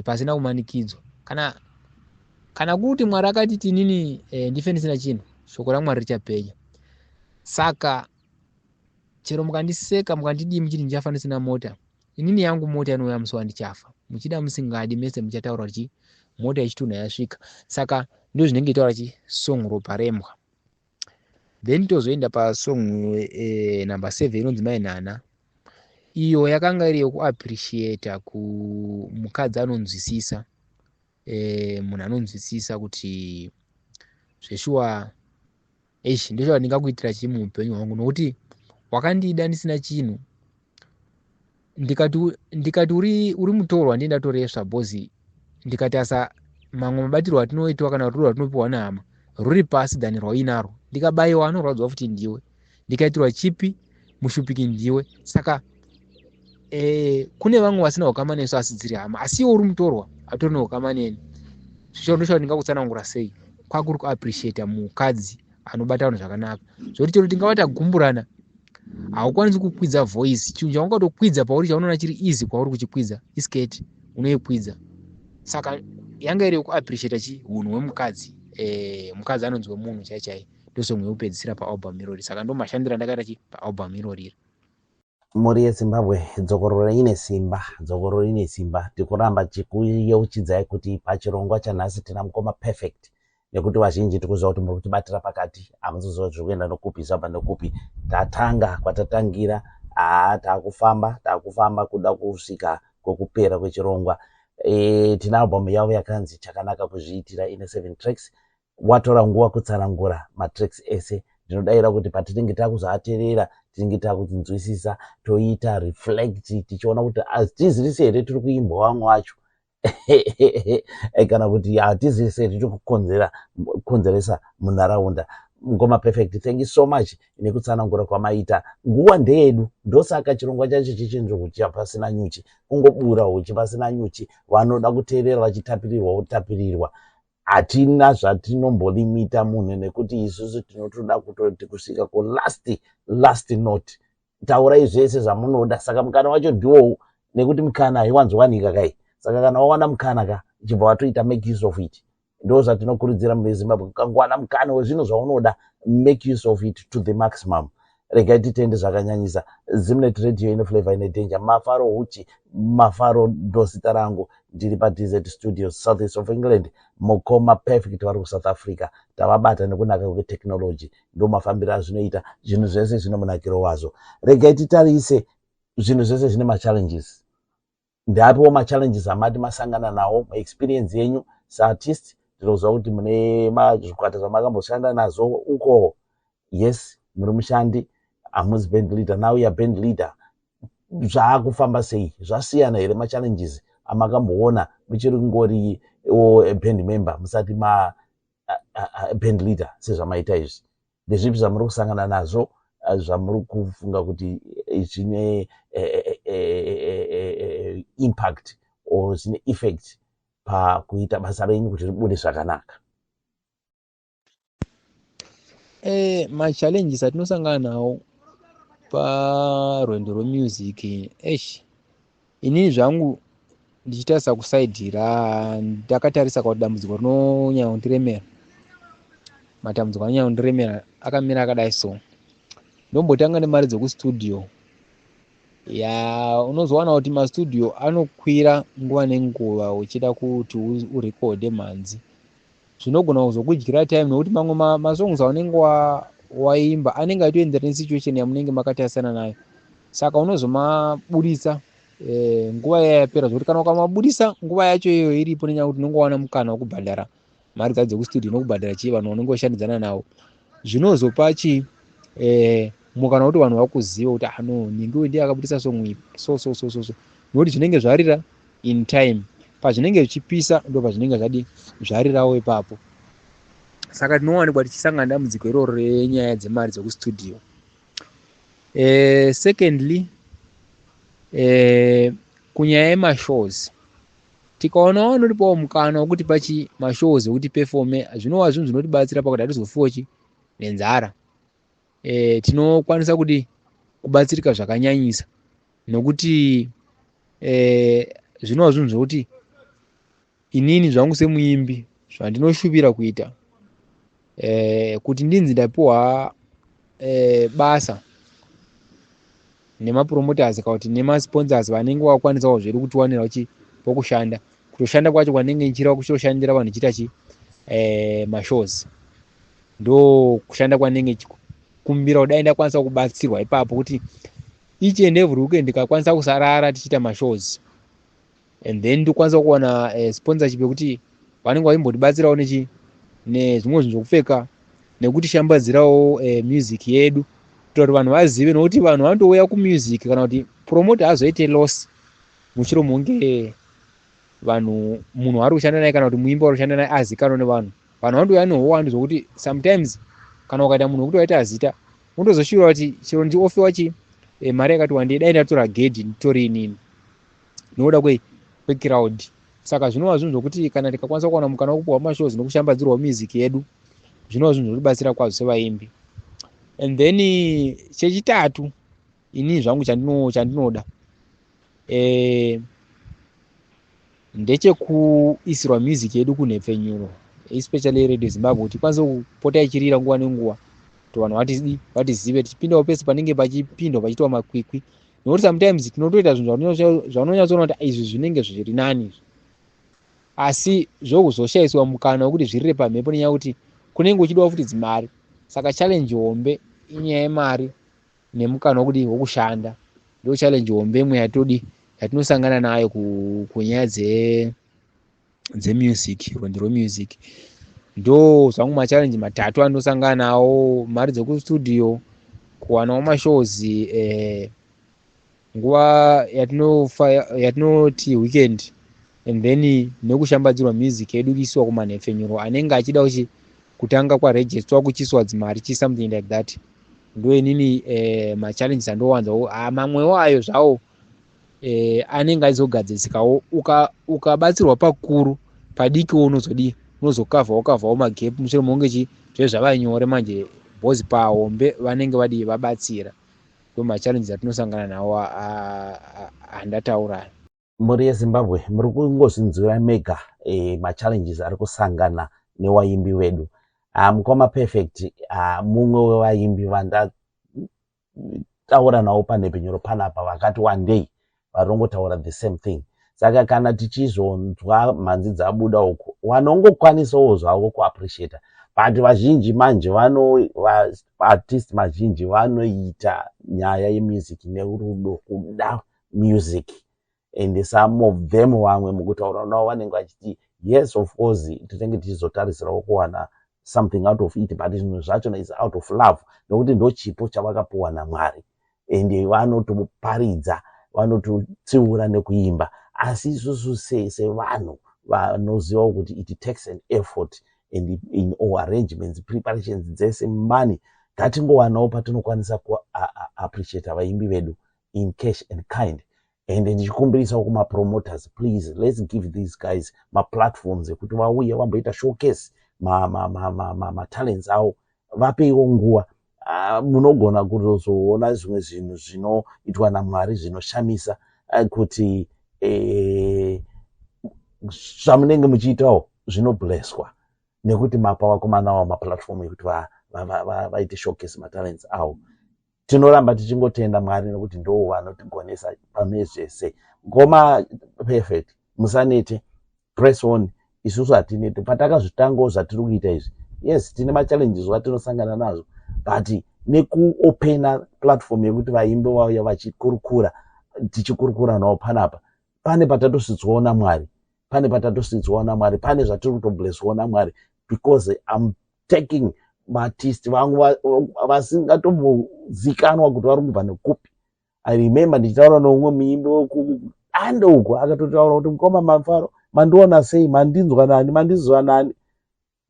pasina kumanikidzwa. Kana kuti Mwari akati tinini ndife ndisina chinhu, shoko raMwari richapenya. Saka chero mukandiseka mukandidii muchiti ndichafa ndisina mota, inini yangu mota inouya musi wandichafa. Muchida musingadi mese muchataura kuti mota yechitunha yasvika. Saka ndo zvinenge itaura song ropa rembwa. Then tozoenda pasong number 7 inonzi mainhana. Iyo yakanga iri yokuappreciata kumukadzi anonzwisisa, munhu anonzwisisa kuti zveshuwa ndoshuwa ndingakuitira chii muupenyu hwangu, nokuti wakandida ndisina chinhu. Ndikati uri mutorwa ndindatoresa bhozi, ndikati asa mamwe mabatirwo atinoitwa kana ruro ratinopiwa nehama ruri pasi dhani rwainaro, ndikabayiwa anorwadzwa futi ndiwe, ndikaitirwa chipi mushupiki ndiwe. Saka kune vamwe vasina ukama nesu asi dziri hama, asi iwe uri mutorwa atori neukama neni. Zvisho ndoshuwa ndingakutsanangura sei kwakuri kuappreciata mukadzi anobata vanhu zvakanaka, zvokuti chero tingava tagumburana haukwanisi kukwidza voice. Chinhu chaungatokwidza pauri chaunoona chiri easy kwauri kuchikwidza isketi unoikwidza. Saka yanga iri yokuappreciata hunhu hwemukadzi, mukadzi anonzwe munhu chaichai. Ndosongwe yekupedzisira paalbum irori. Saka ndo mashandiro andakaita paalbum irori. Mhuri yeZimbabwe, dzokororo ine simba, tikuramba chikuyeuchidzai kuti pachirongwa chanhasi tina mukoma perfect, nekuti vazhinji tikuziva kuti muri kutibatira pakati, hamuziziva zviri kuenda nokupi zvabva nokupi. Tatanga kwatatangira, takufamba kuda kusvika kwokupera kwechirongwa. Tina album yavo yakanzi chakanaka kuzviitira, ine 7 tracks. Watora nguva kutsanangura matracks ese. Ndinodayira kuti patinenge takuzoateerera tinenge takutinzwisisa toita reflect tichiona kuti hatizirisi here tiri kuimba vamwe vacho kana kuti hatizirisi here tiri kukonzeresa munharaunda. Ngoma Perfect, thank you so much nekutsanangura kwamaita. Nguva ndeyedu, ndosaka chirongwa chacho chichinzvo kuti pasina nyuchi, kungobura huchi pasina nyuchi, vanoda kuteerera vachitapirirwa votapirirwa. Hatina zvatinombolimita munhu nekuti isusu tinotoda kutoti kusvika ku last note. Taurai zvese zvamunoda, saka mukana wacho ndiwowo nekuti mukana haiwanzowanika kai. Saka kana wawana mukana ka chibva watoita make use of it. Ndo zvatinokurudzira muZimbabwe, ukangowana mukana wezvinhu zvaunoda make use of it to the maximum. Regai titende zvakanyanyisa. Zimnet Radio ine flavor ine danger. Mafaro Huchi, Mafaro ndosita rangu, ndiri paDZ Studios, South East of England. Mukoma Perfect vari kuSouth Africa. Tavabata nekunaka kwetechnology. Ndo mafambiro azvinoita, zvinhu zvese zvine munakiro wazvo. Regai titarise zvinhu zvese zvine machallenges. Ndapiwo machallenges amati masangana nawo, experience yenyu saartist. Ndinoziva kuti mune mazvikwata zvamakamboshanda nazo uko. Yes, muri mushandi, hamuzi band leader, now you are band leader. Zvaakufamba sei? Zvasiyana here machallenges amakamboona muchiri kungori band member musati band leader sezvamaita izvi? Ndezvipi zvamuri kusangana nazvo zvamuri kufunga kuti zvine impact or zvine effect pakuita basa renyu kuti ribude zvakanaka? Machallenges atinosangana nawo parwendo rwemusic, inini zvangu ndichitarisa kusaidhira, ndakatarisa kuti dambudziko rinonyanya kundiremera, matambudziko anonyanya kundiremera akamira akadai so. Ndombotanga nemari dzekustudio. Unozowana kuti mastudio anokwira nguva nenguva uchida kuti urekode mhanzi. Zvinogona kuzokudyira time nekuti mamwe masongs aunenge waimba anenge aitoenderana nesituation yamunenge makatarisana nayo. Saka unozomabudisa nguva yapera, zvokuti kana ukamabudisa nguva yacho iyoyo iripo nenyaya kuti unongowana mukana wekubhadhara mari dzacho dzekustudio nokubhadhara vanhu vanenge washandidzana navo. Zvinozopa mukana kuti vanhu vakuziva kuti ningiwe ndiye akabudisa song iyi so nokuti zvinenge zvarira in time. Pazvinenge zvichipisa ndo pazvinenge zvarirawo ipapo. Saka tinowanikwa tichisangana dambudziko iroro renyaya dzemari dzekustudio. Secondly, kunyaya yemashows, tikaona vanoripawo mukana wekuti mashows ekuti performe, zvinova zvinhu zvinotibatsira pakuti hatizofiwo nenzara. Tinokwanisa kuti kubatsirika zvakanyanyisa nokuti zvinova zvinhu zvokuti inini zvangu semuimbi zvandinoshuvira kuita, kuti ndinzi ndapiwa basa nemapromoters kana kuti nemasponsors vanenge vakwanisawo zvedu kutiwanira pokushanda, kutoshanda kwacho kwanenge ndichira kuchoshandira vanhu chiita mashows, ndo kushanda kwanenge kumbira kudai ndakwanisa kubatsirwa ipapo kuti each and every weekend ndikakwanisa kusarara tichiita mashows, and then ndokwanisa kuwana sponsorship yekuti vanenge vaimbotibatsirawo nezvimwe zvinhu zvokupfeka nekuti shambadzirawo music yedu kuti vanhu vazive, nokuti vanhu vanotouya kumusic kana kuti promoter azoite loss muchiro munge munhu ari kushanda naye kana kuti muimbi ari kushanda naye azikanwa nevanhu. Vanhu vanotouya nehowandi zvokuti sometimes kana ukaita munhu wekuti waita zita unotozoshuva kuti chero ndiofewa mari yakati wandei dai ndatora gedhi nditori inini nokuda kwecrowd. Saka zvinova zvinhu zvokuti kana tikakwanisa kuwana mukana wekupuhwa mashows nokushambadzirwa music yedu, zvinova zvinhu zvotibatsira kwazvo sevaimbi. And then chechitatu, inini zvangu chandinoda ndechekuisirwa music yedu kunhepfenyuro, especially Radio Zimbabwe, kuti ikwanise kupota ichirira nguva nenguva kuti vanhu vatizive, tichipindawo pese panenge pachipindwa pachiitwa makwikwi, nokuti sometimes tinotoita zvinhu zvaunonyatsoona kuti izvi zvinenge zviri nani, asi zvokuzoshaiswa mukana wekuti zvirire pamhepo nenyaya kuti kunenge uchidwa futi mari. Saka challenge hombe inyaya yemari nemukana wokushanda, ndo challenge hombe imwe yatinosangana nayo kunyaya dzemusic, rwendo rwemusic. Ndo zvangu machallenge matatu andosangana nawo: mari dzekustudio, kuwanawo mashows nguva yatinoti weekend, and then nekushambadzirwa music yedu kuisiwa kumanhefenyuro anenge achida kutanga kwaregistrwa kuchiiswa dzimari something like that. Ndo inini machallenges andowanzawo mamwewo ayo zvawo anenge aizogadzisikawo ukabatsirwa pakuru padikiwo unozokavhawo magap mushure monge zvava nyore manje bhozi pahombe vanenge vabatsira. Ndo machallenges atinosangana nawo andataura. Muri yeZimbabwe muri kungozvinzwira mega machallenges ari kusangana newaimbi wedu. Mukoma Perfect mumwe wevaimbi vandataura nawo panhephenyuro panapa vakati one day varongotaura the same thing. Saka kana tichizonzwa mhanzi dzabuda uko vanongokwanisawo zvavo kuappreciata, but vazhinji manje artist mazhinji vanoita nyaya yemusic nerudo kuda music, and some of them vamwe mukutaura navo vanenge vachiti yes of course tinenge tichizotarisirawo kuwana something out of it, but zvinhu zvachona is out of love, nokuti ndo chipo chavakapuwa naMwari, and vanotoparidza vanototsiura nekuimba. Asi isusu sevanhu vanoziva kuti it takes an effort, and in all arrangements preparations dzese money ngatingowanawo patinokwanisa kuappreciata vaimbi vedu in cash and kind. And ndichikumbirisawo kumapromoters, please let's give these guys maplatforms ekuti vauye vamboita showcase matalents avo, vapeiwo nguva. Munogona kuzoona zvimwe zvinhu zvinoitwa naMwari zvinoshamisa kuti zvamunenge muchiitawo zvinoblesswa nekuti mapa vakomanawo maplatform ekuti vaite showcase matalents avo. Tinoramba tichingotenda Mwari nekuti ndo vanotigonesa pane zvese. Ngoma Perfect musanete, press on. Isusu hatineti patakazvitangawo zvatiri kuita izvi. Yes, tine machallenges vatinosangana nazo, but nekuopena platform yekuti vaimbi vauya vachikurukura, tichikurukura nawo panapa, pane patatosvitswawo naMwari, pane zvatiri kutoblesswawo naMwari, because I'm taking maartist vangu vasingatombozikanwa kuti vari kubva nekupi. I remember ndichitaura noumwe muimbi wekuande uko akatotaura kuti Mukoma Mafaro mandiona sei, mandinzwa nani, mandizwa nani.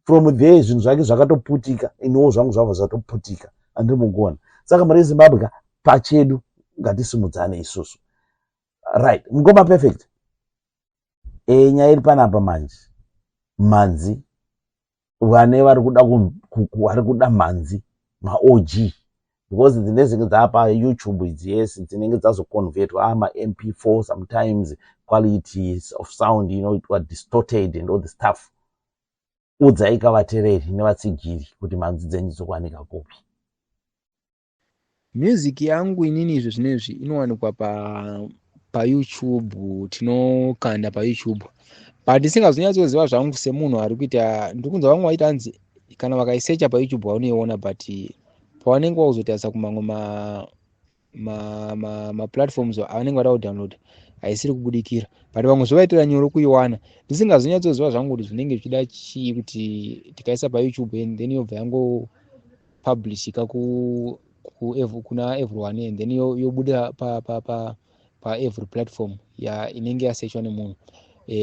From there zvinhu zvake zvakatoputika, inowo zvangu zvabva zvatoputika, andimugona. Saka muri Zimbabwe pachedu ngatisimudzane isusu. Right, Mukoma Perfect. Nyaya iri panapa manje, mhanzi vane vari kuda mhanzi ma-OG, because dzine dzinenge dzapa YouTube idzi yes dzinenge dzazoconvertwa ma-MP4, sometimes quality of sound inoitwa distorted and all the stuff. Udzai kavateereri nevatsigiri kuti mhanzi dzenyu dzokwanika kupi. Music yangu inini izvo zvinezvi inowanikwa paYouTube, tinokanda paYouTube, but ndisingazonyatsoziva zvangu semunhu ari kuita. Ndikunzwa vamwe vaiti hanzi kana vakaisecha paYouTube vaunoiona, but pavanenge vakuzotarisa kumamwe maplatforms avanenge vada kudownload haisiri kubudikira, but vamwe zvovaitira nyore kuiwana. Ndisingazonyatsoziva zvangu kuti zvinenge zvichida chii kuti tikaisa paYouTube and then yobva yangopublishika kuna everyone, and then yobuda pa every platform inenge yasechwa nemunhu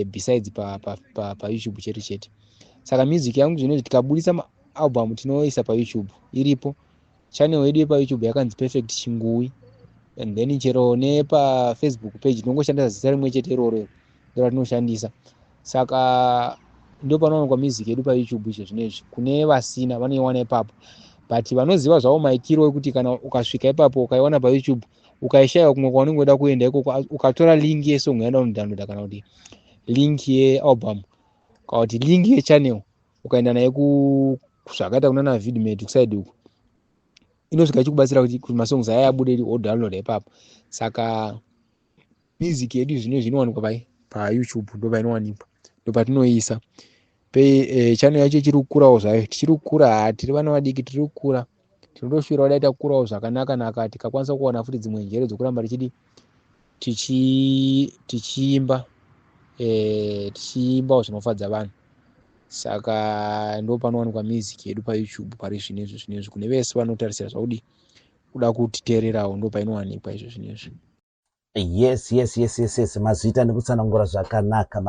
besides paYouTube chete. Saka music yangu zvinezvi tikabudisa maalbum tinoisa paYouTube, iripo channel yedu yepaYouTube yakanzi Perfect Chingui, and then chero nepaFacebook page tinongoshandisa zita rimwe chete iroro ndoratinoshandisa. Saka ndo panowanikwa music yedu paYouTube izvo zvinezvi. Kune vasina vanoiwana ipapo, but vanoziva zvavo maitiro ekuti kana ukasvika ipapo ukaiwana paYouTube ukaishaya kumwe kwaunenge unoda kuenda ikoko, ukatora link yesong yaenda kudownloada kana kuti link yealbum kana kuti link yechannel ukaenda naye zvakaita kunana Vidmate kuside uko, inosvika ichikubatsira kuti masongs aya abude wodownloada ipapo. Saka music yedu zvinezvi inowanikwa paYouTube, ndo painowanikwa, ndo patinoisa. Channel yacho chiri kukurawo zvayo, tichiri kukura, tiri vana vadiki, tiri kukura, tinotoshuira kuda ita kukurawo zvakanaka, tikakwanisa kuwana futi dzimwe njere dzokuramba tichiimbawo zvinofadza vanhu. Saka ndo panowanikwa music yedu paYouTube pari zvinezvi kune vese vanotarisira zvakudi kuda kutiteererawo ndo painowanikwa izvo zvinezvi. Yes, mazita nekutsanangura zvakanaka,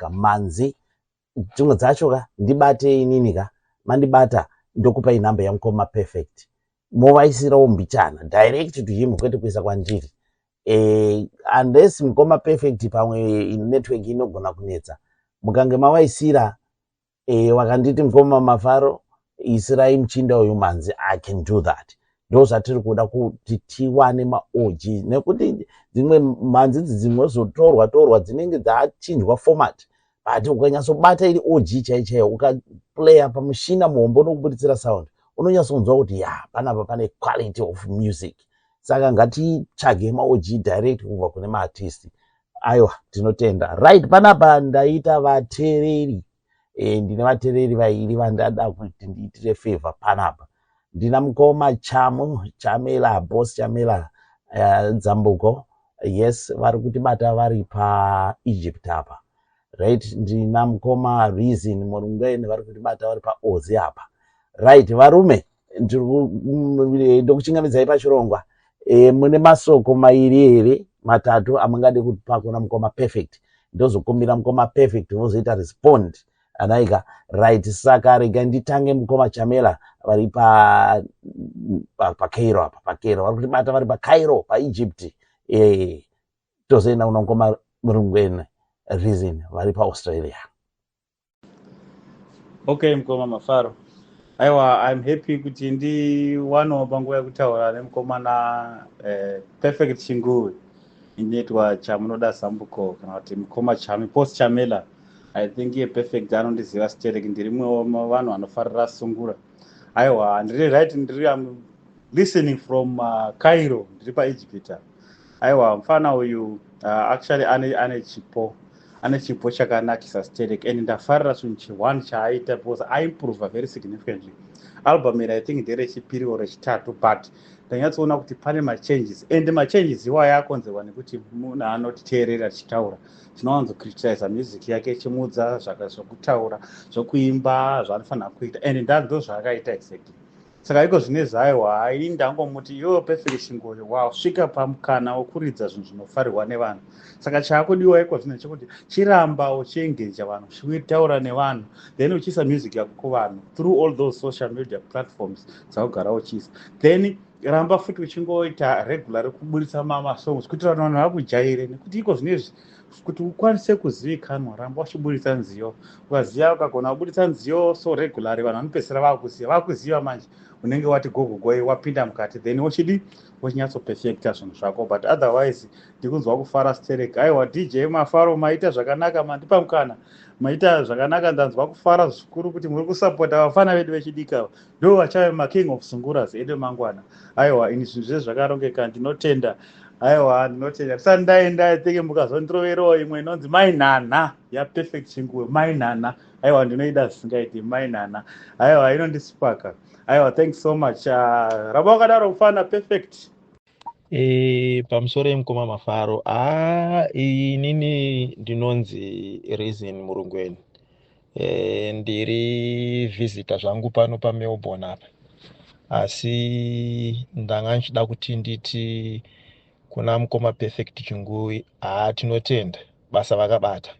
manzi dzimwe dzacho ka ndibate inini ka mandibata ndokupai namba yamukoma perfect movaisirawo mbichana direct to him kwete kuisa kwandiri unless mukoma perfect pamwe network inogona kunetsa mukange mavaisira wakanditi mukoma Mafaro isirai muchinda uyu manzi I can do that. Ndo zvatiri kuda kuti tiwane maOG nekuti dzimwe manzi dzimwe zotorwa dzinenge dzachinjwa format but ukanyatsobata iri OG chaichaiyo ukaplaya pamushina muhombo nokubuditsira sound unonyatsonzwa kuti panapa pane quality of music. Saka ngatitsvage maOG direct kubva kune maartist. Aiwa tinotenda. Right, panapa ndaita vateereri ndine vateereri vairi vandada kuti ndiitire favor panapa. Ndina mukoma Chamela, boss Chamela Zambuko. Yes, vari kutibata vari paEgypt apa. Right, ndina mukoma Reason Murungweni vari kutibata vari paOzi apa. Right, varume ndokuchingamidzai pachirongwa mune masoko mairi here matatu amungade kupa kuna mukoma perfect ndozokumbira mukoma perfect unozoita respond anaika. Right, saka rega nditange mukoma Chamela vari pa Cairo apa, vari kutibata vari paCairo paEgypt. Tozoenda kuna mukoma Murungweni Reason vari paAustralia. Okay, mukoma Mafaro. Aiwa, I'm happy kuti ndiwanawo panguva yekutaura nemukomana Perfect Chinguwe inoitwa Chamunoda Zambuko kana kuti mukoma Post Chamela. I think iye Perfect anondiziva Sterek, ndiri mumwe wavanhu vanofarira sungura. Aiwa, ndiri right, I'm listening from Cairo, ndiri paEgypt. Aiwa, mufana uyu actually ane chipo chakanakisa Sterek and ndafarira chinhu chiwani chaaita because aimprove very significantly. Album iri I think nderechipiri or rechitatu but ndanyatsoona kuti pane machanges and machanges iwayo akonzerwa nekuti munhu anotiteerera achitaura tinowanzocriticize music yake echimudza zvokutaura zvokuimba zvaanofanira kuita and ndo zvaakaita exactly. Saka iko zvine zaiwa hai ndangomuti iwo Perfect Chinguwe wasvika pamukana wokuridza zvinhu zvinofarirwa nevanhu. Saka chaakudiwa iko zvino chekuti chiramba uchiengeja vanhu uchitaura nevanhu then uchiisa music yako kuvanhu through all those social media platforms dzakugara uchiisa then ramba futi uchingoita regular kubudisa masongs kuti vanhu vakujaire nekuti iko zvinezvi kuti ukwanise kuzivikanwa ramba uchibudisa nziyo. Ukaziva ukagona kubudisa nziyo so regular vanhu vanopedzisira vakuziva manje unenge wati gogogoi wapinda mukati then wochinyatsoperfecta zvinhu zvako but otherwise ndikunzwa kufara Sterek. Aiwa DJ Mafaro maita zvakanaka, mandipa mukana maita zvakanaka, ndanzwa kufara zvikuru kuti muri kusapota vafana vedu vechidika ndo vachave making of sunguras edu mangwana. Aiwa ini zvinhu zvese zvakarongeka ndinotenda. Aiwa ndinotenda sandaenda tenge mukazondiroverowo imwe inonzi mainhana yaPerfect Chinguwe mainhana. Aiwa ndinoida zvisingaiti mainhana. Aiwa inondisipaka. Aiwa thanks so much. Ramba wakadaro kufana Perfect. Pamusoro yemukoma Mafaro inini ndinonzi Reason Murungweni. Ndiri visitor zvangu pano paMelbourne apa asi ndanga nchida kuti nditi kuna mukoma Perfect Chinguwe tinotenda basa vakabata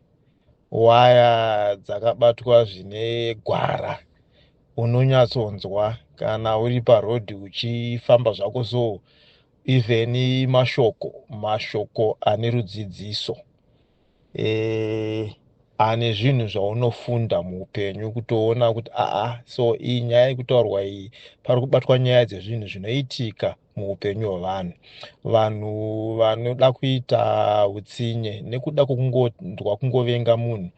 waya dzakabatwa zvine gwara unonyatsonzwa kana uri parodhi uchifamba zvako so even mashoko ane rudzidziso ane zvinhu zvaunofunda muupenyu kutoona kuti so iyi nyaya yekutaurwa iyi pari kubatwa nyaya dzezvinhu zvinoitika muupenyu hwevanhu. Vanhu vanoda kuita utsinye nekuda kwokungondwa kungovenga munhu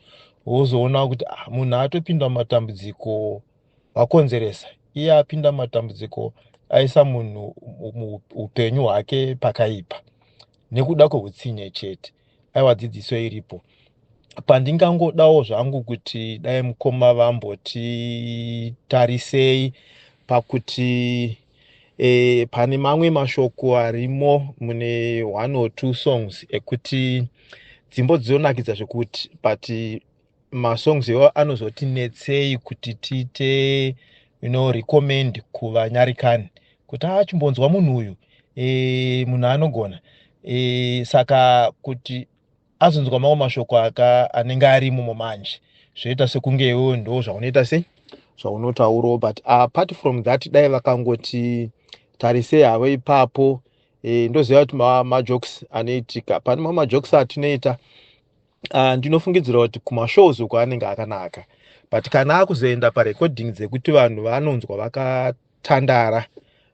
wozoona kuti munhu atopinda matambudziko wakonzeresa iye apinda matambudziko aisa munhu upenyu hwake pakaipa nekuda kweutsinye chete. Aiwa dzidziso iripo. Pandingangodawo zvangu kuti dai mukoma vamboti tarisei pakuti pane mamwe mashoko arimo mune 1 or 2 songs ekuti dzimbo dzonakidza zvekuti but masongs iwo anozotinetsei kuti tiite recommend kuvanyarikani kuti chimbonzwa munhu uyu munhu anogona saka kuti azonzwa mamwe mashoko anenge arimo manje zvoita sekunge iwewe ndo zvaunoita sei zvaunotaurawo. But apart from that dai vakangoti tarisei havo ipapo ndoziva kuti majokes anoitika pane mamwe majokes atinoita ndinofungidzira kuti kumashows uko anenge akanaka, but kana akuzoenda parecording dzekuti vanhu vanonzwa vakatandara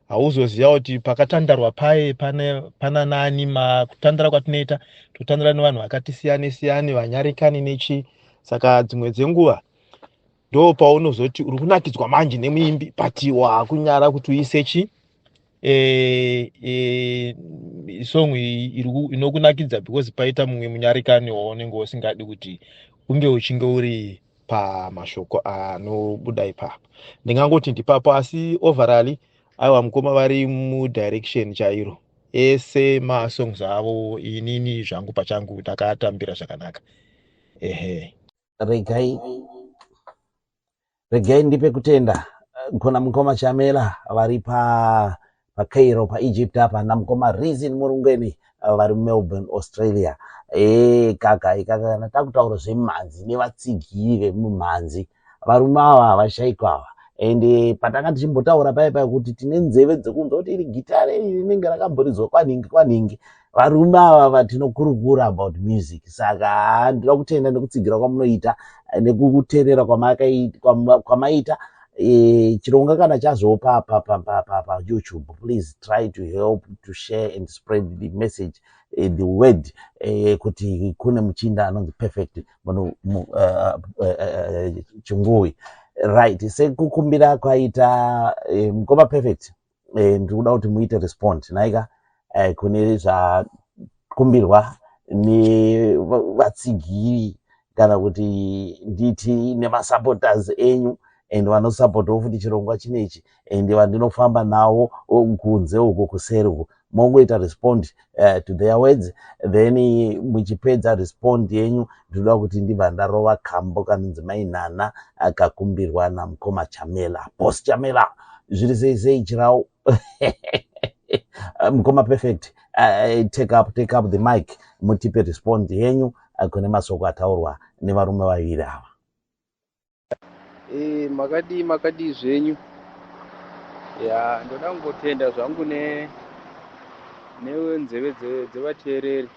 hauzoziva kuti pakatandarwa pana nani. Kutandara kwatinoita totandara nevanhu vakati siyane vanyarikani nechi, saka dzimwe dzenguva ndo paunozoti uri kunakidzwa manje nemuimbi but wakunyara kuti uisechi song inokunakidza because paita mumwe munyarikani waunenge usingadi kuti unge uchinge uri pamashoko anobuda ipapo. Ndingangoti ndipapo, asi overall aiwa mukoma vari mudirection chairo ese masongs avo. Inini zvangu pachangu takatambira zvakanaka. regai ndipe kutenda kuna mukoma Chamela vari Cairo Egypt apa namukoma Reason Murungweni vari Melbourne Australia. Kaka natakutaura zvemhanzi nevatsigiri vemumhanzi varume ava havashaikwa ava. And patanga tichimbotaura paya kuti tine nzeve dzekunzwa kuti iri gitare rinenge rakamboridzwa kwaningi varume ava vatinokurukura about music. Saka ndinoda kutenda nekutsigira kwamunoita nekukuteerera kwamaita. Chirongwa kana chazopa pa YouTube, please try to help to share and spread the message, the word kuti kune muchinda anonzi Perfect Chungui. Right, sekukumbira kwaita mukoma Perfect ndikuda kuti muite respond naika kune zvakumbirwa nevatsigiri kana kuti nditi nemasupporters enyu and vanosapotawo futi chirongwa chinechi and vandinofamba nawo kunze uko kuseri uko mongoita respond to their words, then muchipedza respond yenyu ndinoda kuti ndibva ndarova kambo kanonzi Mainana akakumbirwa namukoma Chamela, Boss Chamela. Zviri sei chirau mukoma Perfect, take up the mic mutipe respond yenyu kune masoko ataurwa nevarume vaviri ava. Makadi zvenyu ndoda kungotenda zvangu nenzeve dzevateereri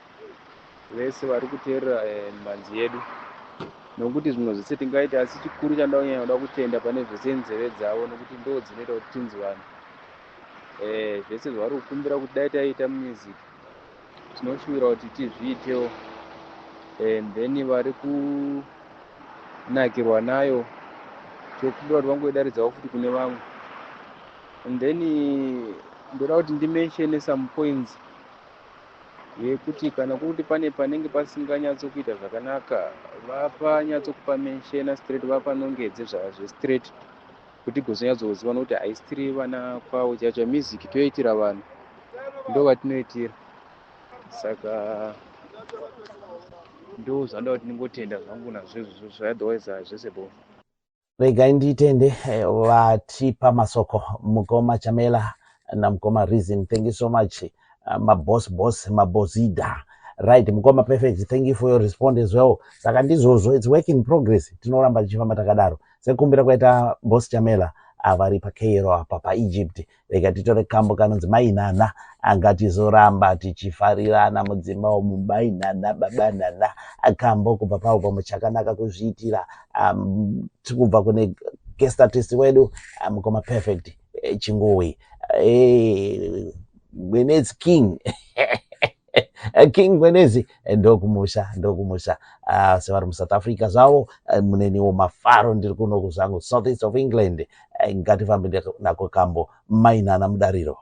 vese vari kuteerera mhanzi yedu, nokuti zvimwe zvese tingaita, asi chikuru chandakunyanya kutenda pane zvese nzeve dzavo, nokuti ndo dzinoita kuti tinzi vanhu zvese zvavari kukumbira kuti dai taita music tinoshuvira kuti tizviitewo, and then vari kunakirwa nayo chokuda kuti vangoidaridzawo futi kune vamwe. And then ndoda kuti ndimenshene some points yekuti kana kuti pane panenge pasinganyatsokuita zvakanaka vapanyatsokupa menshena straight, vapanongedze zvestraight kuti gozonyatsoziva nokuti haisitiri vana kwavo chacho. Music toitira vanhu, ndo vatinoitira, saka ndo zvandoda kuti ndingotenda zvangu nazvo otherwise zvese bo. Regai nditende vatipa masoko mukoma Chamela na mukoma Reason. Thank you so much, mabosida. Right, mukoma Perfect, thank you for your response as well. Saka ndizvozvo, it's work in progress, tinoramba tichifamba takadaro. Sekumbira kwaita Boss Chamela avari paCairo apa paEgypt, rega titore kambo kanonzi Mainana angatizoramba tichifarirana mudzimba umu. Mainana babanana akambo kubva paupo muchakanaka kuzviitira tikubva kune guest artist wedu mukoma Perfect Chingui Gwenezi King King Gwenezi ndokumusha sevari muSouth Africa zvavo muneniwo mafaro ndiri kuno kuzangu South East of England. Ngatifambe nako kambo Mainana mudariro.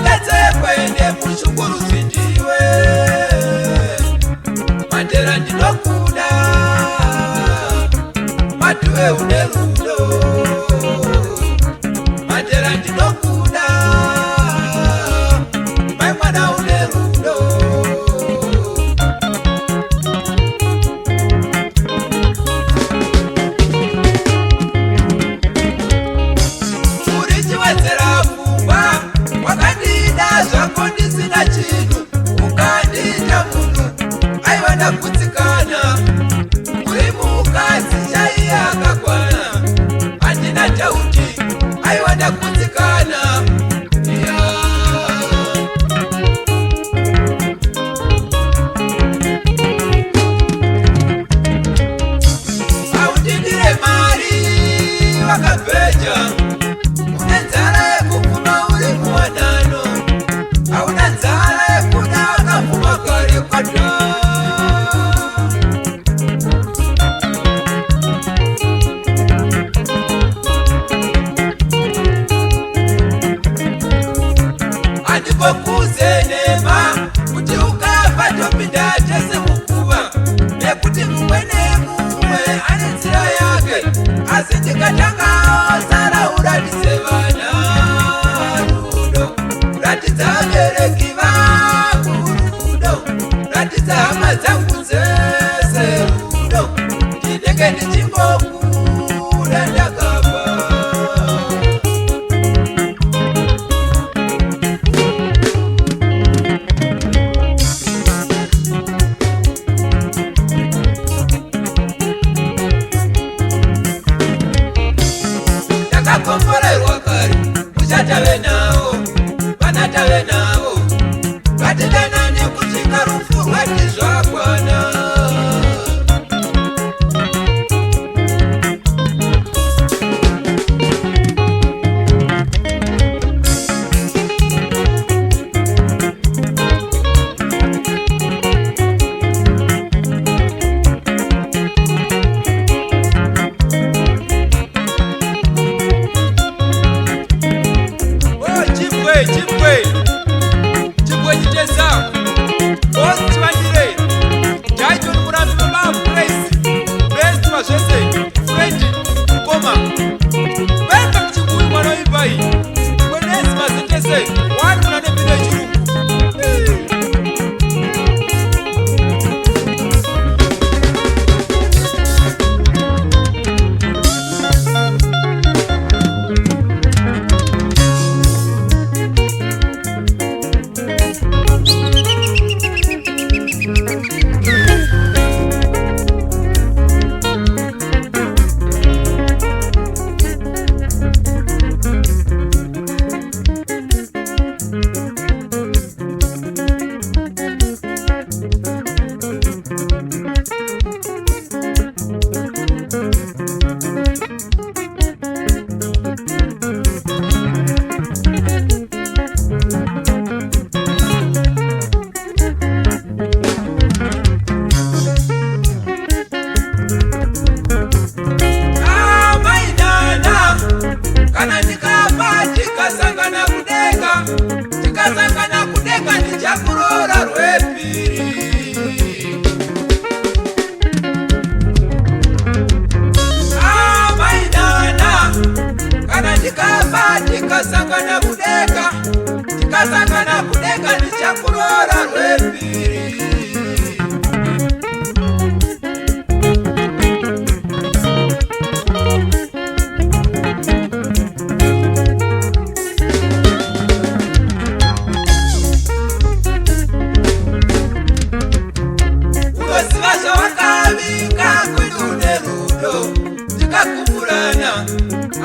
udetsekwe nemushunguruzi ndiwe Mandela ndinokuda Matuwe une rudo Mandela ndinokuda Mai mwana une rudo Urichiwedzera pfungwa wakandida zvako ndisina chinhu ukandita munhu aiwana kutsikana uri mukadzi chaiye akakwana handina tauti aiwana kutsikana aundindire mari wakabheja une nzara yekupfuma uri muwanano hauna nzara yekuda wakapfuma kare kwata handikokuze nema kuti ukafa topinda tese mukuva nekuti mumwe nemumwe ane nzira yake asi tikatangawo sara uratidze vana rudo uratidza vabereki vangu rudo uratidza hama dzangu dzese rudo ndinenge ndichimbokuda ndakafa takakomborerwa kare uchatave nawo vana tave navo ngatidanane kusvika rufu rwati zvakwana chipwe chitesa osi chivandire jaitoni murambi mabaa praise mazvese frendi koma vemba kuchingui mwana waipai mwenezi mazetese wani muna nepinde chirungu kana ndikafa tikasangana kudenga ndichakurora rwepiri mainana kana ndikafa tikasangana kudenga ndichakurora rwepiri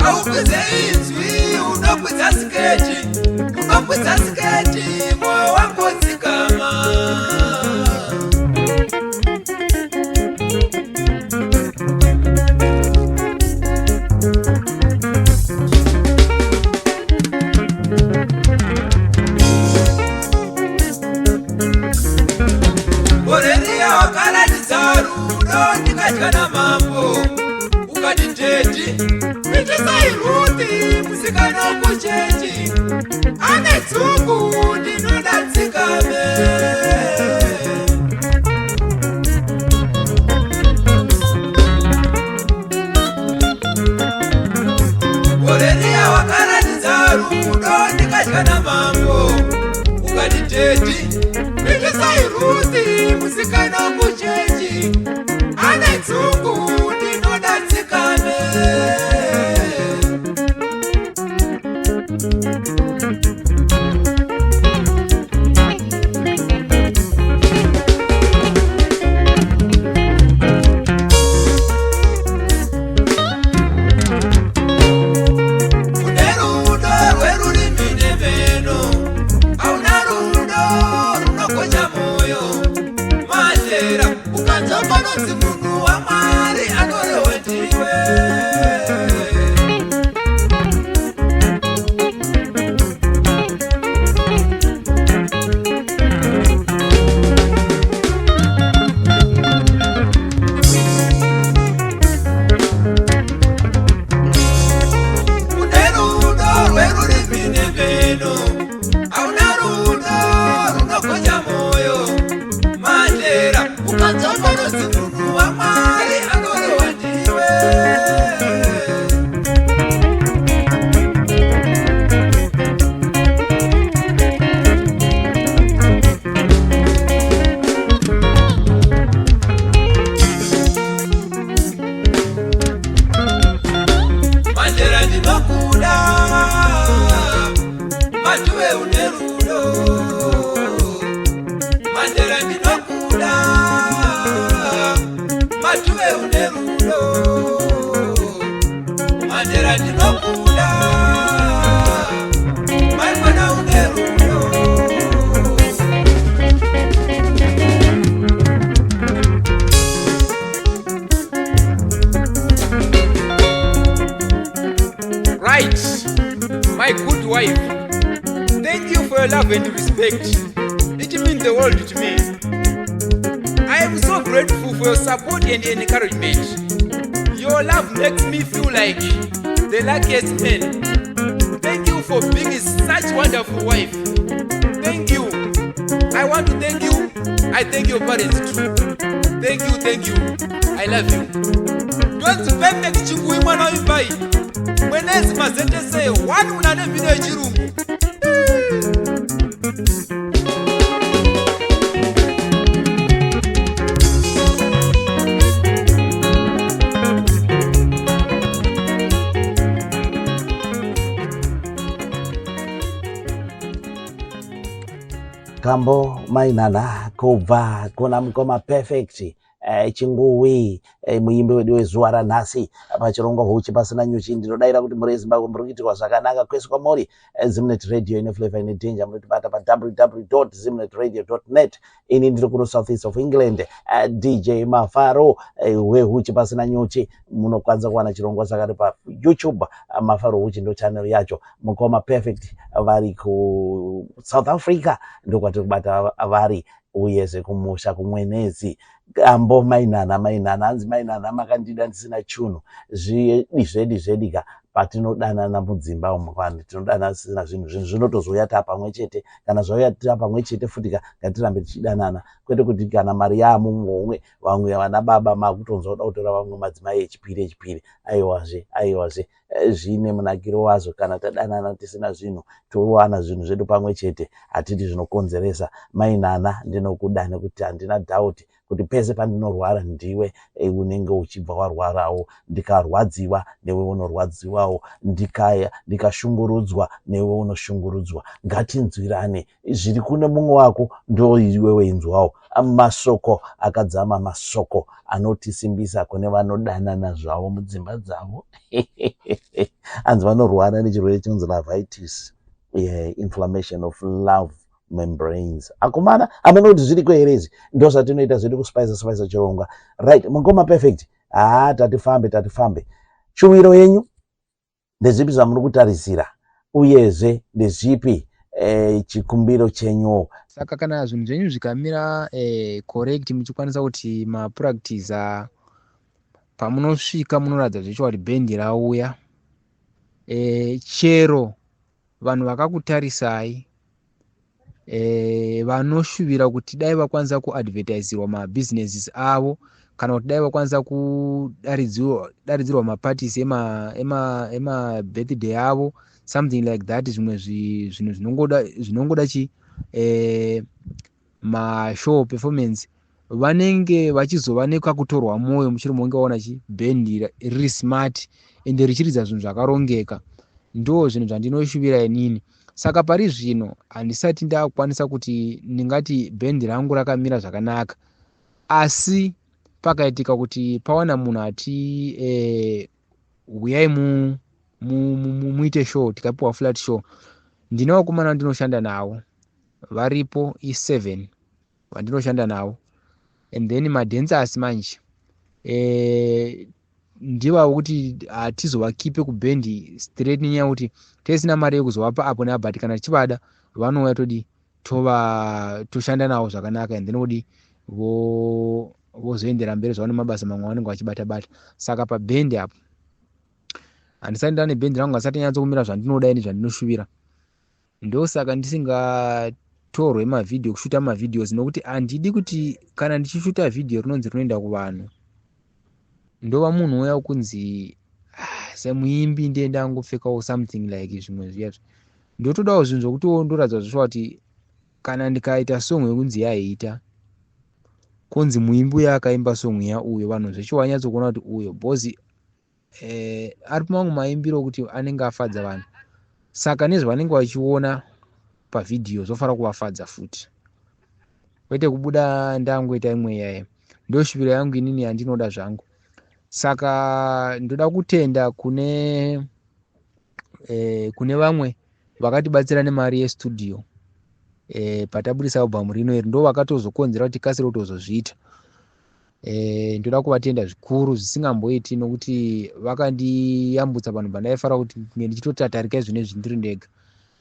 aukwidze inzwi unokwidza siketi moyo wangodzikama Borenia wakaratidza rudo ndikadya namambo ukati ndeti itisai Ruthi musikana wokuchechi ane dzungu Lady, Mitisai Ruthi, musikana kuchechi, ane tsungu ndinodatsikane. Right, my good wife, thank you for your love and respect. It means the world to me. I am so grateful for your support and encouragement. Your love makes me feel like the luckiest man. Thank you for being such a wonderful wife. Thank you. I want to thank you. I thank your parents too. Thank you, thank you. I love you. Don't perfect chingui mwana wimbai. Mwenezi mazete say wani unane video chirungu. Kambo mainana kubva kuna Mngoma Perfect chingui muimbi wedu wezuva ranhasi pachirongwa huchi pasina nyuchi. Ndinodaira kuti muri Zimbabwe muri kuitirwa zvakanaka kwese kwamuri. Zimnet Radio ine flavor ine danger munotibata pa www.zimnetradio.net. ini ndiri kuno South East of England. DJ Mafaro wehuchi pasina nyuchi munokwanisa kuwana chirongwa chakati pa YouTube. Mafaro huchi ndo channel yacho. Mngoma Perfect vari ku South Africa ndokwatiri kubata vari uyeze kumusha kumwenezi. Ambo mainana hanzi mainana makandida ndisina chunu zvedika patinodanana mudzimba umu kwani tinodana sina zvinhu zvinotozoya pamwe chete kana zvauya pamwe chete futi ngatirambe tichidanana kwete kuti kana mari yamumwe vamwe vana baba makutonzwa kuda kutora vamwe madzimai echipiri aiwazve zvine munakiro wazvo. Kana tadanana tisina zvinhu towana zvinhu zvedu pamwe chete hatiti zvinokonzeresa. Mainana ndinokuda nekuti handina doubt kuti pese pandinorwara ndiwe unenge uchibva warwarawo, ndikarwadziwa newe unorwadziwawo, ndikashungurudzwa newe unoshungurudzwa. Ngatinzwirane, zviri kune mumwe wako ndo iwe weinzwawo. Masoko akadzama, masoko anotisimbisa kune vanodanana zvavo mudzimba dzavo. Anzi vanorwara nechirwere chinonzi lavitis, inflammation of love membranes. Akomana amene kuti zviriko herezi ndo zvatinoita zvedu kuspice chirongwa. Right, Mngoma Perfect. Tatifambe. Shumiro yenyu ndezvipi zvamuri kutarisira uyezve ndezvipi chikumbiro chenyu? Saka kana zvinhu zvenyu zvikamira correct muchikwanisa kuti mapractice pamunosvika munoradza zvecho kuti bendi rauya, chero vanhu vakakutarisai vanoshuvira kuti dai vakwanisa kuadvertisirwa mabusinesses avo kana kuti dai vakwanisa kudaridzirwa maparties ema birthday avo, something like that. Zvimwe zvinhu zvinongoda mashow performance vanenge vachizova nekakutorwa mwoyo muchiri munge waona bhendi riri smart ende richiridza zvinhu zvakarongeka. Ndo zvinhu zvandinoshuvira inini. Saka pari zvino handisati ndakukwanisa kuti ndingati bhendi rangu rakamira zvakanaka, asi pakaitika kuti pawana munhu ati uyai muite show, tikapiwa flat show, ndine vakomana ndinoshanda navo varipo i7 vandinoshanda navo, and then madancers manje ndivavo kuti hatizovakipe kubhendi straight nenyaya kuti tesina mari yekuzovapa apo neapo, but kana tichivada vanouya todi toshanda navo zvakanaka, and then kudi vozoendera mberi zvavo nemabasa mamwe vanenge vachibata-bata. Saka pabhendi apo handisati ndane bhendi rangu asati nyatsokumira zvandinoda ini zvandinoshuvira. Ndosaka ndisingatorwe mavhidhiyo, kushuta mavhidhios, nokuti handidi kuti kana ndichishuta vhidhiyo rinonzi rinoenda kuvanhu ndova munhu uya kunzi semuimbi ndiye ndangopfekawo something like zvimwe zviyazvo. Ndotodawo zvinhu zvokuti ndoratidza zvisho kuti kana ndikaita song yekunzi yaita kunzi muimbi uya akaimba song ya uyo, vanhu zvecho vanyatsokuona kuti uyo bhozi ari pamwe maimbiro okuti anenge afadza vanhu. Saka nezvavanenge vachiona pavhidhiyo zvofanira kuvafadza futi, kwete kubuda ndangoita imwe yaye. Ndoshuviro yangu inini yandinoda zvangu. Saka ndoda kutenda kune vamwe vakatibatsira nemari yestudio patabudisa album rino iri, ndo vakatozokonzera kuti tikasire kutozozviita. Ndoda kuvatenda zvikuru zvisingamboiti, nokuti vakandiyambutsa vanhu pandaifara kuti ndichitotatarika zvinezvi ndiri ndega.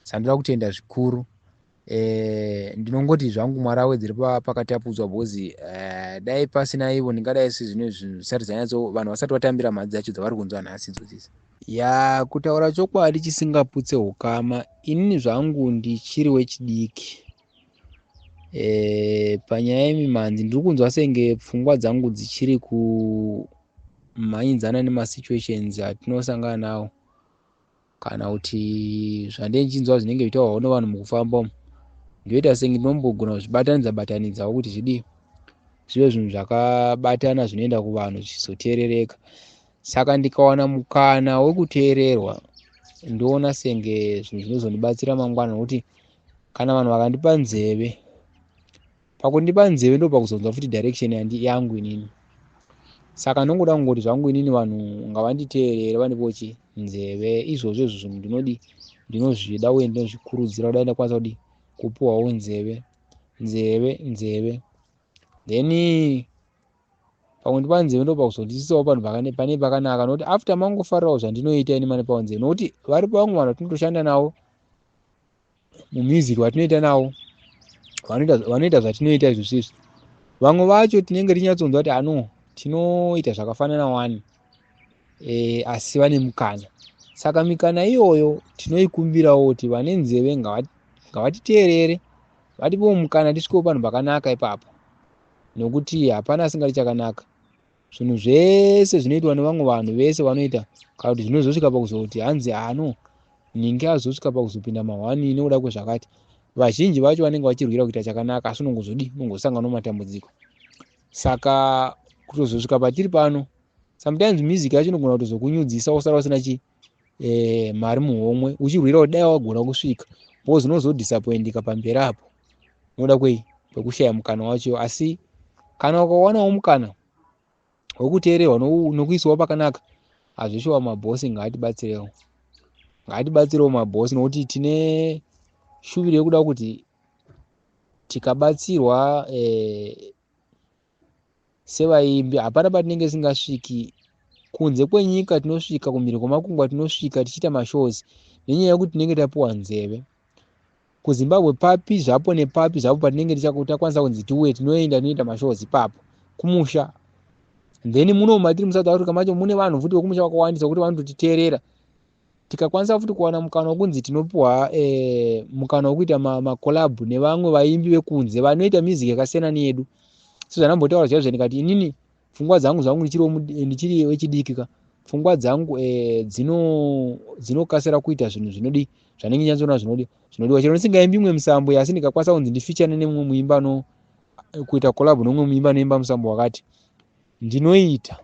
Saka ndoda kutenda zvikuru. Ndinongoti zvangu mwari awedzere pakatapudzwa bhozi dai pasina ivo ndingadai zvino zvisati zvanyatso vanhu vasati vatambira mhadzi dzacho dzavari kunzwa nhasi idzodzisi. Kutaura chokwadi chisingaputse ukama, inini zvangu ndichiri wechidiki. Panyaya yemimhanzi ndiri kunzwa senge pfungwa dzangu dzichiri kumhanyidzana nemasituations atinosangana nawo, kana kuti zvandichinzwa zvinenge zvitaurwawo nevanhu mukufamba umu, ndoita senge ndinombogona kuzvibatanidza kuti zvidii zvive zvinhu zvakabatana zvinoenda kuvanhu zvichizoteerereka. Saka ndikawana mukana wekuteererwa ndoona senge zvinhu zvinozondibatsira mangwana, nokuti kana vanhu vakandipa nzeve, pakundipa nzeve ndo pakuzonzwa futi direction yangu inini. Saka ndongoda kungoti zvangu inini vanhu ngavanditeerere, vandipochi nzeve. Izvozvo zvinhu ndinozvida uye ndinozvikurudzira kudai ndakwanisa kuti kupuwawo nzeve. Then pakundipa nzeve ndo pakuzondiisawo panhu pane pakanaka, nokuti after mangofarirawo zvandinoita ini mane pawo nzeve, nokuti varipo vamwe vanhu vatinotoshanda navo mumusic watinoita navo vanoita zvatinoita izvozvizvi. Vamwe vacho tinenge tichinyatsonzwa kuti tinoita zvakafanana wani, asi vane mukana. Saka mikana iyoyo tinoikumbirawo kuti vane nzeve ngavatiteerere, vatipewo mukana tisvikewo panhu pakanaka ipapo, nokuti hapana asingati chakanaka. Zvinhu zvese zvinoitwa nevamwe vanhu vese vanoita kana kuti zvinozosvika pakuzoti hanzi ninge azosvika pakuzopinda mahwani nekuda kwezvakati, vazhinji vacho vanenge vachirwira kuita chakanaka, asi unongosangana nematambudziko. Saka kutozosvika patiri pano, sometimes music yacho inogona kutozokunyudzisa usara usina mari muhomwe, uchirwira kuti dai wagona kusvika, bhozi unozodisappointika pamberi apo nokuda kwekushaya mukana wacho. Asi kana ukawanawo mukana wekuteererwa nokuiswawo pakanaka, hazvishowa mabhosi ngaatibatsirewo mabhosi, nokuti tine shuviro yekuda kuti tikabatsirwa sevaimbi hapana patinenge singasviki. Kunze kwenyika tinosvika, kumhiri kwemakungwa tinosvika tichiita mashows nenyaya yekuti tinenge tapiwa nzeve. KuZimbabwe papi zvapo nepapi zvapo patinenge takwanisa kunzi tiuye, tinoita mashows ipapo kumusha. Then muno matiri muSouth Africa macho mune vanhu futi vekumusha vakawandisa kuti vanototiteerera. Tikakwanisa futi kuwana mukana wekunzi tinopiwa mukana wekuita makolabhu nevamwe vaimbi vekunze vanoita music yakasiyana neyedu. Sezvanambotaura zviyazvo ndikati inini pfungwa dzangu ndichiri wechidiki ka, pfungwa dzangu dzinokasira kuita zvinhu zvinodi zvanenge nyanzona zvinodiwa chero ndisingaimbi imwe musambo asi ndikakwanisa kunzi ndifichane nemumwe muimba kuita collab nomumwe muimba anoimba musambo wakati ndinoita.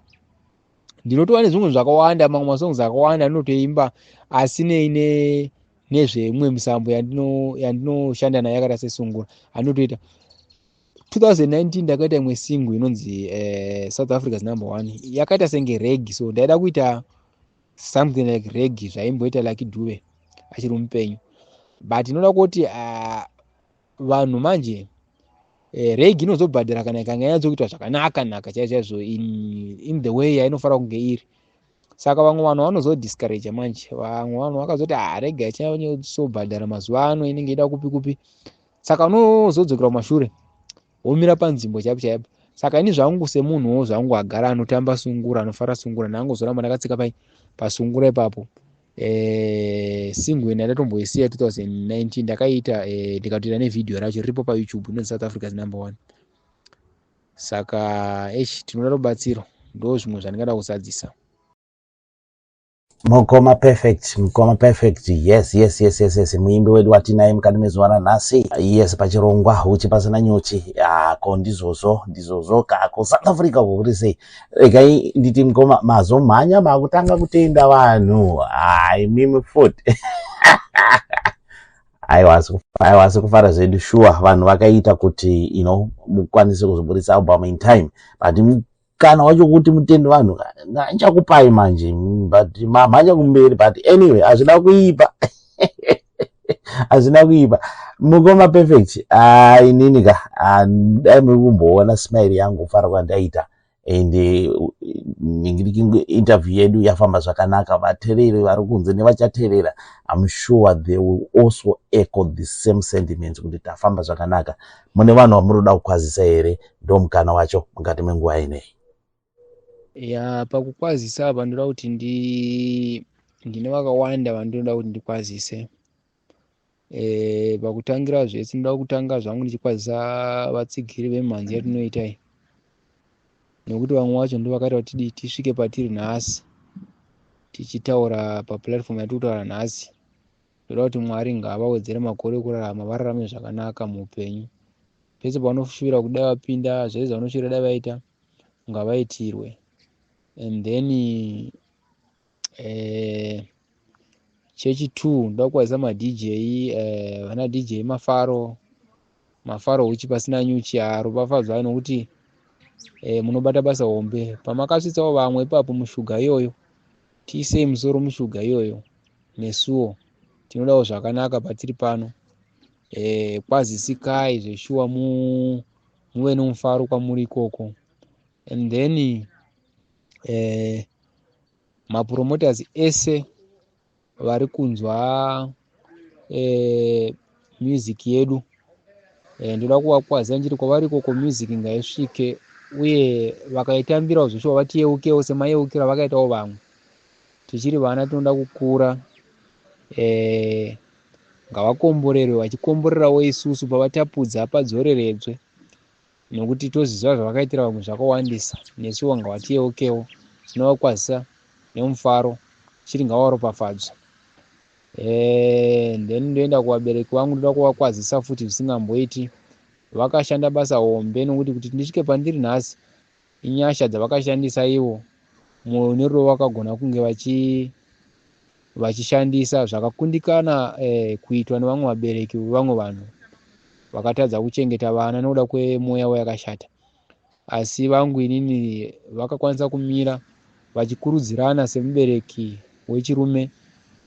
Ndinotova nezvimwe zvakawanda mamwe masongs akawanda ndinotoimba asi nezvemumwe musambo yandinoshanda naye yakata sesungura andinotoita. 2019 ndakaita imwe single inonzi South Africa's number 1 yakaita senge reggae, so ndaida kuita something like reggae zvaimboita Lucky Dube achiri mupenyu, but inoda kuti vanhu manje reggae inozobhadhara kana ikanga yanyatsokuitwa zvakanaka chaizvo in the way yainofanira kunge iri. Saka vamwe vanhu vanozodiscourage manje, vamwe vanhu vakazoti reggae haichanyatsobhadhara mazuva ano inenge ida kupi. Saka unozodzokera kumashure womira panzvimbo chaipo. Saka ini zvangu semunhuwo zvangu agara anotamba sungura anofara sungura ndangozoramba ndakatsika pasungura ipapo. Single ina ndatomboisiya 2019 ndakaita ndikatoita nevidhio racho riripo paYouTube inonzi South Africa's number 1. Saka tinoda rubatsiro, ndo zvimwe zvandingada kusadzisa. Mukoma perfect. Yes. Muimbi wedu watinaye mukati mezuva ranhasi. Yes, pachirongwa uchi pasina nyuchi. Ko ndizvozvo kako South Africa kuti sei. Regai nditi mukoma mazomhanya makutanga kutenda vanhu. Mimi foot. Aiwasi kufara zvedu sure vanhu vakaita kuti mukwanise kuzoburitsa album in time. But kana wacho kuti mutende vanhu nganchakupai manje but mamhanya kumberi, but anyway hazvina kuipa. Mukoma perfect. Inini dai muri kumboona smile yangu kufara kwandaita ende interview yedu yafamba zvakanaka. Vateereri vari kunze nevachateerera I'm sure they will also echo the same sentiments kuti tafamba zvakanaka. Mune vanhu vamunoda kukwazisa here? Ndo mukana wacho mukati menguva ineyi. Pakukwazisa apa ndoda kuti ndine vakawanda vandinoda kuti ndikwazise. Pakutangira zvese ndoda kutanga zvangu ndichikwazisa vatsigiri vemhanzi yatinoita iyi, nekuti vamwe vacho ndo vakaita kuti tisvike patiri nhasi tichitaura paplatform yatikutaura nhasi. Ndoda kuti Mwari ngavawedzere makore ekurarama vararame zvakanaka muupenyu. Pese pavanoshuvira kudai vapinda zvese zvavanoshuvira dai vaita ngavaitirwe. And then chechi 2 ndoda kukwazisa madj vana DJ Mafaro uchi pasina nyuchi aropafadzwa nokuti munobata basa hombe pamakasvitsawo vamwe ipapo mushuga iyoyo. Tiisei musoro mushuga iyoyo nesuwo tinodawo zvakanaka patiri pano. Kwazisikai zveshuwa muve nomufaro kwamuri ikoko. And then mapromoters ese vari kunzwa music yedu, ndoda kuvakwazisa ndiri kwavari ikoko music ngaisvike, uye vakaitambirawo zveshuwa vatiyeukewo semayeukira vakaitawo vamwe. Tichiri vana tinoda kukura, ngavakomborerwe vachikomborerawo isusu pavatapudza padzoreredzwe, nokuti toziva zvavakaitira vamwe zvakawandisa. Nesuwo ngavatiyeukewo tinovakwazisa nemufaro chiri ngavaropafadzwe. Then ndoenda kuvabereki vangu ndoda kuvakwazisa futi zvisingamboiti. Vakashanda basa hombe nokuti kuti ndisvike pandiri nhasi inyasha dzavakashandisa ivo nerudo vakagona kunge vachishandisa zvakakundikana kuitwa nevamwe vabereki vevamwe vanhu vakatadza kuchengeta vana nokuda kwemoya wayakashata. Asi vangu inini vakakwanisa kumira vachikurudzirana semubereki wechirume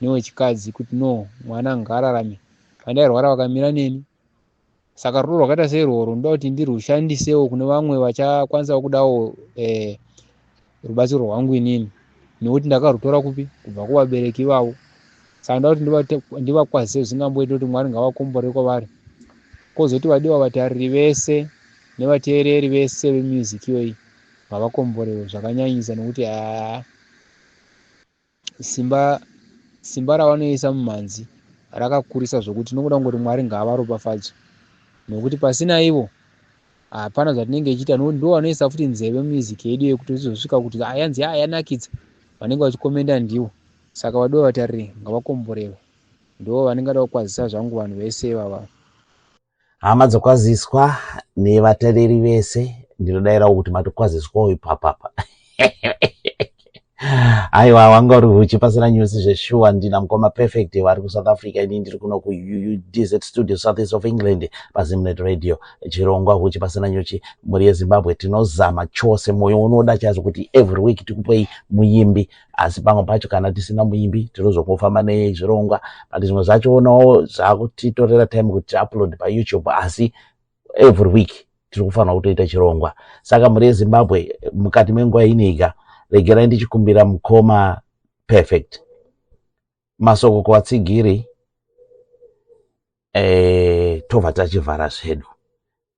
newechikadzi kuti no, mwana ngararame. Pandairwara vakamira neni. Saka rudo rwakaita seirworwo ndoda kuti ndirwushandisewo kune vamwe vachakwanisawo kudawo rubatsiro rwangu inini, nekuti ndakarutora kupi? Kubva kuvabereki vavo. Saka ndoda kuti ndivakwazise zvisingamboiti kuti Mwari ngavakomborere kwavari. Kozoti vadiwa vatariri vese nevateereri vese vemusic iyoyi ngavakomborewe zvakanyanyisa, nokuti simba ravanoisa mumhanzi rakakurisa zvokuti nokuda kungoti Mwari ngavaropafadzwe, nokuti pasina ivo hapana zvatinenge ichiita, nokuti ndo vanoisa futi nzeve music yedu yekuti izosvika kuti yanzi yanakidza. vanenge vachikomenda ndiwo. Saka vadiwa vatariri ngavakomborewe, ndo vanenge vada kukwazisa zvangu vanhu vese ivava. hama dzokwaziswa nevatariri vese ndinodayirawo kuti matokwaziswawo ipapapa. Aiwa, wanga uri Huchi pasina nyusi zveshuwa. Ndina mukoma perfect vari kuSouth Africa, ini ndiri kuno kuDZ studio South East of England paZimnet Radio. Chirongwa Huchi pasina nyuchi muri yeZimbabwe. Tinozama chose, moyo unoda chazo kuti every week tikupei muimbi, asi pamwe pacho kana tisina muimbi tinozongofamba nezvirongwa, but zvimwe zvachoonawo zvakutitorera time kuti upload pa YouTube, asi every week tiri kufanira kutoita chirongwa. Saka muri yeZimbabwe mukati menguva inega, regerai ndichikumbira mukoma perfect masoko kuvatsigiri, tobva tachivhara zvedu.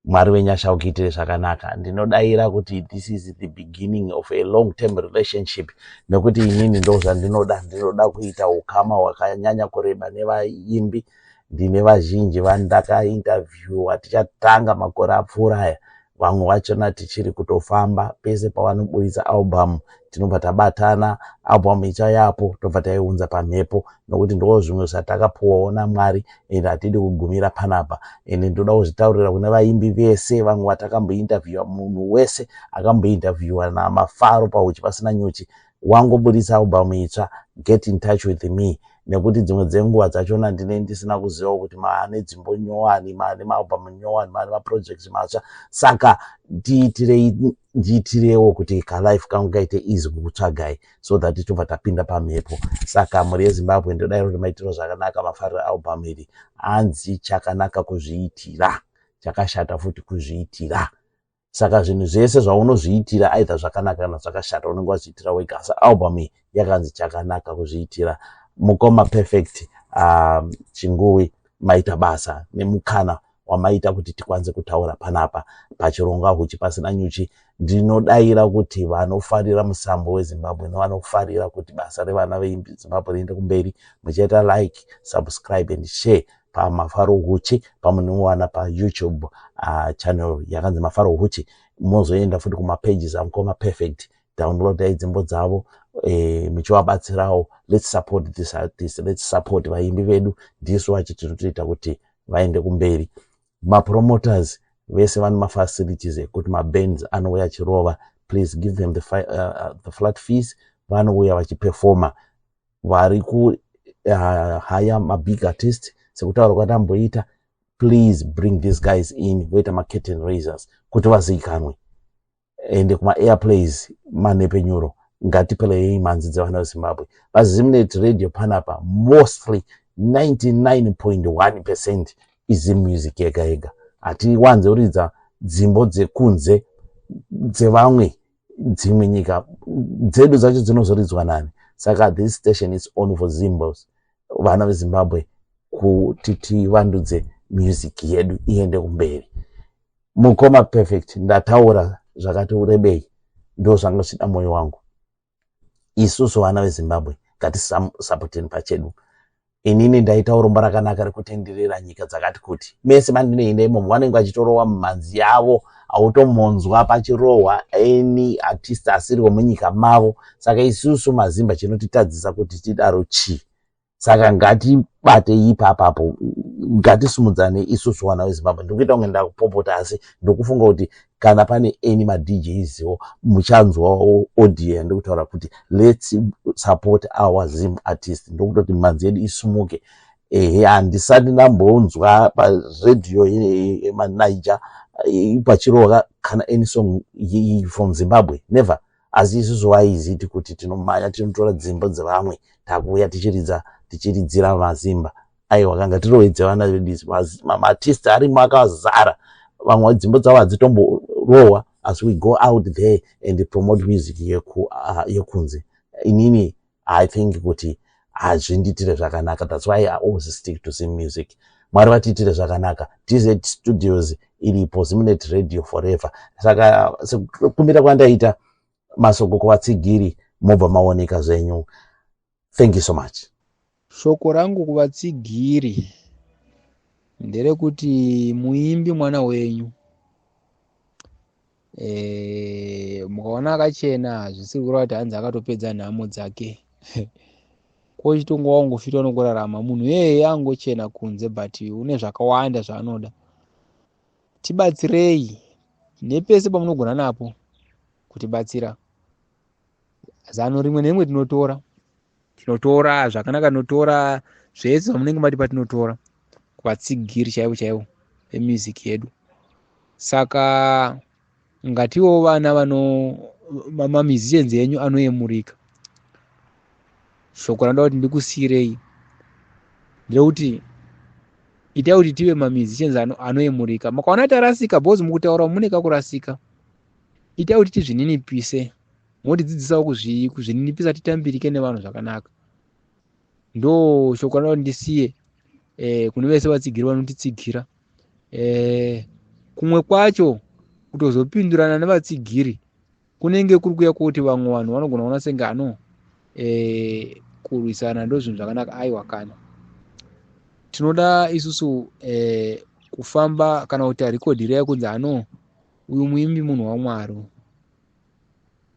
Mwari wenyasha ukiitire zvakanaka. Ndinodayira kuti this is the beginning of a long term relationship, nekuti inini ndo zvandinoda. Ndinoda kuita ukama hwakanyanya kureba nevaimbi. Ndine vazhinji vandakainterviewa tichatanga makore apfuura aya, vamwe vachona tichiri kutofamba. Pese pavanoburitsa album tinobva tabatana, album ichayapo tobva taiunza pamhepo, nokuti ndo zvimwe zvatakapuwawo naMwari ende hatidi kugumira panapa. Ende ndoda kuzvitaurira kune vaimbi vese, vamwe vatakambointerviewa, munhu wese akambointerviewa naMafaro paHuchi pasina nyuchi, wangoburitsa album itsva, get in touch with me. Nekuti dzimwe dzenguva dzachona ndine ndisina kuziva kuti maane dzimbo nyowani, maane maalbum nyowani, maane maprojects matsva. Saka ndiitirewo kuti kalife kangu kaite easy kukutsvagai, so that tobva tapinda pamhepo. Saka muri yeZimbabwe ndodayira kuti maitiro zvakanaka. Mafariro album iri hanzi chakanaka kuzviitira, chakashata futi kuzviitira. Saka zvinhu zvese zvaunozviitira aidha zvakanaka kana zvakashata unenge wazviitira wega, asi album iyi yakanzi chakanaka kuzviitira. Mukoma perfect Chinguwi, maita basa nemukana wamaita kuti tikwanise kutaura panapa pachirongwa Huchi pasina nyuchi. Ndinodayira kuti vanofarira musambo weZimbabwe nevanofarira kuti basa revana veZimbabwe riende kumberi, muchaita like, subscribe and share paMafaro Huchi, pamunowana paYouTube channel yakanzi Mafaro Huchi. Mozoenda futi kumapages amukoma perfect, download dzimbo dzavo, michivabatsirawo. Let's support this artist, let's support vaimbi vedu. Ndiso vachitinotoita kuti vaende kumberi. Mapromoters vese vane mafacilities ekuti mabands anouya chirova, please give them the flat fees. Vanouya vachiperforma, vari kuhaya mabig artist sekutaura kwatamboita, please bring these guys in, voita macurtain raisers kuti vazivikanwe. Ende kuma airplays manepenyuro ngatipelei manzi dzevana veZimbabwe. paZimnet Radio panapa mostly 99.1% izi music yega yega. Hatiwanze kuridza dzimbo dzekunze dzevamwe dzimwe nyika, dzedu dzacho dzinozoridzwa nani. Saka this station is only for Zimbos, vana veZimbabwe, kuti tivandudze music yedu iende kumberi. Mukoma perfect ndataura zvakati urebei, ndo zvanga zvida moyo wangu. Isusu vana veZimbabwe ngatisapoteni pachedu. Inini ndaita urombo rakanaka rekutenderera nyika dzakati kuti mese mandinoenda imomo vanenge vachitorowa mumhanzi yavo, automonzwa pachirohwa any artist asiriwo munyika mavo. Saka isusu mazimba chinotitadzisa kuti tidaro chi. Saka ngatibate ipapapo, ngatisumudzane isusu vana veZimbabwe. Ndikuita kunge ndakupopota, asi ndokufunga kuti kana pane any maDJs muchanzwawo audio ndokutaura kuti let's support our Zim artist. Ndokutoti mhanzi yedu isumuke. Handisati ndambonzwa paredio yemaNiger pachirohwa kana any song from Zimbabwe, never. Asi isusu vaiziti kuti tinomanya tinotora dzimbo dzevamwe takuuya tichiridzira mazimba. Aiwa, kanga tirohedze vana vedu maartist arimo akazara, vamwe dzimbo dzavo hadzitomborohwa, as we go out there and promote music yekunze. Inini I think kuti hazvindiitire zvakanaka. That's why I always stick to Zim music. Mwari vatiitire zvakanaka. DZ Studios iripo, Zimnet Radio forever. Saka sekukumbira kwandaita masoko kuvatsigiri, mobva maoneka zvenyu. Thank you so much. Shoko rangu kuvatsigiri nderekuti muimbi mwana wenyu. mukaona akachena zvisiri kureva kuti hanzi akatopedza nhamo dzake kochitongowa ungofita unongorarama munhu yeye angochena kunze but une zvakawanda zvaanoda. Tibatsirei nepese pamunogona napo kutibatsira. Zano rimwe nerimwe tinotora zvakanaka, tinotora zvese zvamunenge mati patinotora kuvatsigiri chaivo vemusic yedu. Saka ngatiwo vana mamizichenzi enyu anoyemurika. Shoko randa kuti ndikusiyirei ndekuti itai kuti tive mamizichenzi anoyemurika. Makaona tarasika bhozi mukutaura mune kakurasika, itai kuti tizvininipise, motidzidzisawo kuzvininipisa, titambirike nevanhu zvakanaka. Ndo shoko randa kuti ndisiye kune vese vatsigiri vanotitsigira. Kumwe kwacho kutozopindurana nevatsigiri kunenge kuri kuya kuti vamwe vanhu vanogona kuona senge kurwisana ndo zvinhu zvakanaka. Aiwa kana tinoda isusu kufamba kana kuti arikodhira kunzi uyu muimbi munhu waMwari,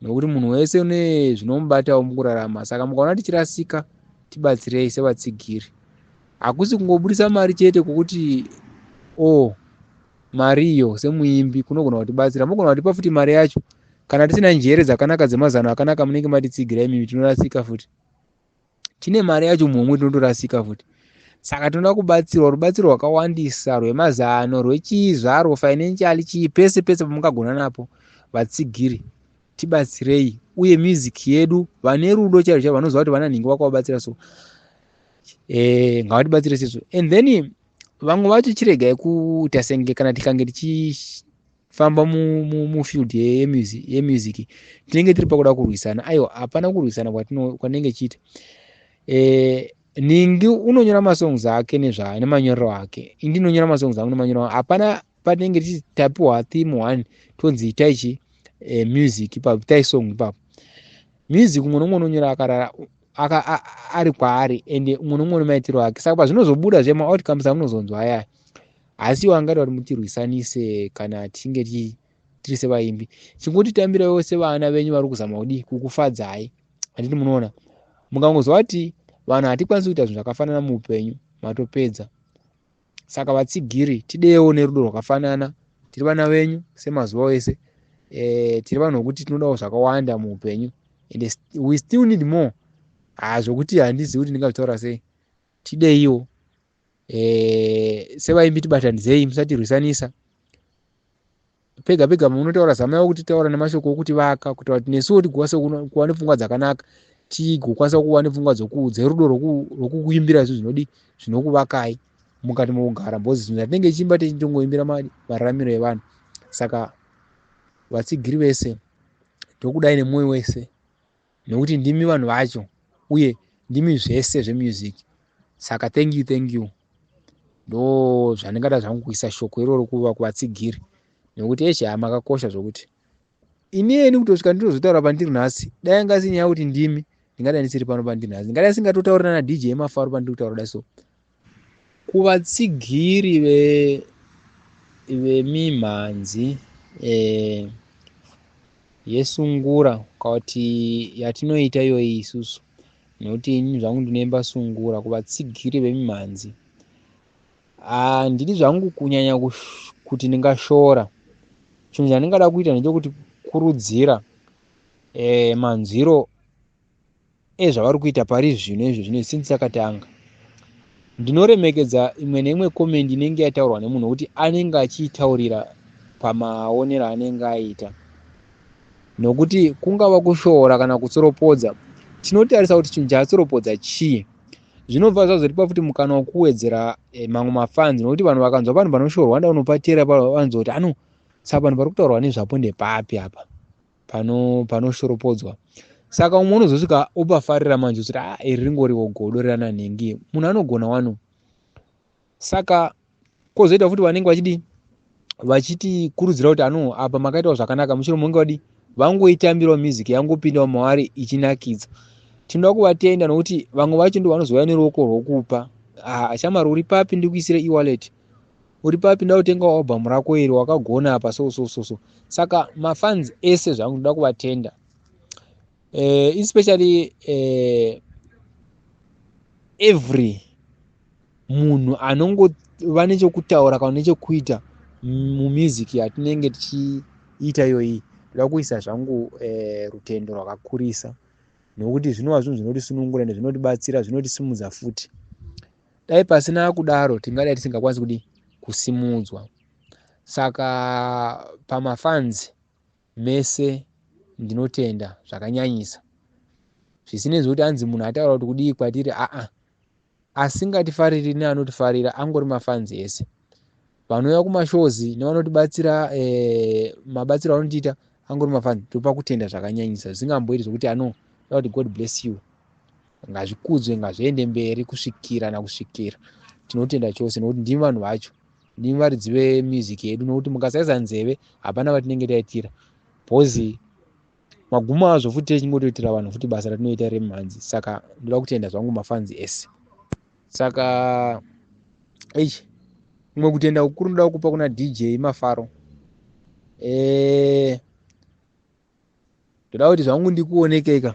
nokuti munhu wese une zvinomubatawo mukurarama. Saka mukaona tichirasika, tibatsirei sevatsigiri. Hakusi kungobudisa mari chete kwokuti mariyo semuimbi kunogona kutibatsira. Mogona kutipa futi mari yacho kana tisina njere dzakanaka dzemazano akanaka munenge matitsigira imi, tinorasika futi. Tine mari yacho mumwe tinotorasika futi. Saka tinoda kubatsirwa rubatsiro rwakawandisa rwemazano, rwechizvaro, financially, pese pamungagona napo. Vatsigiri tibatsirei, uye music yedu vane rudo chaizvo vanoziva kuti vana nhingi vakawabatsira so ngavatibatsire seso. And then vamwe vacho chiregai kuti asenge kana tikange tichifamba mufield yemusic tinenge tiri pakuda kurwisana. Aiwa, hapana kurwisana kwanenge chiita. Ningi unonyora masongs ake nemanyorero ake, indi nonyora masongs angu nemanyorero. Hapana patinenge tichitapiwa theme 1 tonzi itai music itai song ipapo. Music umwe nomwe unonyora akarara ari kwaari, ende umwe nomwe une maitiro ake. Saka pazvinozobuda zvema outcomes amunozonzwa aya, asi wangada kuti mutirwisanise kana tinge tiri sevaimbi. Chingotitambirawo sevana venyu vari kuzama kukufadzai. Handiti munoona mukangozwa kuti vanhu hatikwanisi kuita zvinhu zvakafanana muupenyu, matopedza. Saka vatsigiri tidewo nerudo rwakafanana. Tiri vana venyu semazuva ese. Tiri vanhu vokuti tinodawo zvakawanda muupenyu, and we still need more. Zvokuti handizivi kuti ndingazvitaura sei. Tideiwo sevaimbi tibatanidzei, musatirwisanisa. Pega pega munotaura zamaiwo kuti taura nemashoko okuti vaka, kuti nesuwo tigokwanisa kuva nepfungwa dzakanaka, tigokwanisa kuva nepfungwa dzerudo rwokukuimbira zvinokuvakai mukati mokugara. Mbozi zvinhu zvatinenge tichimba tichingoimbira mararamiro evanhu. Saka vatsigiri vese ndokudai nemwoyo wese, nekuti ndimi vanhu vacho uye ndimi zvese zvemusic. Saka thank you. Ndo zvandingada zvangu kuisa shoko iroro kuvatsigiri, nekuti makakosha zvokuti inini kutosvika ndinozotaura pandiri nhasi, dai ngasini yakuti ndimi ndingadai ndisiri pano pandiri nhasi, ndingadai singatotaurira na DJ Mafaro pandiri kutaura dai so. Kuvatsigiri vemimhanzi yesungura kuti yatinoita iyoyi isusu, nokuti ini zvangu ndinoemba sungura. Kuvatsigiri vemimhanzi handidi zvangu kunyanya kuti ndingashora. Chinhu chandingada kuita ndechekuti kurudzira manzwiro ezvavari kuita pari zvino izvo sindisakatanga. Ndinoremekedza imwe neimwe comment inenge yataurwa nemunhu kuti anenge achiitaurira pamaonero anenge aita, nokuti kungava kushora kana kutsoropodza. Tinotarisa kuti chinhu chatsoropodza chii. Zvinobva zvazoripa futi mukana wekuwedzera mamwe mafans, nokuti vanhu vakanzwa vanhu panoshorwa nda unopatera vanzwa kuti saka vanhu vari kutaurwa nezvapo ndepapi apa panoshoropodzwa. Saka umwe unozosvika opafarira manje kuti iri ringoriwo godo rana nhengi, munhu anogona wano. Saka kozoita futi vanenge vachiti kurudzira kuti apa makaitawo zvakanaka, mushure munge vangoitambirawo music yangopindawo mavari ichinakidza. Tinoda kuvatenda nokuti vamwe vacho ndo vanozouya neruoko rwokupa. Shamari uri papi ndikuisire e-wallet. uri papinda kutenga album rako iri wakagona apa so. Saka mafans ese zvangu ndoda kuvatenda, especially every munhu anongova nechekutaura kana nechekuita mumusic yatinenge tichiita iyoyi. Ndoda kuisa zvangu rutendo rwakakurisa, nokuti zvinova zvinhu zvinotisunungura ende zvinotibatsira, zvinotisimudza futi. Dai pasina kudaro tingadai tisingakwanisi kudi kusimudzwa. Saka pamafans mese ndinotenda zvakanyanyisa, zvisinei zvokuti anzi munhu ataura kuti kudii kwatiri, asingatifariri neanotifarira angori mafans ese. Vanouya kumashozi nevanotibatsira, mabatsiro anotiita angori mafans. Topa kutenda zvakanyanyisa, zvisingamboiti zvokuti kuti God bless you, ngazvikudzwe, ngazviende mberi kusvikira nakusvikira. Tinotenda chose nokuti ndimi vanhu vacho, ndimi varidzi vemusic yedu, nokuti mukasaisa nzeve hapana vatinenge taitira. Bhozi magumo azvo futi techingotoitira vanhu futi basa ratinoita remhanzi. Saka ndoda kutenda zvangu mafans ese. Saka kumwe kutenda kukuru ndoda kupa kuna DJ Mafaro. Ndoda kuti zvangu ndikuonekeka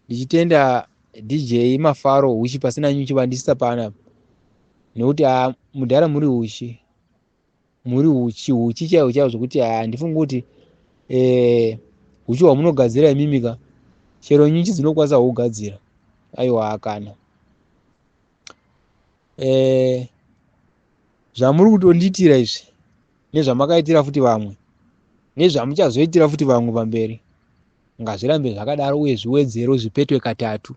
ndichitenda DJ Mafaro huchi pasina nyuchi vandisisa pana, nokuti mudhara muri huchi chaiwo zvokuti handifungi kuti huchi hwamunogadzira imimika chero nyuchi dzinokwanisa kugadzira. Aiwa kana zvamuri kutondiitira izvi nezvamakaitira futi vamwe nezvamuchazoitira futi vamwe pamberi, ngazvirambe zvakadaro uye zviwedzero zvipetwe katatu,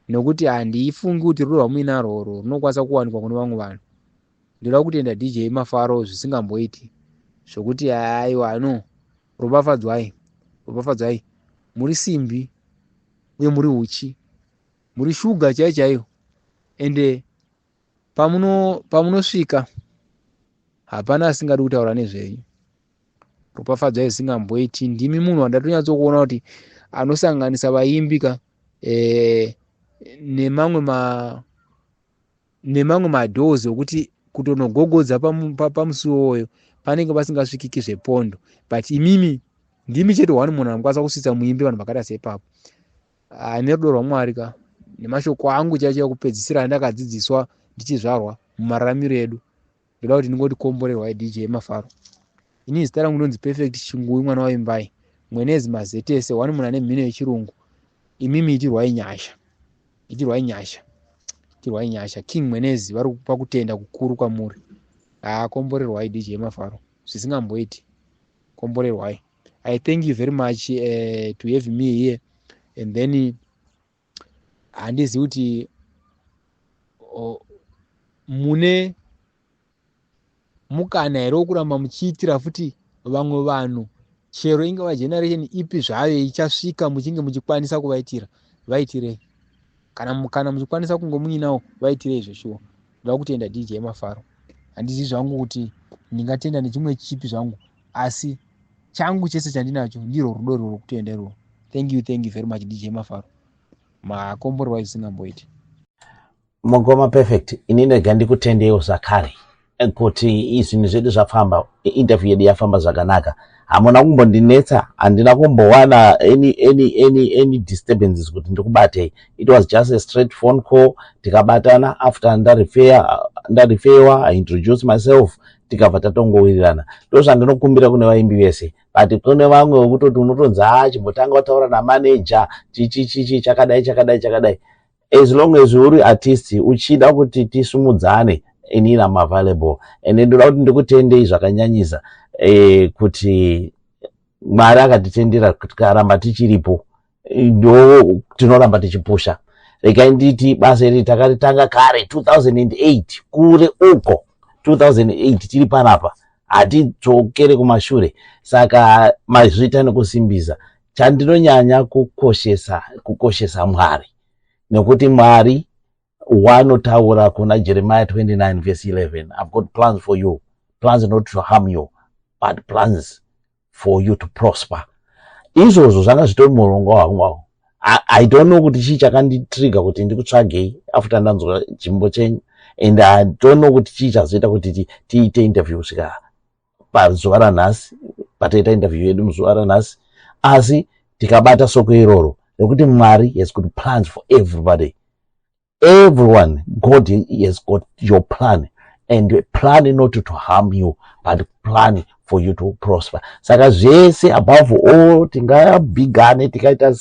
nokuti handifungi kuti rudo rwamuinarwo runokwanisa kuwanikwa kune vamwe vanhu. Ndoda kutenda DJ Mafaro zvisingamboiti zvokuti aiwa ropafadzwai, muri simbi uye muri huchi, muri shuga chaiyo, ende pamunosvika hapana asingadi kutaura nezvenyu. Ropafadzwai zvisingamboiti. Ndimi munhu wandatonyatsokuona kuti anosanganisa vaimbika nemamwe madhozi okuti kutonogogodza pamusuwo uyo panenge pasingasvikiki zvepondo, but imimi ndimi chete wani munhu anokwanisa kusvitsa muimbi vanhu vakada seipapo. Nerudo rwaMwari nemashoko angu chaicho ekupedzisira andakadzidziswa ndichizvarwa mumararamiro edu, ndoda kuti ndingoti komborerwai DJ Mafaro. Ini zita rangu ndonzi Perfect Chingui mwana waimbai, mwenezi mazetese, wani munhu ane mhino yechirungu. Imimi itirwai nyasha. King mwenezi vari pakutenda kukuru kwamuri. Komborerwai DJ Mafaro, zvisingamboiti. Komborerwai. I thank you very much to have me here, and then handizi kuti mune mukana here wokuramba muchiitira futi vamwe vanhu, chero ingava generation ipi zvayo ichasvika muchinge muchikwanisa kuvaitira, vaitirei. Kana muchikwanisa kunge muinawo, vaitirei izvo. Ndoda kutenda DJ Mafaro. Handizi zvangu kuti ndingatenda nechimwe chipi zvangu, asi changu chese chandinacho ndirwo rudo rwokutenda irwo. Thank you very much DJ Mafaro. Makomborerwai zvisingamboiti. Mugoma Perfect, ini ndega ndikutendewo zvakare kuti izvinhu zvedu zvafamba, interview yedu yafamba zvakanaka. Hamuna kumbondinetsa, handina kumbowana any disturbances kuti ndikubatei. It was just a straight phone call. Tikabatana after ndarifewa, I introduce myself, tikabva tatongowirirana. Ndozvandinokumbira kune vaimbi vese. But kune vamwe wokutoti unotonzi chimbotanga wataura namanager chichi chakadai. As long as uri artist uchida kuti tisumudzane, inini am available. And ndoda kuti ndikutendei zvakanyanyisa kuti Mwari akatitendera kuti karamba tichiripo ndo tinoramba tichipusha. Rekai nditi basa iri takaritanga kare 2008 kure uko 2008 tiri panapa, hatidzokere kumashure. Saka mazvita nekusimbisa chandinonyanya kukoshesa Mwari, nekuti Mwari wanotaura kuna Jeremiah 29 verse 11, I've got plans for you, plans not to harm you but plans for you to prosper. Izvozvo zvanga zvitori murongo wangu. I don't know kuti chii chakanditrigger kuti ndikutsvagei after ndanzwa chimbo chenyu. and I don't know kuti chichazoita kuti tiite interview kusvika pazuva ranhasi, pataita interview yedu muzuva ranhasi, asi tikabata soko iroro rekuti Mwari has got plans for everybody. Everyone, God has got your plan, and plan not to harm you, but plan for you to prosper. Saka zvese above all tingabhigane tikaita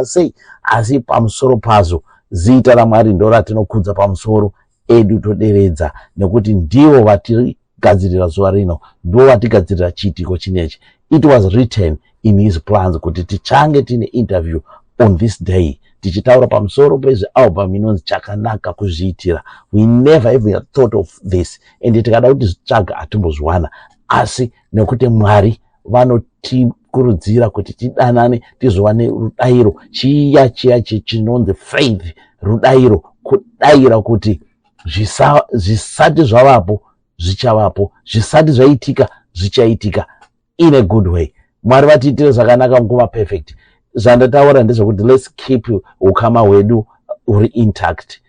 sei, asi pamusoro pazo zita raMwari ndo ratinokudza pamusoro edu toderedza, nekuti ndivo vatigadzirira zuva rino, ndivo vatigadzirira chiitiko chinechi. It was written in his plans kuti tichange tine interview on this day tichitaura pamusoro pezvealbum inonzi Chakanaka Kuzviitira. We never ever thought of this, and tikada kuti zvitsvaga hatimbozviwana, asi nekuti Mwari vanotikurudzira kuti tidanane tizowane rudairo chiya chinonzi faith, rudairo, kudaira kuti zvisati zvavapo zvichavapo, zvisati zvaitika zvichaitika, in a good way. Mwari vatiitire zvakanaka mukuma perfect. Zvandataura ndezvekuti let's keep ukama hwedu uri intact.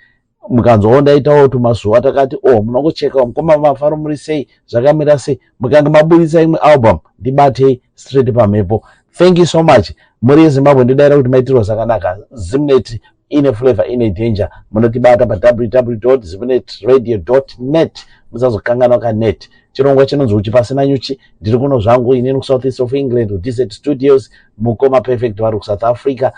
Mukanzwa ndaitawo tumazuva takati munongocheka mukoma Mafaro muri sei, zvakamira sei, mukanga mabudisa imwe album ndibatei straight pamhepo. Thank you so much. Muri Zimbabwe ndidaira kuti maitirwa zvakanaka. Zimnet ine flavor ine danger. Munotibata pa www.zimnetradio.net. Musazokangana kanet. Chirongwa chinonzi uchi pasina nyuchi, ndiri kuno zvangu ineni ku South East of England, DZ Studios, mukoma perfect vari ku South Africa.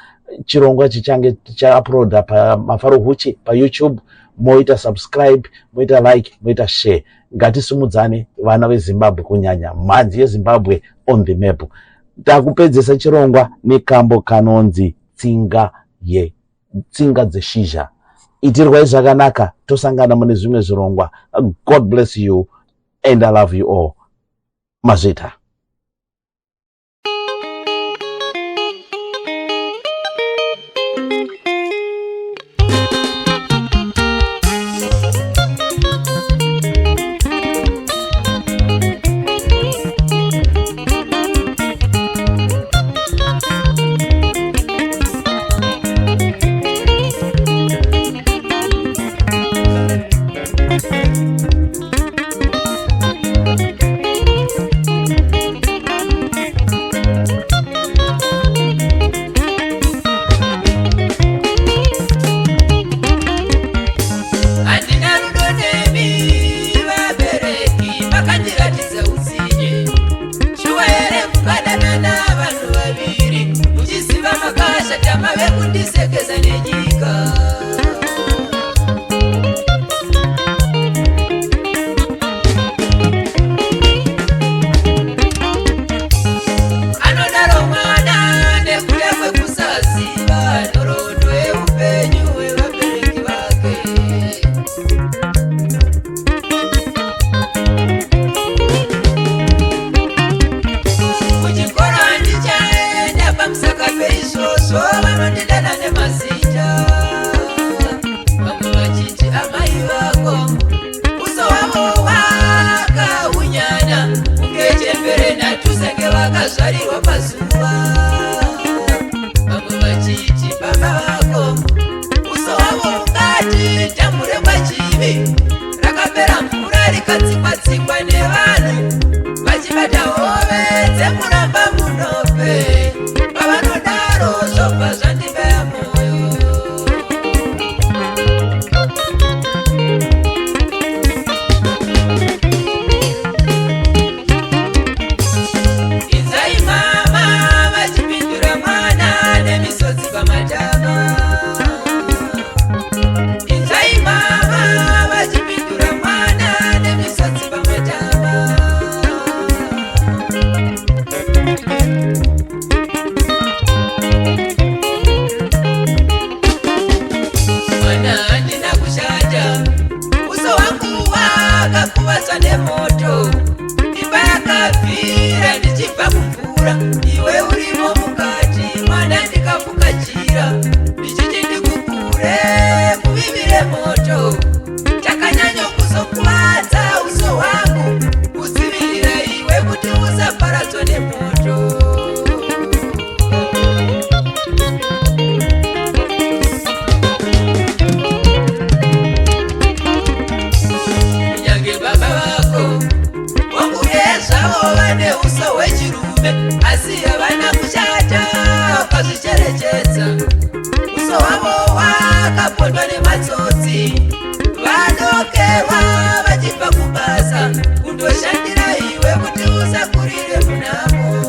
Chirongwa chichange cha-uploada pa Mafaro Huchi pa YouTube. Moita subscribe, moita like, moita share. Ngatisimudzane vana veZimbabwe, kunyanya mhanzi yeZimbabwe on the map. Takupedzesa chirongwa nekambo kanonzi tsinga dzeshizha. Itirwai zvakanaka, tosangana mune zvimwe zvirongwa. God bless you and I love you all. Mazvita. vavo vane uso hwechirume asi havana kushata vakazvicherechedza. Uso hwavo hwakapondwa nematsotsi, vanokerwa vachibva kubasa kundoshandira iwe kuti usakurire munamo.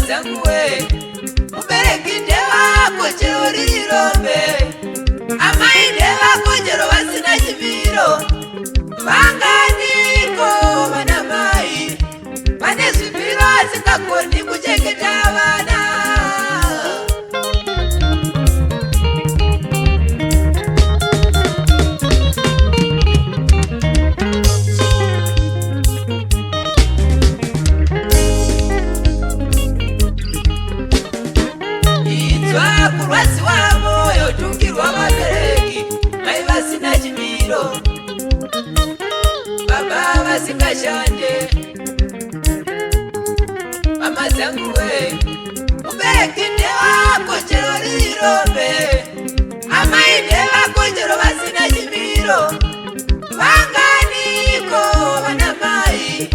Zangu we ubereki ndevako chero riri rombe amai ndevako chero vasina chimiro vanganiko lirombe. Mama zangu we, mubereki ndewako chero lirombe. Amai ndewako chero vasina chimiro. Vanganiko vana mai,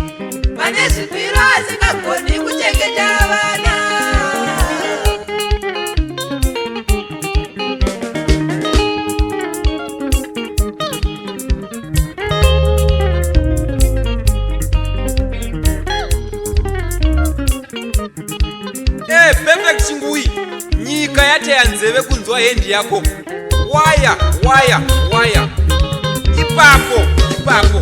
vane zvipiro asingagoni kuchengeta vana. Perfect Chingui, nyika yataya nzeve kunzwa hendi yako. Waya, waya, waya. Ipapo, ipapo.